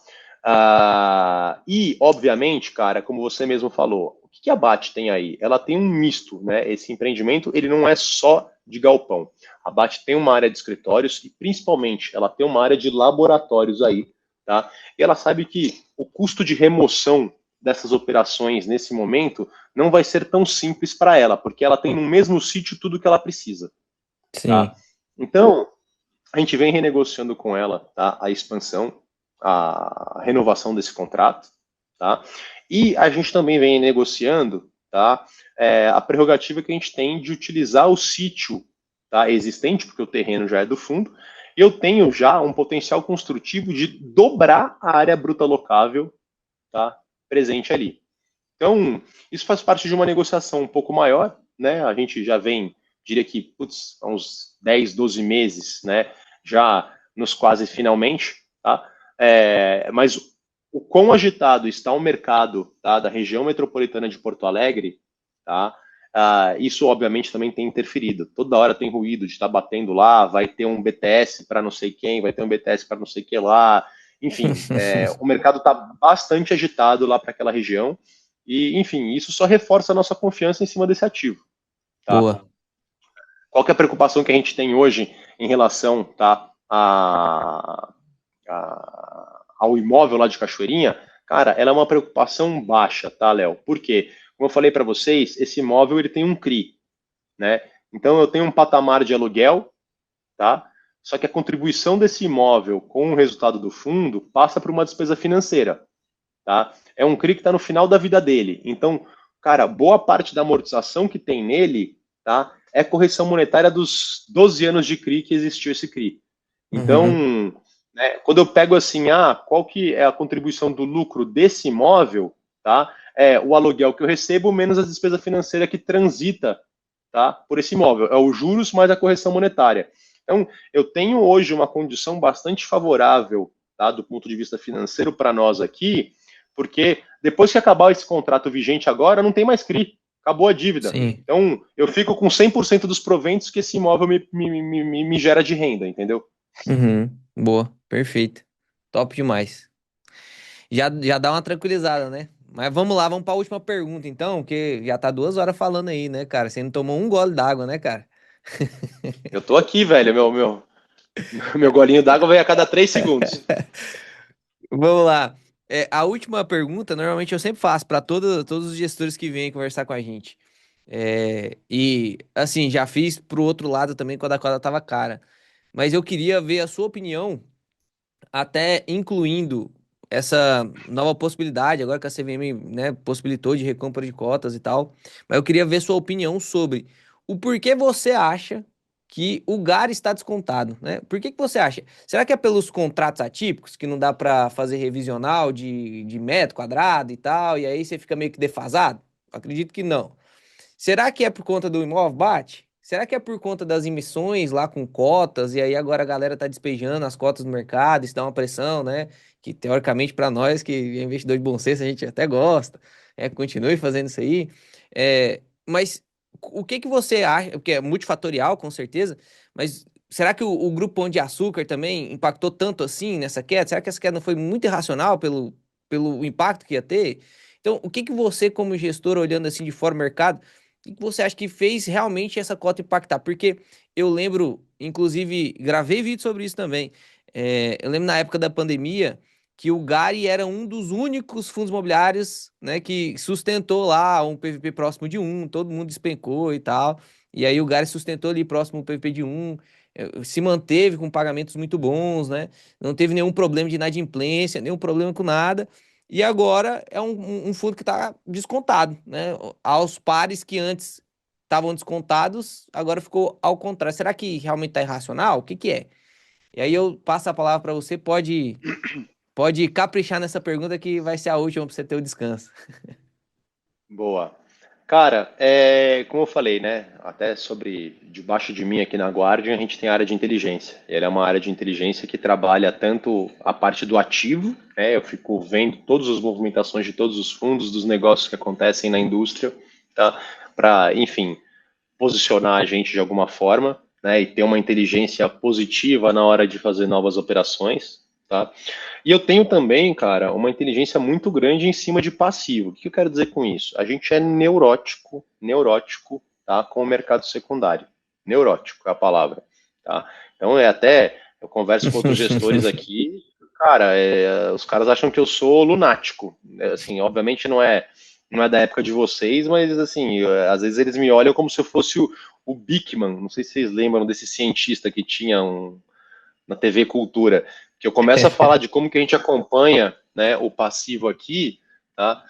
E, obviamente, cara, como você mesmo falou, o que a BAT tem aí? Ela tem um misto, né? Esse empreendimento, ele não é só de galpão. A BAT tem uma área de escritórios e, principalmente, ela tem uma área de laboratórios aí, tá? E ela sabe que o custo de remoção dessas operações nesse momento não vai ser tão simples para ela, porque ela tem no mesmo sítio tudo que ela precisa, tá? Sim. Então, a gente vem renegociando com ela, tá, a expansão, a renovação desse contrato, tá? E a gente também vem negociando, tá, a prerrogativa que a gente tem de utilizar o sítio, tá, existente, porque o terreno já é do fundo, e eu tenho já um potencial construtivo de dobrar a área bruta locável, tá, presente ali. Então, isso faz parte de uma negociação um pouco maior, né? A gente já vem, diria que, putz, há uns 10, 12 meses, né? Já nos quase finalmente, tá? Mas o quão agitado está o mercado, tá, da região metropolitana de Porto Alegre, tá? Isso obviamente também tem interferido. Toda hora tem ruído de estar batendo lá, vai ter um BTS para não sei quem, vai ter um BTS para não sei que lá. Enfim, o mercado está bastante agitado lá para aquela região. E, enfim, isso só reforça a nossa confiança em cima desse ativo. Tá? Boa. Qual que é a preocupação que a gente tem hoje em relação, tá, ao imóvel lá de Cachoeirinha? Cara, ela é uma preocupação baixa, tá, Léo? Por quê? Como eu falei para vocês, esse imóvel ele tem um CRI, né? Então eu tenho um patamar de aluguel, tá? Só que a contribuição desse imóvel com o resultado do fundo passa por uma despesa financeira, tá? É um CRI que está no final da vida dele. Então, cara, boa parte da amortização que tem nele, tá? É correção monetária dos 12 anos de CRI que existiu esse CRI. Uhum. Então, né, quando eu pego assim, qual que é a contribuição do lucro desse imóvel, tá? É o aluguel que eu recebo menos a despesa financeira que transita, tá, por esse imóvel. É os juros mais a correção monetária. Então, eu tenho hoje uma condição bastante favorável, tá, do ponto de vista financeiro para nós aqui, porque depois que acabar esse contrato vigente agora, não tem mais CRI, acabou a dívida. Sim. Então, eu fico com 100% dos proventos que esse imóvel me gera de renda, entendeu? Uhum. Boa. Perfeito. Top demais. Já dá uma tranquilizada, né? Mas vamos lá, vamos para a última pergunta, então, que já tá 2 horas falando aí, né, cara? Você não tomou um gole d'água, né, cara? Eu tô aqui, velho, meu golinho d'água vem a cada 3 segundos. Vamos lá. A última pergunta, normalmente eu sempre faço para todos os gestores que vêm conversar com a gente. E, assim, já fiz pro outro lado também quando a coisa tava cara. Mas eu queria ver a sua opinião, até incluindo essa nova possibilidade, agora que a CVM, né, possibilitou de recompra de cotas e tal. Mas eu queria ver sua opinião sobre o porquê você acha que o GAR está descontado, né? Por que que você acha? Será que é pelos contratos atípicos, que não dá para fazer revisional de metro quadrado e tal, e aí você fica meio que defasado? Acredito que não. Será que é por conta do imóvel bate? Será que é por conta das emissões lá com cotas e aí agora a galera tá despejando as cotas no mercado, isso dá uma pressão, né? Que teoricamente para nós que é investidor de bom senso a gente até gosta, continue fazendo isso aí. Mas o que que você acha? Porque é multifatorial com certeza, mas será que o Grupo Pão de Açúcar também impactou tanto assim nessa queda? Será que essa queda não foi muito irracional pelo impacto que ia ter? Então, o que que você, como gestor, olhando assim de fora do mercado, o que você acha que fez realmente essa cota impactar? Porque eu lembro, inclusive, gravei vídeo sobre isso também. Eu lembro na época da pandemia que o Gari era um dos únicos fundos imobiliários, né, que sustentou lá um PVP próximo de 1, todo mundo despencou e tal. E aí o Gari sustentou ali próximo do PVP de 1, se manteve com pagamentos muito bons, né? Não teve nenhum problema de inadimplência, nenhum problema com nada. E agora é um fundo que está descontado, né? Aos pares que antes estavam descontados, agora ficou ao contrário. Será que realmente está irracional? O que que é? E aí eu passo a palavra para você, pode caprichar nessa pergunta que vai ser a última para você ter o descanso. Boa. Cara, como eu falei, né? Até sobre debaixo de mim aqui na Guardian, a gente tem a área de inteligência. Ela é uma área de inteligência que trabalha tanto a parte do ativo, né? Eu fico vendo todas as movimentações de todos os fundos, dos negócios que acontecem na indústria, tá? Para, enfim, posicionar a gente de alguma forma, né? E ter uma inteligência positiva na hora de fazer novas operações, tá? E eu tenho também, cara, uma inteligência muito grande em cima de passivo. O que eu quero dizer com isso? A gente é neurótico, tá, com o mercado secundário. Neurótico é a palavra, tá? Então eu converso com outros gestores aqui, cara, os caras acham que eu sou lunático. Assim, obviamente não é da época de vocês, mas assim, às vezes eles me olham como se eu fosse o Bickman. Não sei se vocês lembram desse cientista que tinha na TV Cultura, que eu começo a falar de como que a gente acompanha, né, o passivo aqui, tá?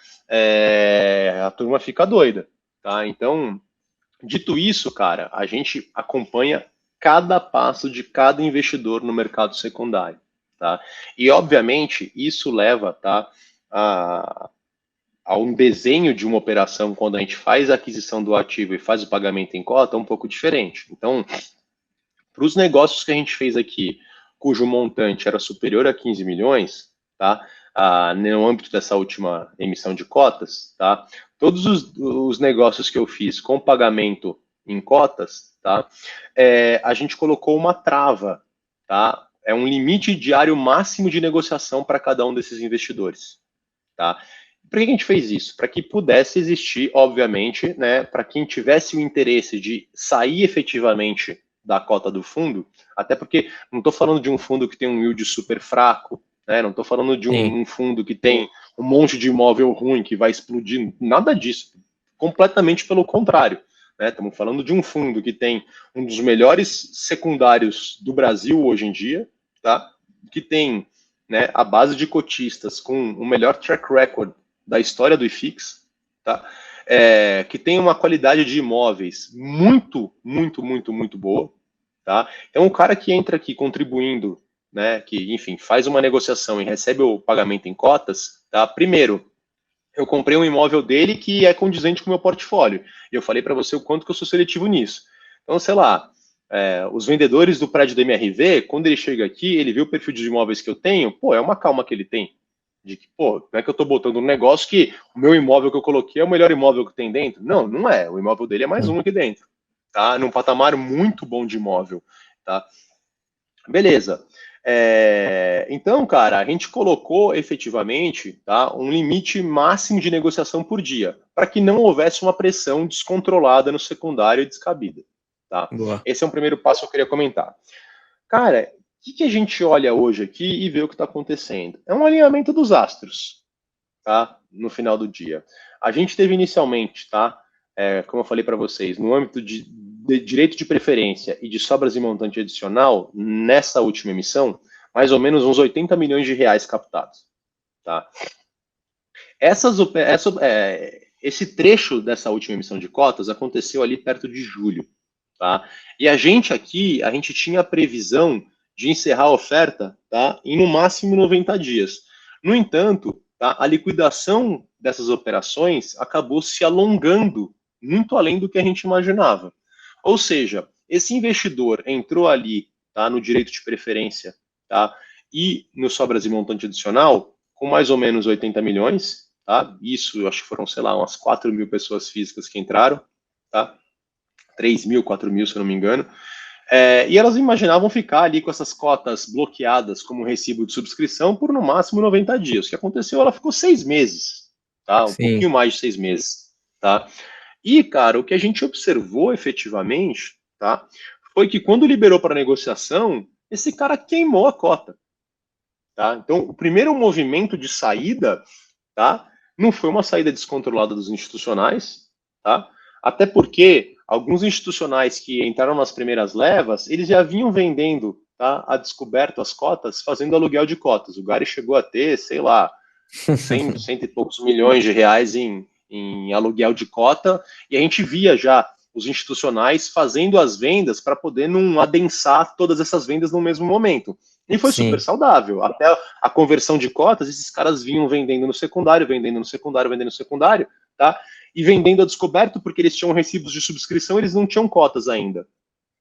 A turma fica doida, tá? Então, dito isso, cara, a gente acompanha cada passo de cada investidor no mercado secundário, tá? E obviamente isso leva, tá, a um desenho de uma operação quando a gente faz a aquisição do ativo e faz o pagamento em cota um pouco diferente. Então, para os negócios que a gente fez aqui, cujo montante era superior a 15 milhões, tá? No âmbito dessa última emissão de cotas, tá? Todos os negócios que eu fiz com pagamento em cotas, tá? A gente colocou uma trava, tá? É um limite diário máximo de negociação para cada um desses investidores, tá? Por que a gente fez isso? Para que pudesse existir, obviamente, né, para quem tivesse o interesse de sair efetivamente da cota do fundo, até porque não estou falando de um fundo que tem um yield super fraco, né, não estou falando de Sim. um fundo que tem um monte de imóvel ruim que vai explodir, nada disso, completamente pelo contrário. Né, estamos falando de um fundo que tem um dos melhores secundários do Brasil hoje em dia, tá? Que tem, né, a base de cotistas com o melhor track record da história do IFIX, tá? Que tem uma qualidade de imóveis muito, muito, muito, muito boa, tá? Então, o cara que entra aqui contribuindo, né, que, enfim, faz uma negociação e recebe o pagamento em cotas, tá? Primeiro, eu comprei um imóvel dele que é condizente com o meu portfólio. E eu falei para você o quanto que eu sou seletivo nisso. Então, sei lá, os vendedores do prédio da MRV, quando ele chega aqui, ele vê o perfil de imóveis que eu tenho, pô, é uma calma que ele tem. De que, pô, não é que eu estou botando um negócio que o meu imóvel que eu coloquei é o melhor imóvel que tem dentro. Não, não é. O imóvel dele é mais um aqui dentro. Tá? Num patamar muito bom de imóvel. Tá? Beleza. Então, cara, a gente colocou efetivamente, tá, um limite máximo de negociação por dia, para que não houvesse uma pressão descontrolada no secundário e descabida. Tá? Boa. Esse é um primeiro passo que eu queria comentar. Cara, o que a gente olha hoje aqui e vê o que está acontecendo? É um alinhamento dos astros, tá? No final do dia. A gente teve inicialmente, tá? Como eu falei para vocês, no âmbito de direito de preferência e de sobras e montante adicional, nessa última emissão, mais ou menos uns 80 milhões de reais captados, tá? Esse trecho dessa última emissão de cotas aconteceu ali perto de julho, tá? E a gente tinha a previsão de encerrar a oferta, tá, em no máximo 90 dias. No entanto, tá, a liquidação dessas operações acabou se alongando muito além do que a gente imaginava. Ou seja, esse investidor entrou ali, tá, no direito de preferência, tá, e no sobras e montante adicional com mais ou menos 80 milhões, tá? Isso, eu acho que foram, sei lá, umas 4 mil pessoas físicas que entraram, tá? 3 mil, 4 mil, se eu não me engano. E elas imaginavam ficar ali com essas cotas bloqueadas como recibo de subscrição por no máximo 90 dias. O que aconteceu? Ela ficou 6 meses, tá? Um Sim. pouquinho mais de 6 meses, tá? E, cara, o que a gente observou efetivamente, tá? Foi que quando liberou para negociação, esse cara queimou a cota. tá? Então, o primeiro movimento de saída, tá? Não foi uma saída descontrolada dos institucionais, tá? Até porque alguns institucionais que entraram nas primeiras levas, eles já vinham vendendo, tá? A descoberto as cotas, fazendo aluguel de cotas. O Gary chegou a ter, sei lá, 100 e poucos milhões de reais em aluguel de cota, e a gente via já os institucionais fazendo as vendas para poder não adensar todas essas vendas no mesmo momento. E foi super Sim, saudável. Até a conversão de cotas, esses caras vinham vendendo no secundário, vendendo no secundário, vendendo no secundário, tá? E vendendo a descoberto, porque eles tinham recibos de subscrição, eles não tinham cotas ainda,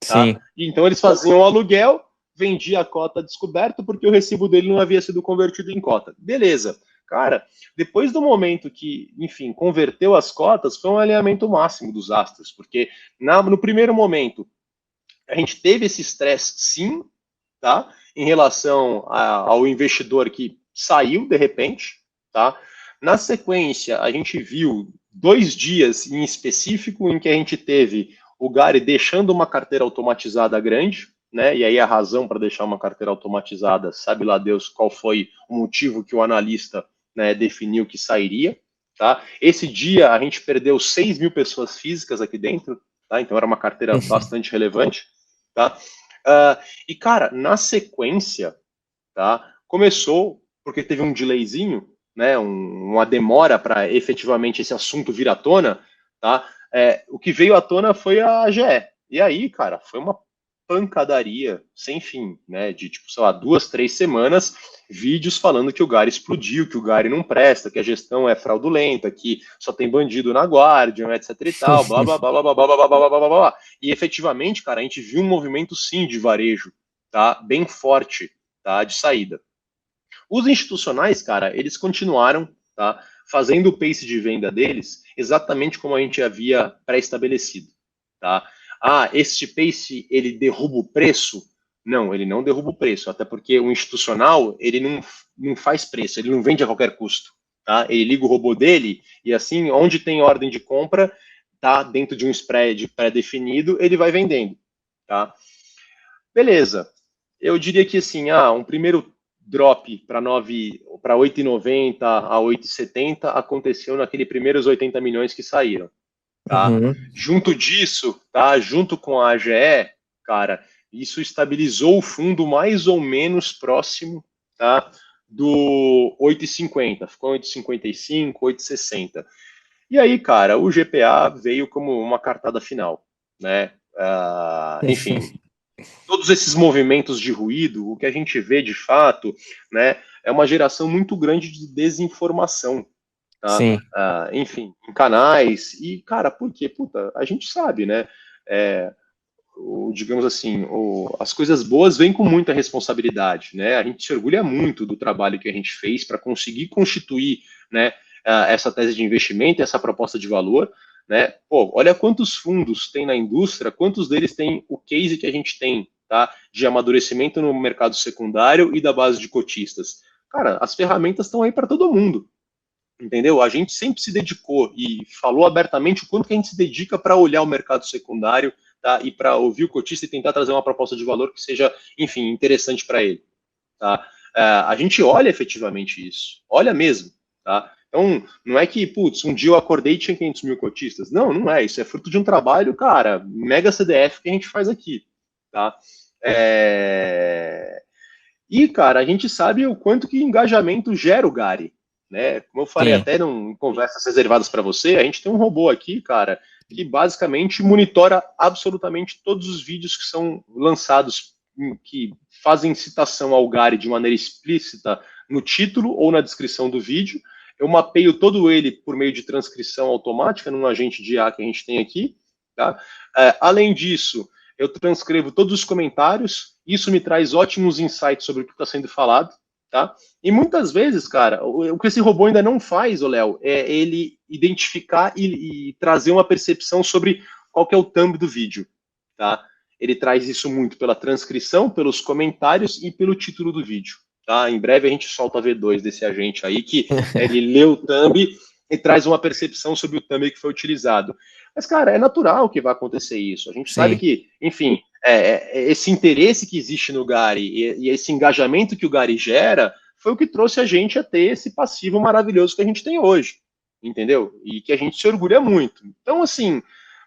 tá? sim. E então eles faziam o aluguel, vendia a cota descoberto, porque o recibo dele não havia sido convertido em cota. Beleza. Cara, depois do momento que, enfim, converteu as cotas, foi um alinhamento máximo dos astros, porque no primeiro momento a gente teve esse estresse, sim, tá? Em relação ao investidor que saiu de repente, tá? Na sequência, a gente viu 2 dias em específico em que a gente teve o Gary deixando uma carteira automatizada grande, né? E aí a razão para deixar uma carteira automatizada, sabe lá Deus qual foi o motivo que o analista, né, definiu que sairia, tá? Esse dia a gente perdeu 6 mil pessoas físicas aqui dentro, tá? Então era uma carteira bastante relevante, tá? E, cara, na sequência, tá, começou, porque teve um delayzinho, né, uma demora para efetivamente esse assunto vir à tona, tá? O que veio à tona foi a AGE. E aí, cara, foi uma pancadaria sem fim, né? De tipo, sei lá, 2, 3 semanas, vídeos falando que o Gary explodiu, que o Gary não presta, que a gestão é fraudulenta, que só tem bandido na Guardian, etc e tal, blá blá blá blá blá blá blá blá blá blá blá. E efetivamente, cara, a gente viu um movimento sim de varejo, tá? Bem forte, tá? De saída. Os institucionais, cara, eles continuaram, tá? Fazendo o pace de venda deles exatamente como a gente havia pré-estabelecido, tá? Este pace, ele derruba o preço? Não, ele não derruba o preço, até porque o institucional, ele não faz preço, ele não vende a qualquer custo, tá? Ele liga o robô dele e assim, onde tem ordem de compra, tá? Dentro de um spread pré-definido, ele vai vendendo, tá? Beleza. Eu diria que assim, um primeiro drop para 8,90 a 8,70 aconteceu naquele primeiros 80 milhões que saíram, tá? Uhum. Junto disso, tá? Junto com a AGE, cara, isso estabilizou o fundo mais ou menos próximo, tá? Do 8,50, ficou 8,55, 8,60. E aí, cara, o GPA veio como uma cartada final, né? Enfim, todos esses movimentos de ruído, o que a gente vê de fato, né, é uma geração muito grande de desinformação, tá? Sim, Enfim, em canais, e, cara, por quê? Puta, a gente sabe, né? É, digamos assim, as coisas boas vêm com muita responsabilidade, né? A gente se orgulha muito do trabalho que a gente fez para conseguir constituir, né, essa tese de investimento, essa proposta de valor, né? Pô, olha quantos fundos tem na indústria, quantos deles têm o case que a gente tem, tá? De amadurecimento no mercado secundário e da base de cotistas. Cara, as ferramentas estão aí para todo mundo, entendeu? A gente sempre se dedicou e falou abertamente o quanto que a gente se dedica para olhar o mercado secundário, tá? E para ouvir o cotista e tentar trazer uma proposta de valor que seja, enfim, interessante para ele, tá? A gente olha efetivamente isso, olha mesmo, tá? Então, não é que, putz, um dia eu acordei e tinha 500 mil cotistas. Não, não é. Isso é fruto de um trabalho, cara, mega CDF que a gente faz aqui, tá? E, cara, a gente sabe o quanto que engajamento gera o Gary, né? Como eu falei sim. até em conversas reservadas para você, a gente tem um robô aqui, cara, que basicamente monitora absolutamente todos os vídeos que são lançados, que fazem citação ao Gary de maneira explícita no título ou na descrição do vídeo. Eu mapeio todo ele por meio de transcrição automática num agente de IA que a gente tem aqui, tá? Além disso, eu transcrevo todos os comentários, isso me traz ótimos insights sobre o que está sendo falado, tá? E muitas vezes, cara, o que esse robô ainda não faz, Léo, é ele identificar e trazer uma percepção sobre qual que é o thumb do vídeo, tá? Ele traz isso muito pela transcrição, pelos comentários e pelo título do vídeo, tá? Em breve a gente solta a V2 desse agente aí, que ele lê o thumb e traz uma percepção sobre o thumb que foi utilizado. Mas, cara, é natural que vai acontecer isso. A gente sabe Sim. que, enfim, esse interesse que existe no Gary e esse engajamento que o Gary gera, foi o que trouxe a gente a ter esse passivo maravilhoso que a gente tem hoje, entendeu? E que a gente se orgulha muito. Então, assim,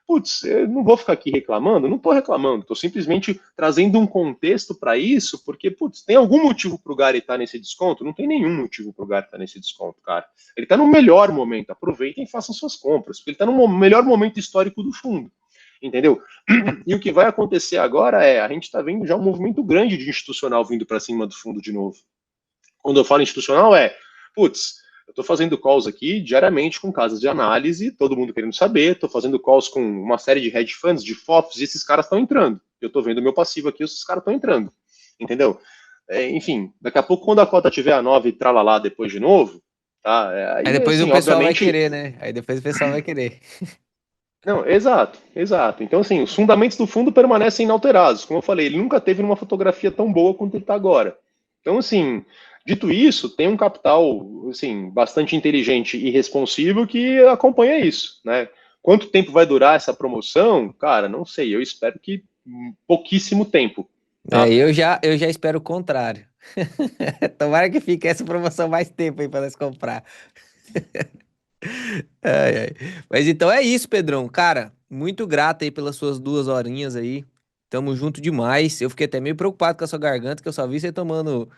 putz, eu não vou ficar aqui reclamando, não estou reclamando, estou simplesmente trazendo um contexto para isso, porque, putz, tem algum motivo para o Gary estar nesse desconto? Não tem nenhum motivo para o Gary estar nesse desconto, cara. Ele está no melhor momento, aproveitem e façam suas compras, porque ele está no melhor momento histórico do fundo, entendeu? E o que vai acontecer agora a gente está vendo já um movimento grande de institucional vindo para cima do fundo de novo. Quando eu falo institucional putz, eu estou fazendo calls aqui diariamente com casas de análise, todo mundo querendo saber, estou fazendo calls com uma série de hedge funds, de FOFs, e esses caras estão entrando. Eu estou vendo meu passivo aqui, esses caras estão entrando, entendeu? Enfim, daqui a pouco, quando a cota tiver a 9 e tralalá depois de novo, tá? Aí Aí, depois o assim, pessoal vai obviamente, querer, né? Aí depois o pessoal vai querer. não, exato, exato. Então, assim, os fundamentos do fundo permanecem inalterados. Como eu falei, ele nunca teve uma fotografia tão boa quanto ele está agora. Então, assim, dito isso, tem um capital, assim, bastante inteligente e responsivo que acompanha isso, né? Quanto tempo vai durar essa promoção? Cara, não sei. Eu espero que pouquíssimo tempo, tá? Eu já espero o contrário. Tomara que fique essa promoção mais tempo aí para nós comprar. Ai, ai. Mas então é isso, Pedrão. Cara, muito grato aí pelas suas 2 horinhas aí. Tamo junto demais. Eu fiquei até meio preocupado com a sua garganta, que eu só vi você tomando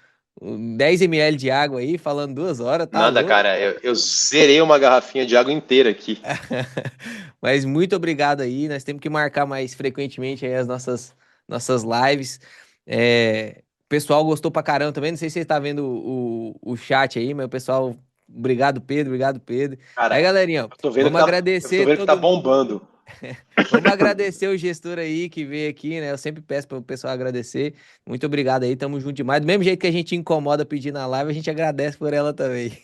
10 ml de água aí, falando 2 horas, tá Nada, louco? cara. Eu zerei uma garrafinha de água inteira aqui. Mas muito obrigado aí. Nós temos que marcar mais frequentemente aí as nossas lives. O pessoal gostou pra caramba também. Não sei se você está vendo o chat aí, mas o pessoal. Obrigado, Pedro. Obrigado, Pedro. Aí, Cara, galerinha, ó, vamos eu tô agradecer vendo que tá todo mundo. bombando. Vamos agradecer o gestor aí que veio aqui, né? Eu sempre peço para o pessoal agradecer. Muito obrigado aí, tamo junto demais. Do mesmo jeito que a gente incomoda pedindo a live, a gente agradece por ela também.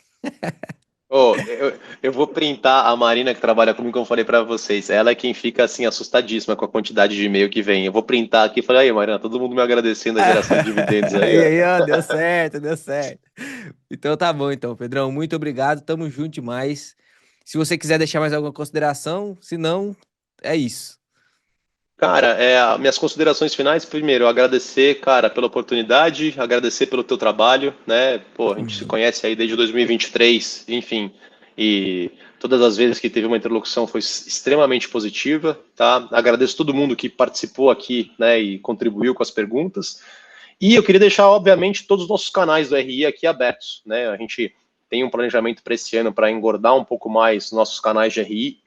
Eu vou printar a Marina que trabalha comigo, como eu falei pra vocês. Ela é quem fica assim assustadíssima com a quantidade de e-mail que vem. Eu vou printar aqui e falei, aí, Marina, todo mundo me agradecendo a geração de dividendos aí, E ó. aí, ó, deu certo, deu certo. Então tá bom, então, Pedrão, muito obrigado, tamo junto demais. Se você quiser deixar mais alguma consideração, se não, é isso. Cara, minhas considerações finais, primeiro, agradecer, cara, pela oportunidade, agradecer pelo teu trabalho, né? Pô, a gente se conhece aí desde 2023, enfim, e todas as vezes que teve uma interlocução foi extremamente positiva, tá? Agradeço todo mundo que participou aqui, né, e contribuiu com as perguntas. E eu queria deixar, obviamente, todos os nossos canais do RI aqui abertos, né? A gente tem um planejamento para esse ano para engordar um pouco mais nossos canais de RI,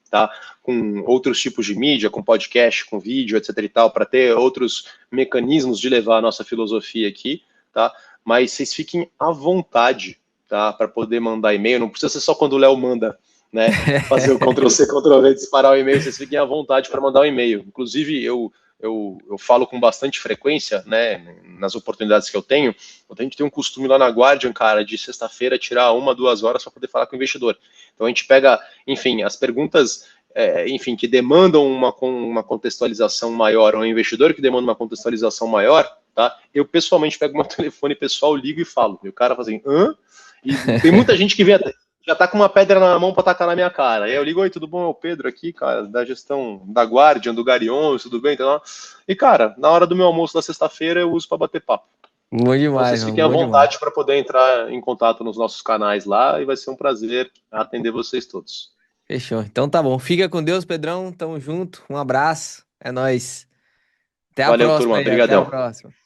tá? Com outros tipos de mídia, com podcast, com vídeo, etc e tal, para ter outros mecanismos de levar a nossa filosofia aqui, tá? Mas vocês fiquem à vontade, tá? Para poder mandar e-mail, não precisa ser só quando o Léo manda, né? Fazer o Ctrl+C, Ctrl+V, disparar o e-mail, vocês fiquem à vontade para mandar o e-mail. Inclusive, eu falo com bastante frequência, né, nas oportunidades que eu tenho. A gente tem um costume lá na Guardian, cara, de sexta-feira tirar 1, 2 horas para poder falar com o investidor. Então a gente pega, enfim, as perguntas, enfim, que demandam uma contextualização maior, ou um investidor que demanda uma contextualização maior, tá? Eu pessoalmente pego meu telefone pessoal, ligo e falo. E o cara fala assim, hã? E tem muita gente que vem até, já tá com uma pedra na mão para tacar na minha cara. Aí eu ligo, oi, tudo bom? É o Pedro aqui, cara, da gestão da Guardian, do Garion, tudo bem? Então, e, cara, na hora do meu almoço da sexta-feira eu uso para bater papo. Bom Então, demais, vocês mano, fiquem à bom demais. vontade para poder entrar em contato nos nossos canais lá e vai ser um prazer atender vocês todos. Fechou. Então tá bom. Fica com Deus, Pedrão. Tamo junto. Um abraço. É nóis. Até a Valeu, próxima turma. aí. Até a Obrigadão. próxima.